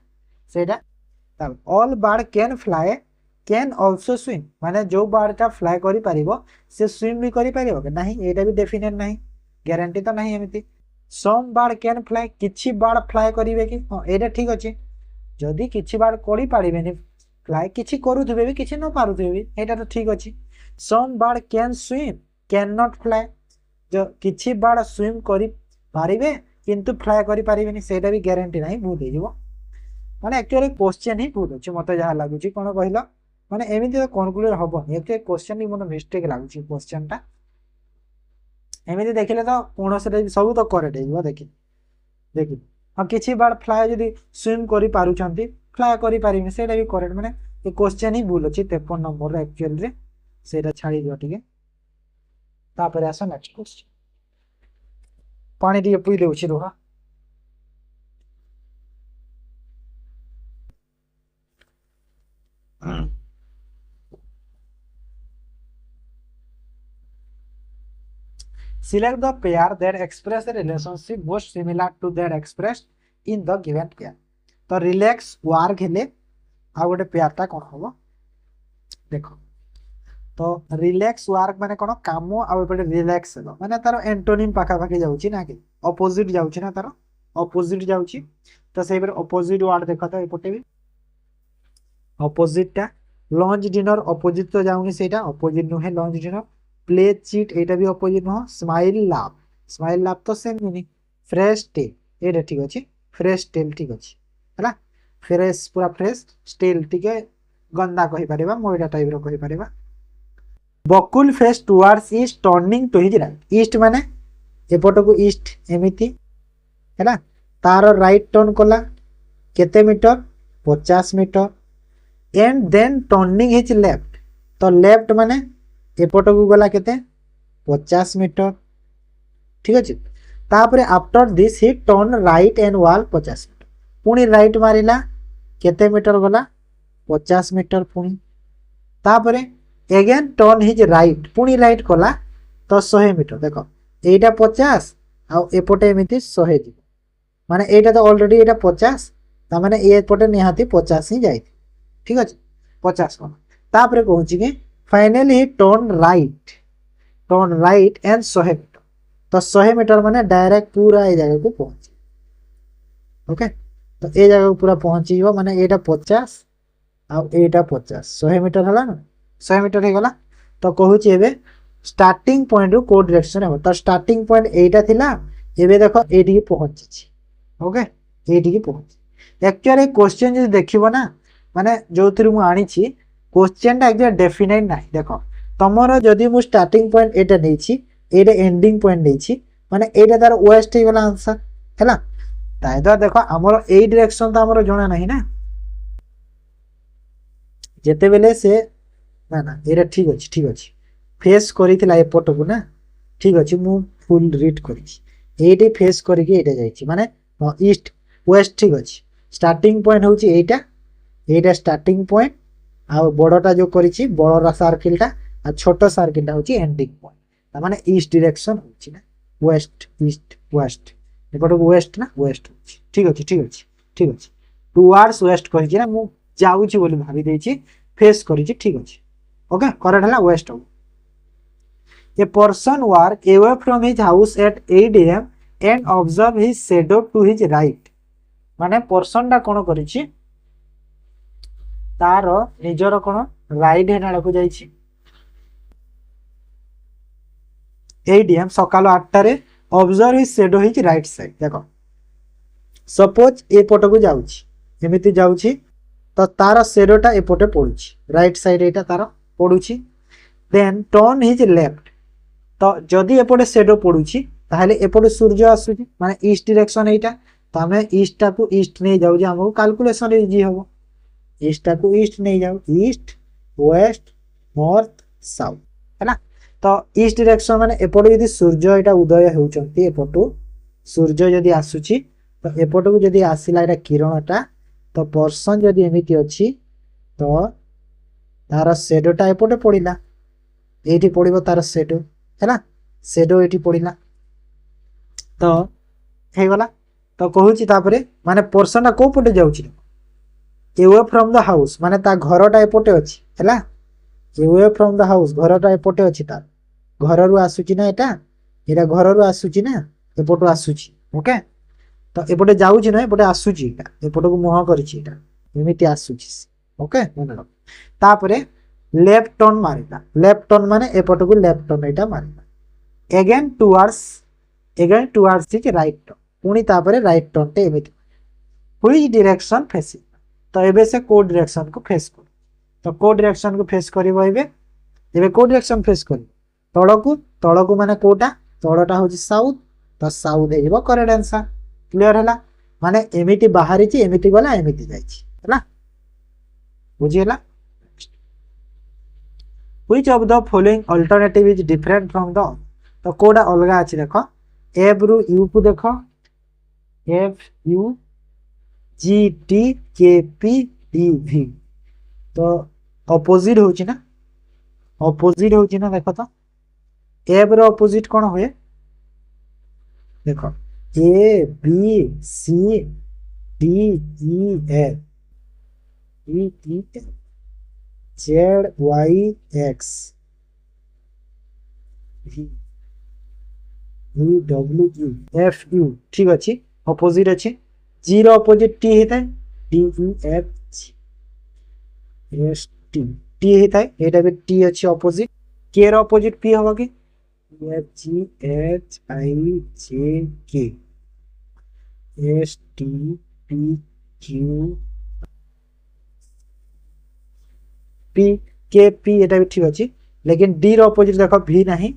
सेटा तब all bird can fly can also swim माने जो बर्ड ता फ्लाई करि परिबो से स्विम भी करि परिबो कि नाही एटा भी डेफिनेट नाही गारंटी तो नाही एमिति सम बर्ड कैन फ्लाई किछि बर्ड फ्लाई करिवे कि हां एटा ठीक अछि जदी किछि बर्ड करि पारिबेनी फ्लाई किछि करूथबे भी किछि न पारुथबे भी एटा तो ठीक अछि some bird can swim can not fly जो किछि बर्ड स्विम करि पारिबे किंतु फ्लाई करि पारिबेनी सेटा भी गारंटी नाही भूल हे जिवो माने एक्चुअली क्वेश्चन ही भूल अछि मते जहा लागु छी कोन कहिला माने एमिति तो कन्क्लूड हबो एक्चुअली क्वेश्चन ही मोनो मिस्टेक लागु छी क्वेश्चन ता एमिति देखिले तो कोनोसे सब तो करेक्ट हे जिवो देखि देखि हम किछि बर्ड फ्लाई जदी स्विम करि पारुचंती फ्लाई करि पारिबे सेटा भी करेक्ट माने ए क्वेश्चन ही भूल अछि 53 नंबर रे एक्चुअली रे सेटा छाड़ी दियो ठीक है तापर आसो नेक्स्ट क्वेश्चन पानी दिए पी देउछि रोहा select the pair that express the relationship most similar to that expressed in the given pair तो relax work हेले आ गोटे पेयर ता कोन होबो देखो तो रिलैक्स वर्क माने कोन काम आ एपटे रिलैक्स हेलो माने तारो एंटोनिम पाखा पाखी जाउची ना कि ऑपोजिट जाउची ना तारो ऑपोजिट जाउची तो सेही पर ऑपोजिट वर्ड देखो तो एपटे भी ऑपोजिट ता लंच डिनर ऑपोजिट तो जाउनी सेटा ऑपोजिट नु है लंच डिनर प्ले चिट एटा भी अपोजिट नुह स्माइल लाभ तो सेम मीनिंग फ्रेश टेल एटा ठीक अछि फ्रेश टेल ठीक अछि हला फ्रेश पूरा फ्रेश टेल टिके गंदा कहि परिबा मोइडा टाइप रो कहि परिबा Bakul face towards east turning to his right east माने एपट को ईस्ट एमिति हैला तार राइट टर्न कला केते meter 50 meter and then turning his left तो लेफ्ट माने एपट को गला केते 50 मीटर ठीक अछि तापरे after this he turn right and walk 50 meter पुनी राइट मारिला केते मीटर गला 50 मीटर पुनी तापरे अगेन टर्न हिज राइट पुनी राइट कला तो 100 मीटर देखो एटा 50 आ एपटे एमिति 100 जीव माने एटा तो ऑलरेडी एटा 50 ता माने ए पटे निहाती 50 ही जाई ठीक अछि 50 कोन तापरे कहूची कि finally he turn right and 100 meter तो 100 मीटर माने डायरेक्ट पूरा ए जगह को पहुंच ओके तो ए जगह को पूरा पहुंची हो माने एटा 50 आ एटा 50 100 मीटर हला ना 100 मीटर हे गला तो कहूची एबे स्टार्टिंग पॉइंट रो को डायरेक्शन हो तो स्टार्टिंग पॉइंट एटा थिला एबे देखो एडी पहुंची छी ओके एडी पहुंची एक्चुअली क्वेश्चन जे देखिबो ना माने जो थ्रू मु आनी छी क्वेश्चन टा एक्चुअली डेफिनेट नाही देखो तमरो जदी मु स्टार्टिंग पॉइंट एटा नै छी एटा एंडिंग पॉइंट नै छी माने एटा तार वेस्ट हे गला आंसर हैला ताइदा देखो हमरो ए डायरेक्शन तो हमरो जणा नाही ना जेते बेले से ना ना एटा ठीक अछि फेस करिथिला एपट को ना ठीक अछि मु फुल रीड करिछि एटी फेस करिके एटा जाइछि माने ईस्ट वेस्ट ठीक अछि स्टार्टिंग पॉइंट होछि एटा स्टार्टिंग पॉइंट आ बड़टा जो करिछि बड़रा सर्किल टा आ छोटो सर्किल टा होछि एंडिंग पॉइंट त माने ईस्ट डायरेक्शन होछि ना वेस्ट ईस्ट वेस्ट एपट को वेस्ट ना वेस्ट होछि ठीक अछि टुवर्ड्स वेस्ट करिछि ना मु जाउछि बोली भाबी देछि फेस करिछि ठीक अछि ओके करेक्ट हला वेस्ट हो A person walk away from his house at 8 AM and observe his shadow to his right माने पर्सन टा कोन करिछि तार निजर कोन राइट हैंड आड़ को जाइछि 8 AM सकाल 8 रे observe his shadow his right side देखो सपोज ए पट को जाउछि एमिति जाउछि तो तार शैडो टा ए पटे पडुछि राइट साइड एटा तार पडुछि देन टर्न हिज लेफ्ट तो जदि एपटे शैडो पडुछि ताहले एपटे सूर्य आसुछि माने ईस्ट डायरेक्शन एटा तो हमें ईस्ट टा को ईस्ट नै जाउ जे हमको कैलकुलेशन इजी हो ईस्ट टा को ईस्ट नै जाउ ईस्ट वेस्ट नॉर्थ साउथ हैना तो ईस्ट डायरेक्शन माने एपटे यदि सूर्य एटा उदय होउचंती एपटो सूर्य यदि आसुछि तो एपटो को यदि आसिला एटा किरणटा तो पर्सन यदि एमिति अछि तो तार शैडोटा एपटे पडिला एठी पडिबो तार शैडो हैला शैडो एठी पडिला तो हे गला तो कहूची तापरे माने पर्सन को पटे जाउची अवे फ्रॉम द हाउस माने ता घरटा एपटे अछि हैला अवे फ्रॉम द हाउस घरटा एपटे अछि ता घर रु आसुची ना एटा घर रु आसुची ना एपटो आसुची ओके तो एपटे जाउची ना एपटे आसुची एटा एपटो को मोह करछि एटा एमिति आसुची ओके मन तापरे लेफ्ट टर्न मारिला लेफ्ट टर्न माने एपट को लेफ्ट टर्न एटा मारिला again towards is right turn पुनी तापरे राइट टर्न टे एमिति व्हिच डायरेक्शन फेसिंग तो एबे से को डायरेक्शन को फेस कर तो को डायरेक्शन को फेस करिवो एबे को डायरेक्शन फेस करिवो तळको माने कोटा तळटा होची साउथ तो साउथ हे जिवो करेक्ट आंसर क्लियर हला माने एमिति बाहरी छि एमिति गला एमिति जाइछि हला बुझी हला Which of the following alternative is different from the तो कोडा अलगा अछि देखो एफ रु यू को देखो एफ यू जी टी के पी डी वी तो ऑपोजिट होछि ना देखो तो एफ रो ऑपोजिट कोन होय देखो A B C D E F E T Z Y X V W U F U ठीक अछि ऑपोजिट अछि G रो ऑपोजिट T हेतै D E F G S T T हेतै एटा बे T अछि ऑपोजिट के रो अपोजिट पी होगा कि H H I जे के S T P Q P के पी एटा भी ठीक अछि लेकिन डी रो अपोजिट देखो भी नहीं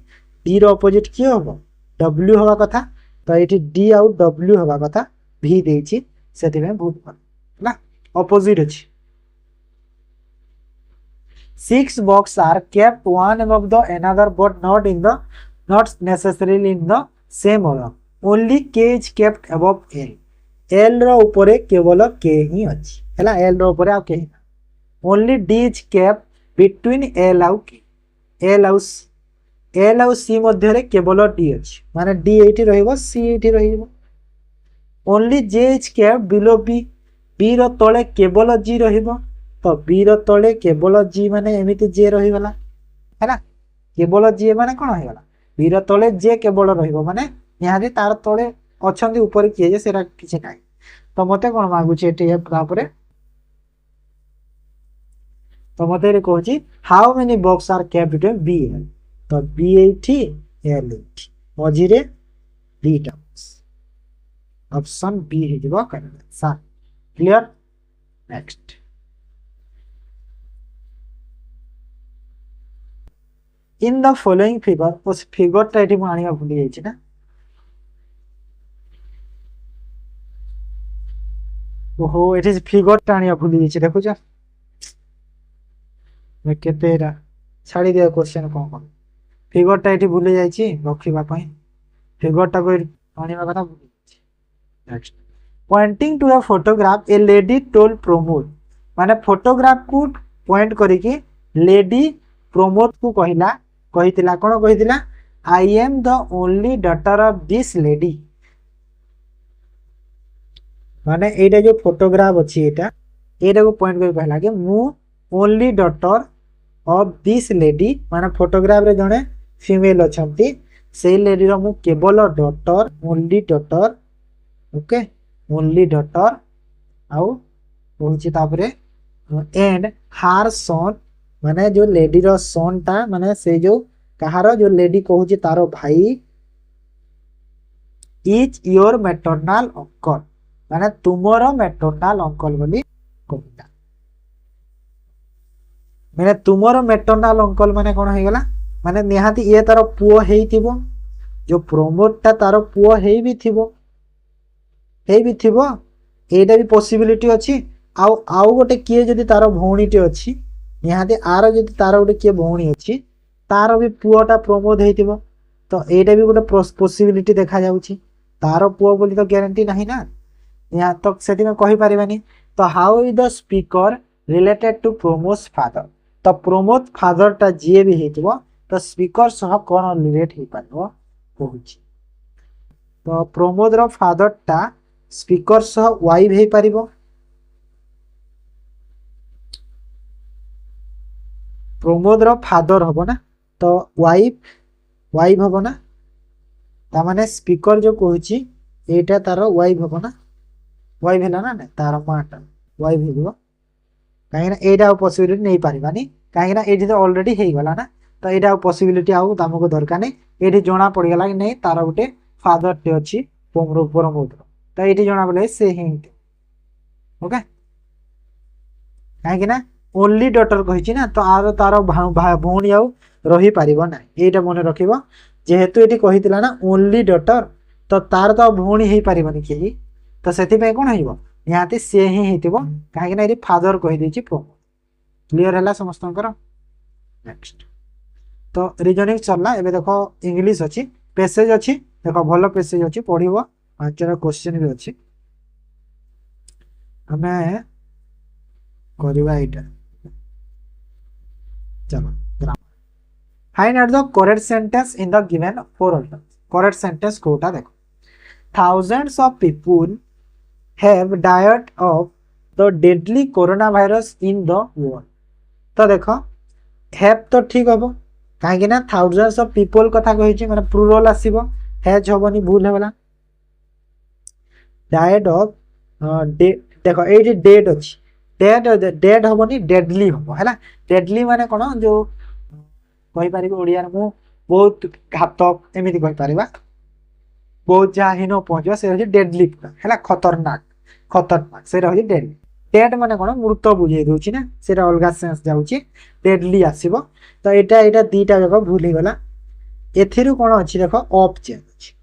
डी रो अपोजिट किए होबो डब्ल्यू होगा कथा तो ये डी आउ डब्ल्यू होगा कथा भी देछि सेति में बहुत भल ना अपोजिट अछि 6 boxes are kept one above the another but not necessarily in the same order only k is kept above l l रो ऊपर केवल k ही अछि हैला l रो ऊपर आ k only d is kept between l आउ k l आउ c मध्य रे केवल d अछि माने d एठी रहइबो c एठी रहइबो only j is kept below b b रो तळे केवल g रहइबो तो बी रो तळे केवल जी माने एमिति जे रही गला है ना केवल जे माने कोन होय गला बी रो तळे जे केवल रहिबो माने यहादी तार तळे अछंदी ऊपर किए जे सेरा किछ नाही तो मते कोन मागु छै एटी तापरे तो मते रे कहूची how many box are kept between B and तो बी एठी एल एठी मझी रे डीटा बॉक्स ऑप्शन बी हे जबो करबे सा clear next in the following figure उस फिगर टा एठी मानिया भूली जाई छै ना ओहो इट इज फिगर टा आनिया भूली जाई छै देखो जा मैं केतेरा छाड़ी दे क्वेश्चन कोन कोन फिगर टा एठी भूली जाई छी रखिबा पई फिगर टा को आनिबा कथा भूली जाई छी next pointing to a photograph a lady told Pramod माने फोटोग्राफ को पॉइंट करी कि लेडी प्रमोद को कहिला कहितिला कोन कहितिला I am the only daughter of this lady माने एटा जो फोटोग्राफ अछि एटा को पॉइंट कर कहला कि मु only daughter of this lady माने फोटोग्राफ रे जने फीमेल अछंती से लेडी रो मु केवल daughter only daughter okay only daughter आउ पहुंची तापरे एंड हार सन माने जो लेडी रो सन ता माने से जो कहारो जो लेडी कहूची तारो भाई इज योर मैटरनल अंकल माने तुमरो मैटरनल अंकल बोली कहला माने तुमरो मैटरनल अंकल माने कोन हे गला माने निहाती ये तारो पुओ हेइतिबो जो प्रमोद ता तारो पुओ हेइ भी थिबो एटा भी पॉसिबिलिटी अछि आउ गोटे किए जदी तारो भौणीटे अछि निहाती आरो जदी तारो गोटे किए भौणी अछि तारो भी पुओटा प्रमोद हेइतिबो तो एटा भी गोटे पॉसिबिलिटी देखा जाउछि तारो पुओ बोली तो ग्यारंटी नाही ना यहाँ तक तो सेति में कहि परिबानी तो how is the speaker related to Pramod father तो प्रमोद फादर टा जे भी हेइतिबो तो स्पीकर सह कोन रिलेट हे पारबो कहूछि तो प्रमोद रो फादर टा स्पीकर सह वाइफ हे पारिबो प्रमोद रो फादर होबो ना तो वाइफ होबो ना ता माने स्पीकर जो कहूची एटा तारो वाइफ होबो ना वाइफ हैला ना तारो माटा वाइफ हेबो काहे ना एटा पॉसिबिलिटी नै पारिबानी काहे ना एठी तो ऑलरेडी हे गला ना तो एटा पॉसिबिलिटी आउ तमको दरकार नै एठी जोना पड़ी गला कि नै तारो गुटे फादर टे अछि प्रमोद तो एठी जोना बोले से ही ओके काहे कि ना ओनली डॉटर कहिछि ना तो आरो तारो भौणी आउ रही पारिबो ना एटा मने रखिबो जेहेतु एठी कहितिला ना ओनली डॉटर तो तार तो भौणी हे पारिबनी केही तो सेति पे कोन हइबो याते से ही हेतिबो काहे कि ना एठी फादर कहि देछि प्रमोद क्लियर हला समस्तनकर नेक्स्ट तो रीजनिंग चलला एबे देखो इंग्लिश अछि पैसेज अछि देखो भलो पैसेज अछि पढिबो पांचटा क्वेश्चन भी अछि हमें करबा एटा चलो grammar find out the correct sentence in the given four alters correct sentence कोटा देखो thousands of people have died of the deadly coronavirus in the world तो देखो have तो ठीक हबो काहे कि ना thousands of people कथा कहि छी माने प्लुरल आसीबो हैज हबनी भूल हेबला died of देखो एठी डेड अछि डेड हबनी डेडली हबो हैला डेडली माने कोन जो कहि पारिबे ओडिया रे मु बहुत घातक एमिति कहि पारिबा बहुत जहाँ ही न पहुँचो से होची डेडली है खतरनाक खतरनाक से होची डेडली डेड माने कोन मृत बुझे दोची ना सेटा अलगा सेंस जाउची डेडली आसीबो तो एटा दीटा जक भूली गला एथिरु कोन अछि देखो ऑफ चेंज अछि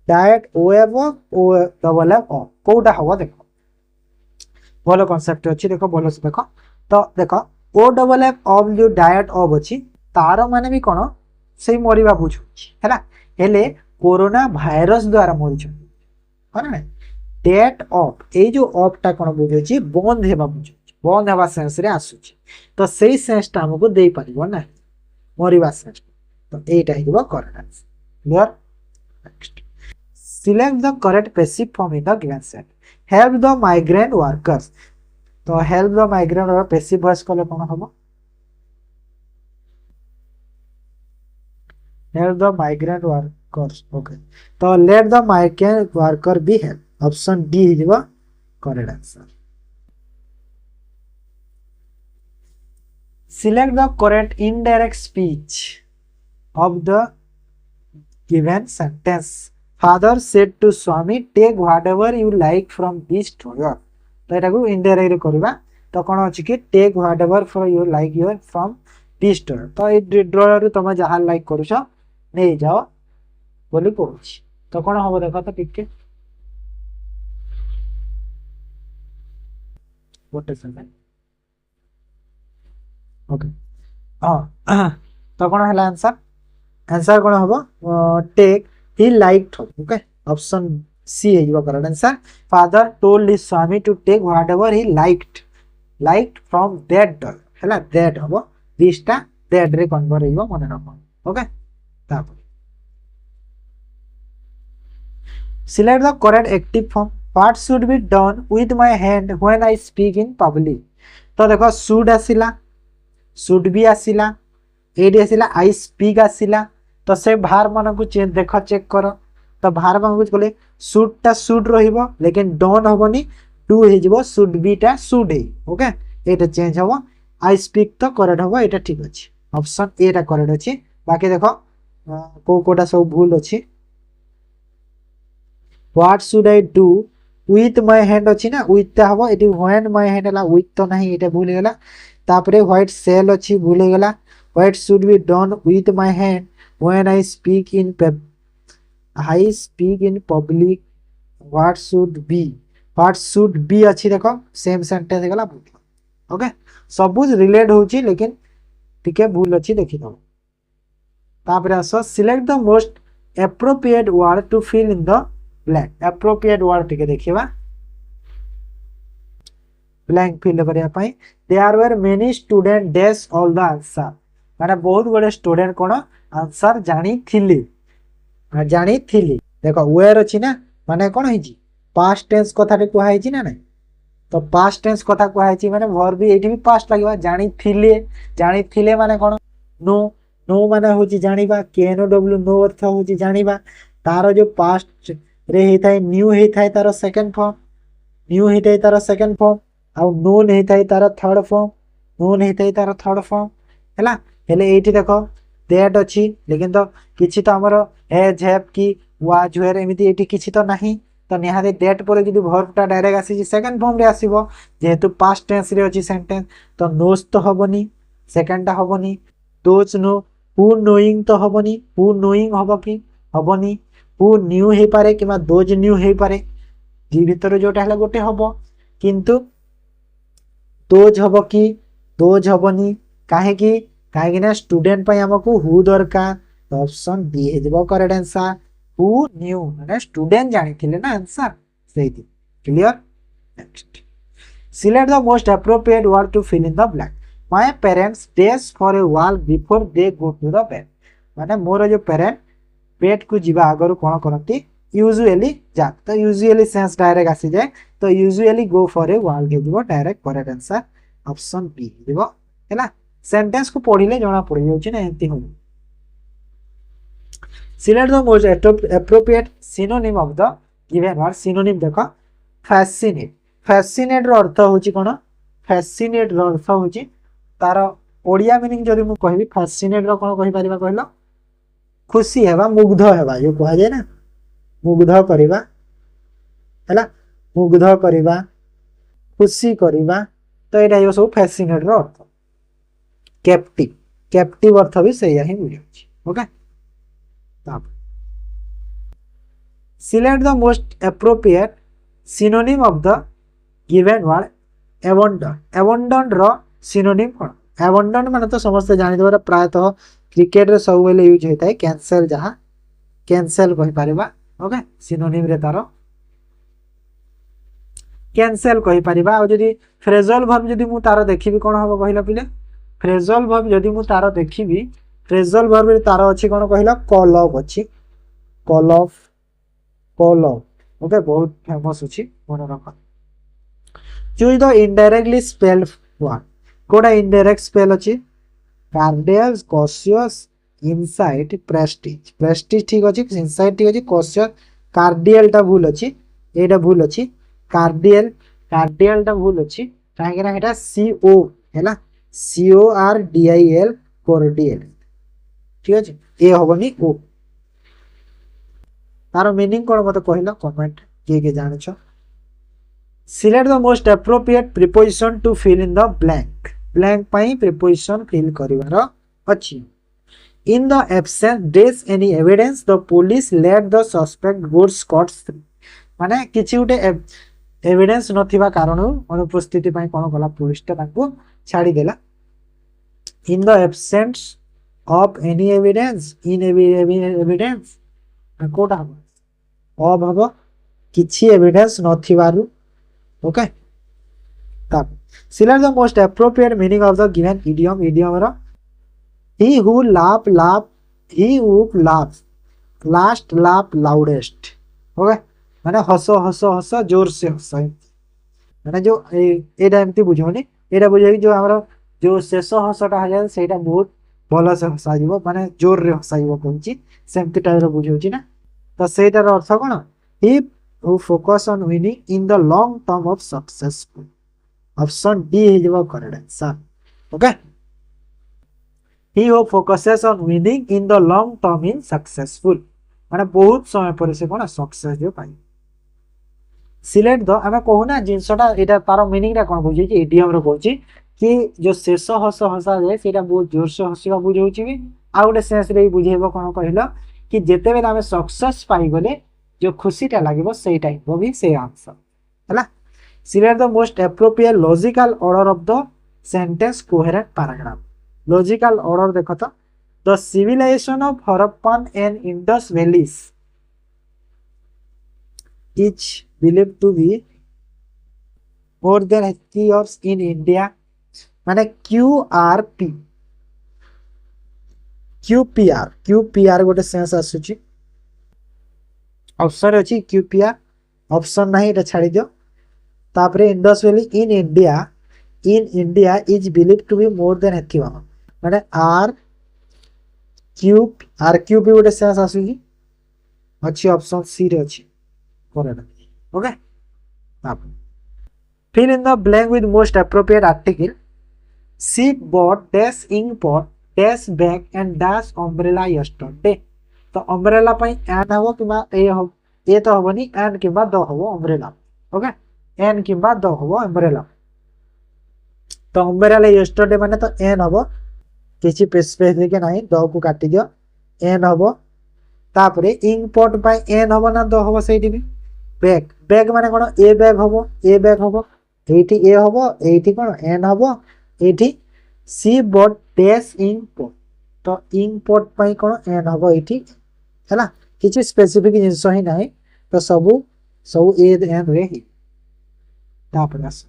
direct O F O double F off कोटा हबो देखो भलो कांसेप्ट अछि देखो भलो से देखो तो देखो ओ डबल एफ ऑफ जो डायरेक्ट ऑफ अछि तार माने भी कोन से मरिबा बुझुछि हैला हेले कोरोना भाइरस द्वारा मरिछ है डेट ऑफ ए जो ऑफ टा कोन बुझुछि बंद हेबा बुझुछि बंद हेबा सेंस रे आसुछि तो सेही सेंस टा हमको देई परिबो ना मरिबा सेंस तो एटा हिबो correct answer clear next select the correct passive form in the given set help the migrant workers तो help the migrant worker passive voice कोले कोन हबो help the migrant workers okay तो let the migrant worker be help option D हिबो correct answer select the correct indirect speech of the given sentence father said to swami take whatever you like from this drawer तो एटा को indirect करबा तो कोन अछि कि take whatever for you like your from this drawer तो a drawer रु तुम जहां लाइक करूछ नै जाओ बोली कहूछ तो कोन होबो देखो तो टिक के गोटे सेकंड ओके हां तो कोन हला आंसर आंसर कोन होबो take he liked okay option C है correct answer father told his Swami to take whatever he liked from that doll हला दैट होबो दिस टा दैट रे कन्वर्ट होइबो मने रखो ओके तापर select the correct active form what should be done with my hand when I speak in public तो देखो should आसिला should be आसिला एडी आसिला I speak आसिला तो से भार मन को देखो चेक करो तो भार मन को बोले should टा should रहिबो लेकिन डोंट होबनी डू हे जिवो should be टा should hey okay Etah change होबो I speak तो करेक्ट होबो एटा ठीक अछि ऑप्शन ए टा करेक्ट अछि बाकी देखो कोटा सब भूल अछि what should I do with my hand अछि ना with ता हबो एटी when my hand ला with तो नहीं एटा भूल गेला तापरे white shell अछि भूल गेला what should be done with my hand when I speak in public what should be अछि देखो सेम सेंटेंस गेला भूल ओके सब कुछ रिलेट होछि लेकिन टिके भूल अछि देखि दो तापरे आसो select the most appropriate word to fill in the blank appropriate word टिके देखिबा blank fill करिया पई there were many student dash all the answer माने बहुत बड़े स्टूडेंट कोन आंसर जानी थिली देखो वेयर अछि ना माने कोन हिजी पास्ट टेंस कथा टे कोहाई छी ना नै तो पास्ट टेंस कथा कोहाई छी माने वर्ब भी एठी भी पास्ट लागबा जानी थिले माने कोन नो माने होची जानिबा केनो डब्ल्यू नो अर्थ होची जानिबा तारो जो पास्ट रे हेताय न्यू हेताय तारो सेकंड फॉर्म आ नोन हेताय तारो थर्ड फॉर्म हैला हेले एठी देखो दैट अछि लेकिन तो किछि तो हमर हैज हैव की वाज वेयर एमिति एठी किछि तो नाही तो निहारे दैट पर जदी वर्ब टा डायरेक्ट आसी सेकंड फॉर्म रे आसीबो जेहेतु पास्ट टेंस रे अछि सेंटेंस तो नोस तो हबनी सेकंड टा हबनी दोज नो हु नोइंग तो हबनी हु नोइंग हबो की हबनी हु न्यू हे पारे किमा दोज न्यू हे पारे जी भीतर जोटा हला गोटे हबो किंतु दोज हबो की दोज हबनी काहे ना स्टूडेंट पय हमकु हु दरकार ऑप्शन डी हे जबो करेक्ट आंसर हु न्यू माने स्टूडेंट जानि थिले ना आंसर सही clear next select the most appropriate word to fill in the blank my parents dash for a walk before they go to the bed माने मोर जो पेरेंट बेड को जीवा आगरु कोन करती यूजुअली जा तो यूजुअली सेंस डायरेक्ट आसी जाए तो usually go for a walk के दिबो direct correct answer option B दिबो हैला सेंटेंस को पढिले जणा पड़ि जाउची ना एंती हो select the most appropriate synonym of the given word synonym देखो फैसिनेट रो अर्थ होची कोन फैसिनेट रो अर्थ होची तारो ओडिया मीनिंग जदि मु कहबी फैसिनेट रो कोन कहि परिबा कहलो खुशी हेबा मुग्ध हेबा जो कह जाय ना मुग्ध करिबा हैला मुग्ध करिबा खुशी करिबा तो एटा यो सब फैसिनेट रो अर्थ कैप्टिव कैप्टिव अर्थ भी सही ही बुझै छी ओके तब select the most appropriate synonym of the given word abandon abandon row synonym cone abandon माने तो समस्त जानि देबा प्रायतः क्रिकेट रे सब बेले यूज होता है कैंसल जहां कैंसल कहि परिबा ओके synonym रे तारो कैंसल कहि परिबा आ जदी फ्रेजल वर्ब जदी मु तारो देखिबी कोन हबो कहिला पिले फ्रेजल वर्ब जदी मु तारो देखिबी फ्रेजल वर्ब रे तारो अछि कोन कहिला कॉल ऑफ अछि कॉल ऑफ ओके बहुत फेमस अछि मन रख choose the indirectly spelled word कोडा इनडायरेक्ट स्पेल अछि कार्डियस कॉशियस इनसाइट प्रेस्टीज प्रेस्टीज ठीक अछि इनसाइट ठीक अछि कॉशियस कार्डियल टा भूल अछि एटा भूल अछि कार्डियल टा भूल अछि काहे ना एटा सीओ हैला CORDIL कोर्डियल ठीक अछि ए होबनी ओ तार मीनिंग कोन मते कहलो कमेंट के जानि छ select the most appropriate preposition to fill in the blank blank पई प्रीपोजिशन फिल करिवार अछि in the absence this any evidence the police let the suspect go scot माने किछि उटे एविडेंस नथिबा कारण अनुपस्थिति पई कोन कला पुलिस ता ताको छाडी देला in the absence of any evidence in evidence कोटा अब हबो किछि एविडेंस नथिबारु ओके तब select the most appropriate meaning of the given idiom रो he who laugh last laugh loudest okay माने हसो हसो हसो जोर से हसो माने जो एटा एमती बुझोनी एटा बुझै जो हमरो जो शेष हसटा ह जाय सेटा बहुत भलो से हसा जीवो माने जोर रे हसा जीवो कहूची सेमती टाइप रो बुझौची ना तो सेटार अर्थ कोन he who focus on winning in the long term of successful option D हे जब correct answer okay he who focuses on winning in the long term in successful माने बहुत समय पर से कोन सक्सेस जो पाई सिलेक्ट द हमें कहूना जिनसटा एटा तार मीनिंग रा कोन बुझी कि इडियम रो कहूची कि जो शेष हस हसा जाए सेटा बहुत जोर से हसिबा बुझौची भी आ गोटे सेंस रे बुझेबो कोन कहलो कि जेते बेला हमें सक्सेस पाई गले जो खुशीटा लागिबो सेटा ही भी से आंसर हैला select the most appropriate logical order of the sentence coherent paragraph logical order देखो तो the civilization of Harappan and Indus valleys is believed to be more than 80 years in India माने QPR गोटे सेंस आसुची ऑप्शन अछि QPR option नाही एटा छाडी दियो तापरे Indus valley in India is believed to be more than 80 माने RQP गोटे सेंस आसुची अछि ऑप्शन सी रे अछि करेक्ट ओके आप fill in the blank with most appropriate article she bought dash ink pot dash bag and dash umbrella yesterday तो umbrella पई N हबो किबा ए तो हबनी एन किबा द हबो umbrella ओके एन किबा द हबो umbrella तो umbrella yesterday माने तो एन हबो किछि स्पेसिफिक नाही द को काटि दियो एन हबो तापरे इंक पॉट पई एन हबो ना द हबो सेठी भी बैग माने कोन ए बैग हबो एठी ए हबो एठी कोन एन हबो एठी सी बॉट डैश इंक पॉट तो इंक पॉट पई कोन एन हबो एठी हैला किछि स्पेसिफिक जिंस ही नाही तो सब ए एन रे ही तापरस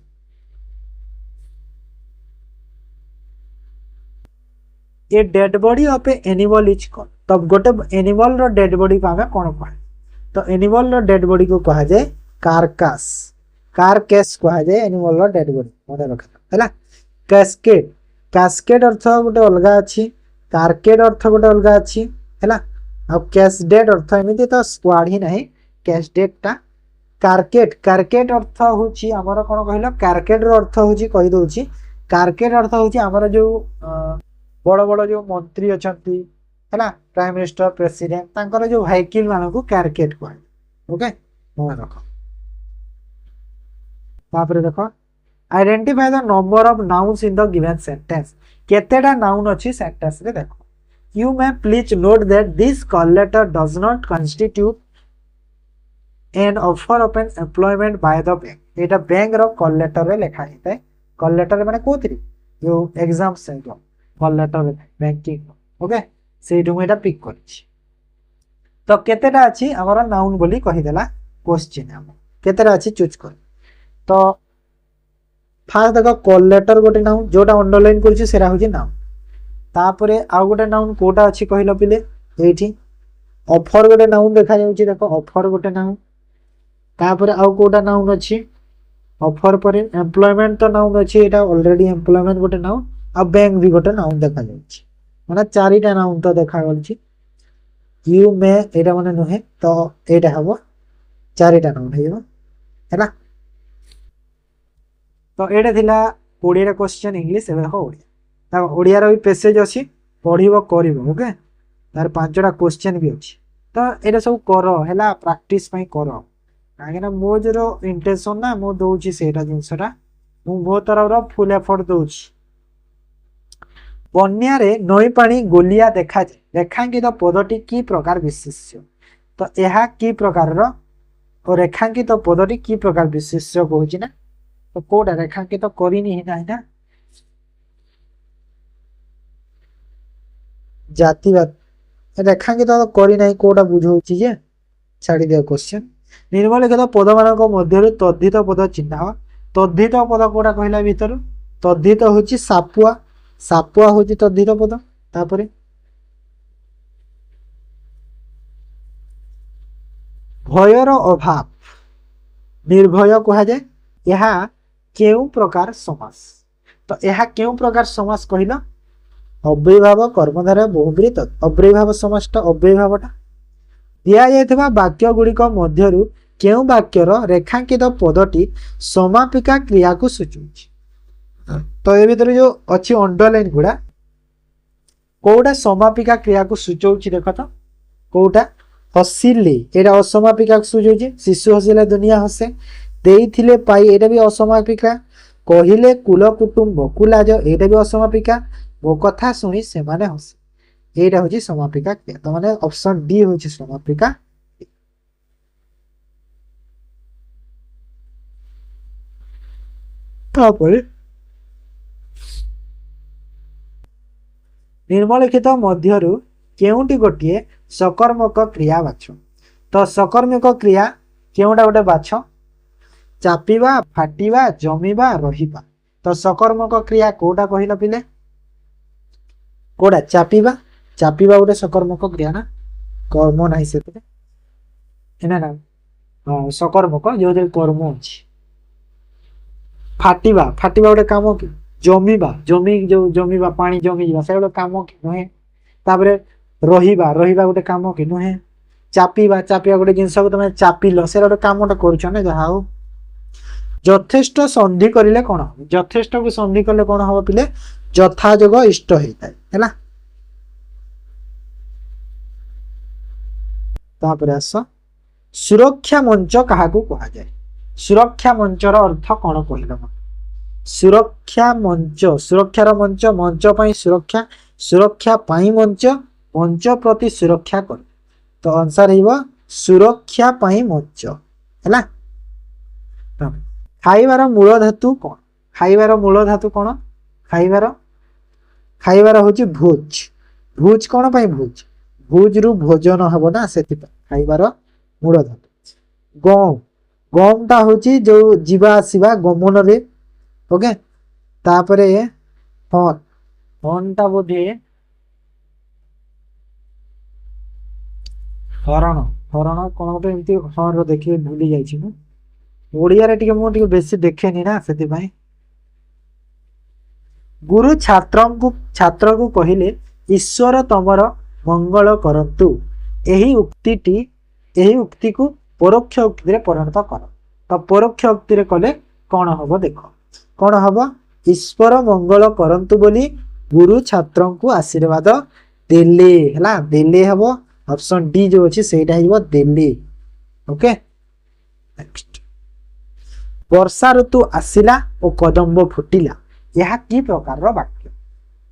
a dead body of a animal is called तब गोटे एनिमल रो डेड बॉडी को हमें कोन कहै तो एनिमल रो डेड बॉडी को कहा जाय कारकेस कहा जाय एनिमल रो डेड बॉडी मने रख हैला कैस्केड अर्थ गोटे अलगा अछि कारकेड अर्थ गोटे अलगा अछि हैला आ कैस्डेड अर्थ एमिति तो स्क्वाड ही नाही कैस्डेड ता कारकेड अर्थ होची हमर कोन कहलो कारकेड रो अर्थ होची कहि दोची कारकेड अर्थ होची हमर जो बड़ बड़ जो मंत्री अच्छा है प्राइम मिनिस्टर प्रेसिडेंट तांकर जो व्हीकल मान को कैरिकेट कह ओके मन रख तापर देख identify the number of nouns in the given sentence केतेटा नाउन अछि सेंटेंस रे देखो you may please note that this call letter does not constitute an offer of an employment by the bank एटा bank रो call letter रे लिखा हिते call letter माने कोथि यो एग्जाम से कॉल लेटर बैंकिंग ओके से डुम एटा पिक करछि तो केतेटा अछि हमर नाउन बोली कहि देला क्वेश्चन हम केतेटा अछि चूज कर तो फास्ट देखो कॉल लेटर गोटे नाउन जोटा अंडरलाइन करछि सेरा होछि नाउन तापरे आ गोटे नाउन कोटा अछि कहिलो पिले एठी ऑफर गोटे नाउन देखा जाउछि देखो ऑफर गोटे नाउन तापरे आ कोटा नाउन अछि ऑफर पर एम्प्लॉयमेंट तो नाउन अछि एटा ऑलरेडी एम्प्लॉयमेंट गोटे नाउन आ बैंक भी गोटे नाउन देखा जाउछि माने चारिटा नाउन तो देखा गलछि यू मे एटा माने नहे तो एटा हबो चारिटा नाउन हेयो हैला तो एटा थिला 20 रा क्वेश्चन इंग्लिश एबे हो ओडिया ओडिया रो भी पैसेज अछि पढिबो करिवो ओके तार पांचटा क्वेश्चन भी अछि तो एटा सब करो हैला प्रैक्टिस पई करो काहे ना मो जरो इंटेंशन ना मो दोउची सेटा जिंसटा मु बहुत तरह रो फुल एफर्ट दोउची बन्या रे नई पानी गोलिया देखा जाए रेखांकित पदटी की प्रकार विशेष्य तो यह की प्रकार रो और रेखांकित पदटी की प्रकार विशेष्य कहूची ना तो कोडा रेखांकित तो करिनी ना है ना जातिवाद रेखांकित तो करी नाही कोडा बुझौची जे छाड़ी दिया क्वेश्चन निर्मलिखित पद मानक मध्यरु तद्धित पद चिन्ह तद्धित पद कोडा कहला भीतर तद्धित होची सापुआ सापुआ होची तद्धित पद तापरे भयर अभाव निर्भय कहा जाए यह केउ प्रकार समास तो यह केउ प्रकार समास कहिला अव्ययभाव कर्मधारय बहुब्रीहि तत् अव्ययभाव समासटा अव्ययभावटा दिया जायथिबा वाक्य गुड़िक मध्यरु केउ वाक्यर रेखांकित पदटी समापिका क्रिया को सूचौछि तो ए भीतर जो अच्छी अंडरलाइन गुड़ा कोटा समापिका क्रिया को सूचौछि देख तो कोटा हसिले एटा असमापिका सूचौछि शिशु हसिले दुनिया हसे देइथिले पाई एटा भी असमापिका कहिले कुल कुटुंब कुलाज एटा भी असमापिका वो कथा सुनी से माने हसे एटा होछि समापिका क्रिया तो माने ऑप्शन डी होछि समापिका तापर निर्मलिखित मध्यरु केउटी गोटिए सकर्मक क्रिया बाछ तो सकर्मक क्रिया केउटा गोटे बाछ चापिबा फाटिबा जमीबा रहिबा तो सकर्मक क्रिया कोटा कहिला पिले कोडा चापिबा चापिबा गोटे सकर्मक क्रिया ना कर्म नाही से एना ना हां सकर्मक जो कर्म अछि फाटिबा फाटिबा गोटे काम कि जमीबा जमी जो जमीबा पानी जमी जा से गोटे काम कि नहे तापरे रहिबा रहिबा गोटे काम कि नहे चापिबा चापिबा गोटे जिंस को तमे चापिलो से गोटे कामटा करूछ ना जहा हो यथेष्ट संधि करिले कोन यथेष्ट को संधि करले कोन हो पिले यथाजोग इष्ट हेता हैला तापरे आस सुरक्षा मंच काहा को कहा जाय सुरक्षा मंचर अर्थ कोन कहिलो सुरक्षा मंच सुरक्षार मंच मंच पई सुरक्षा सुरक्षा पई मंच मंच प्रति सुरक्षा कर तो आंसर हेबो सुरक्षा पई मंच हैला खाइबार मूल धातु कोन खाइबार मूल धातु कोन खाइबार खाइबार होची भोज भोज कोन पई भोज भोज रु भोजन हबो ना सेति खाइबार मूल धातु गम गम ता होची जो जीवा आसीबा गमन रे ओके तापरे हन हन ता बोधे हरण हरण कोन गोटे एमती हर देखि भूली जाई छी न ओडिया रे टिके मो टिके बेसी देखेनी ना सेति भाई गुरु छात्र को कहिले ईश्वर तमर मंगल करतु एही उक्ति को परोक्ष उक्ति रे परिणत कर तो परोक्ष उक्ति रे कले कोन हबो देखो कोन हबो ईश्वर मंगल करंतु बोली गुरु छात्र को आशीर्वाद देले हला देले हबो ऑप्शन डी जो अछि सेटा हिबो देले ओके नेक्स्ट वर्षा ऋतु आसिला और कदम्ब फुटिला यह की प्रकार रो वाक्य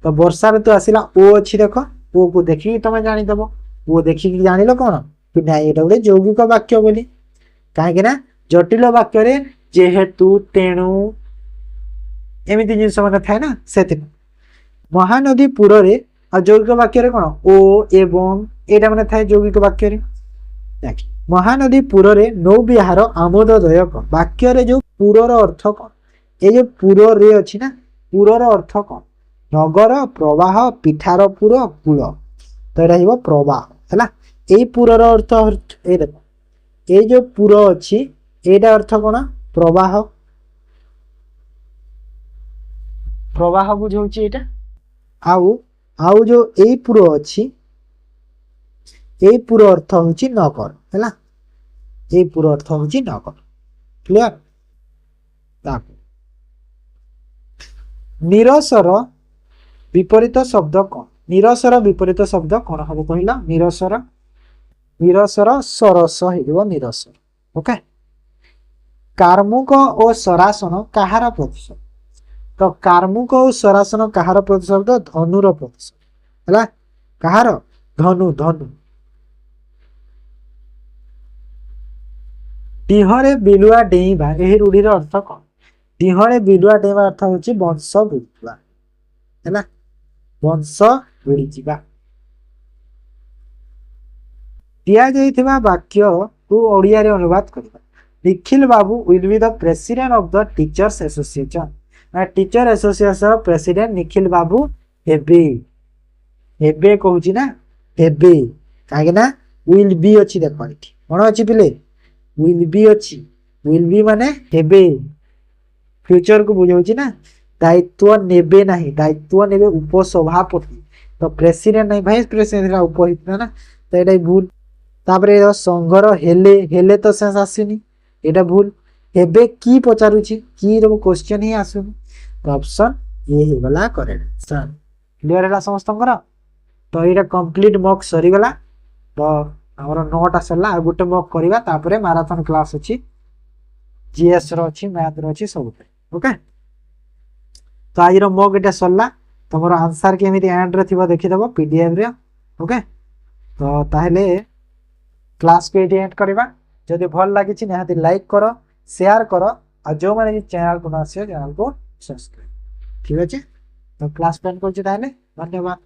तो वर्षा ऋतु आसिला ओ अछि देखो ओ को देखि तमे जानि दबो ओ देखि कि जानिलो कोन कि ना एटा गोटे यौगिक वाक्य बोली काहे कि ना जटिल वाक्य रे जेहेतु तेणु एमिति जिंस माने थाए ना सेति महानदी पुर रे यौगिक वाक्य रे कोन ओ एवं एटा माने थाए यौगिक वाक्य रे नेक्स्ट महानदी पुर रे नौ विहार आमोददायक वाक्य रे जो पुरर अर्थ कोन ए जो पुर रे अछि ना पुरर अर्थ कोन नगर प्रवाह पिठार पुर कूल तो एटा हिबो प्रवाह हैला ए पुरर अर्थ ए देखो ए जो पुर अछि एटा अर्थ कोन प्रवाह प्रवाह बुझौछि एटा आउ आउ जो ए पुर अछि ए पुर अर्थ होछि नगर हैला ए पुर अर्थ होछि नगर क्लियर ताको निरसर विपरीत शब्द कोन निरसर विपरीत शब्द कोन हबो कहिला निरसर निरसर सरस हेबो निरसर ओके कार्मुक और सरासन कहार प्रतिशत तो कार्मुक और सरासन कहार प्रतिशत धनुर प्रतिशत हैला कहार धनु धनु डिहरे बिलुआ डेइबा एही रूढ़ीर अर्थ कोन डिहरे बिलुआ डेइबा अर्थ होछि वंश बिलुआ हैला वंश बिड़ी जिबा दिया जाइथिबा वाक्य को ओडिया रे अनुवाद करबा Nikhil Babu will be the president of the teachers association ना teacher association president Nikhil Babu हेबे हेबे कहूची ना हेबे काहे ना विल बी अछि देखो इठी कोन अछि पिले विल बी अछि विल बी माने हेबे फ्यूचर को बुझौची ना दायित्व नेबे नाही दायित्व नेबे उपसभापति तो प्रेसिडेंट नहीं वाइस प्रेसिडेंट उपहित ना तो एटा भूल तापरे संघर हेले हेले तो सेंस आसीनी एटा भूल हेबे की पचारुची की रो क्वेश्चन ही आसुनी तो ऑप्शन ए हे गला करेक्ट आंसर क्लियर हैला समस्तंकर तो एटा कंप्लीट मॉक सरी गला तो हमर 9टा सरला आ गुटे मॉक करबा तापरे मैराथन क्लास अछि जीएस रो अछि मैथ रो अछि सब ओके तो आज रो मॉक एटा सरला तमरो आंसर के एमिति एंड रे थिबा देखि दबो पीडीएफ रे ओके तो ताहले क्लास पे एंड करबा जदि भल लागि छि निहाती लाइक करो शेयर करो आ जो माने चैनल को न आसे चैनल को सब्सक्राइब ठीक अछि तो क्लास पे एंड करछि ताहले धन्यवाद।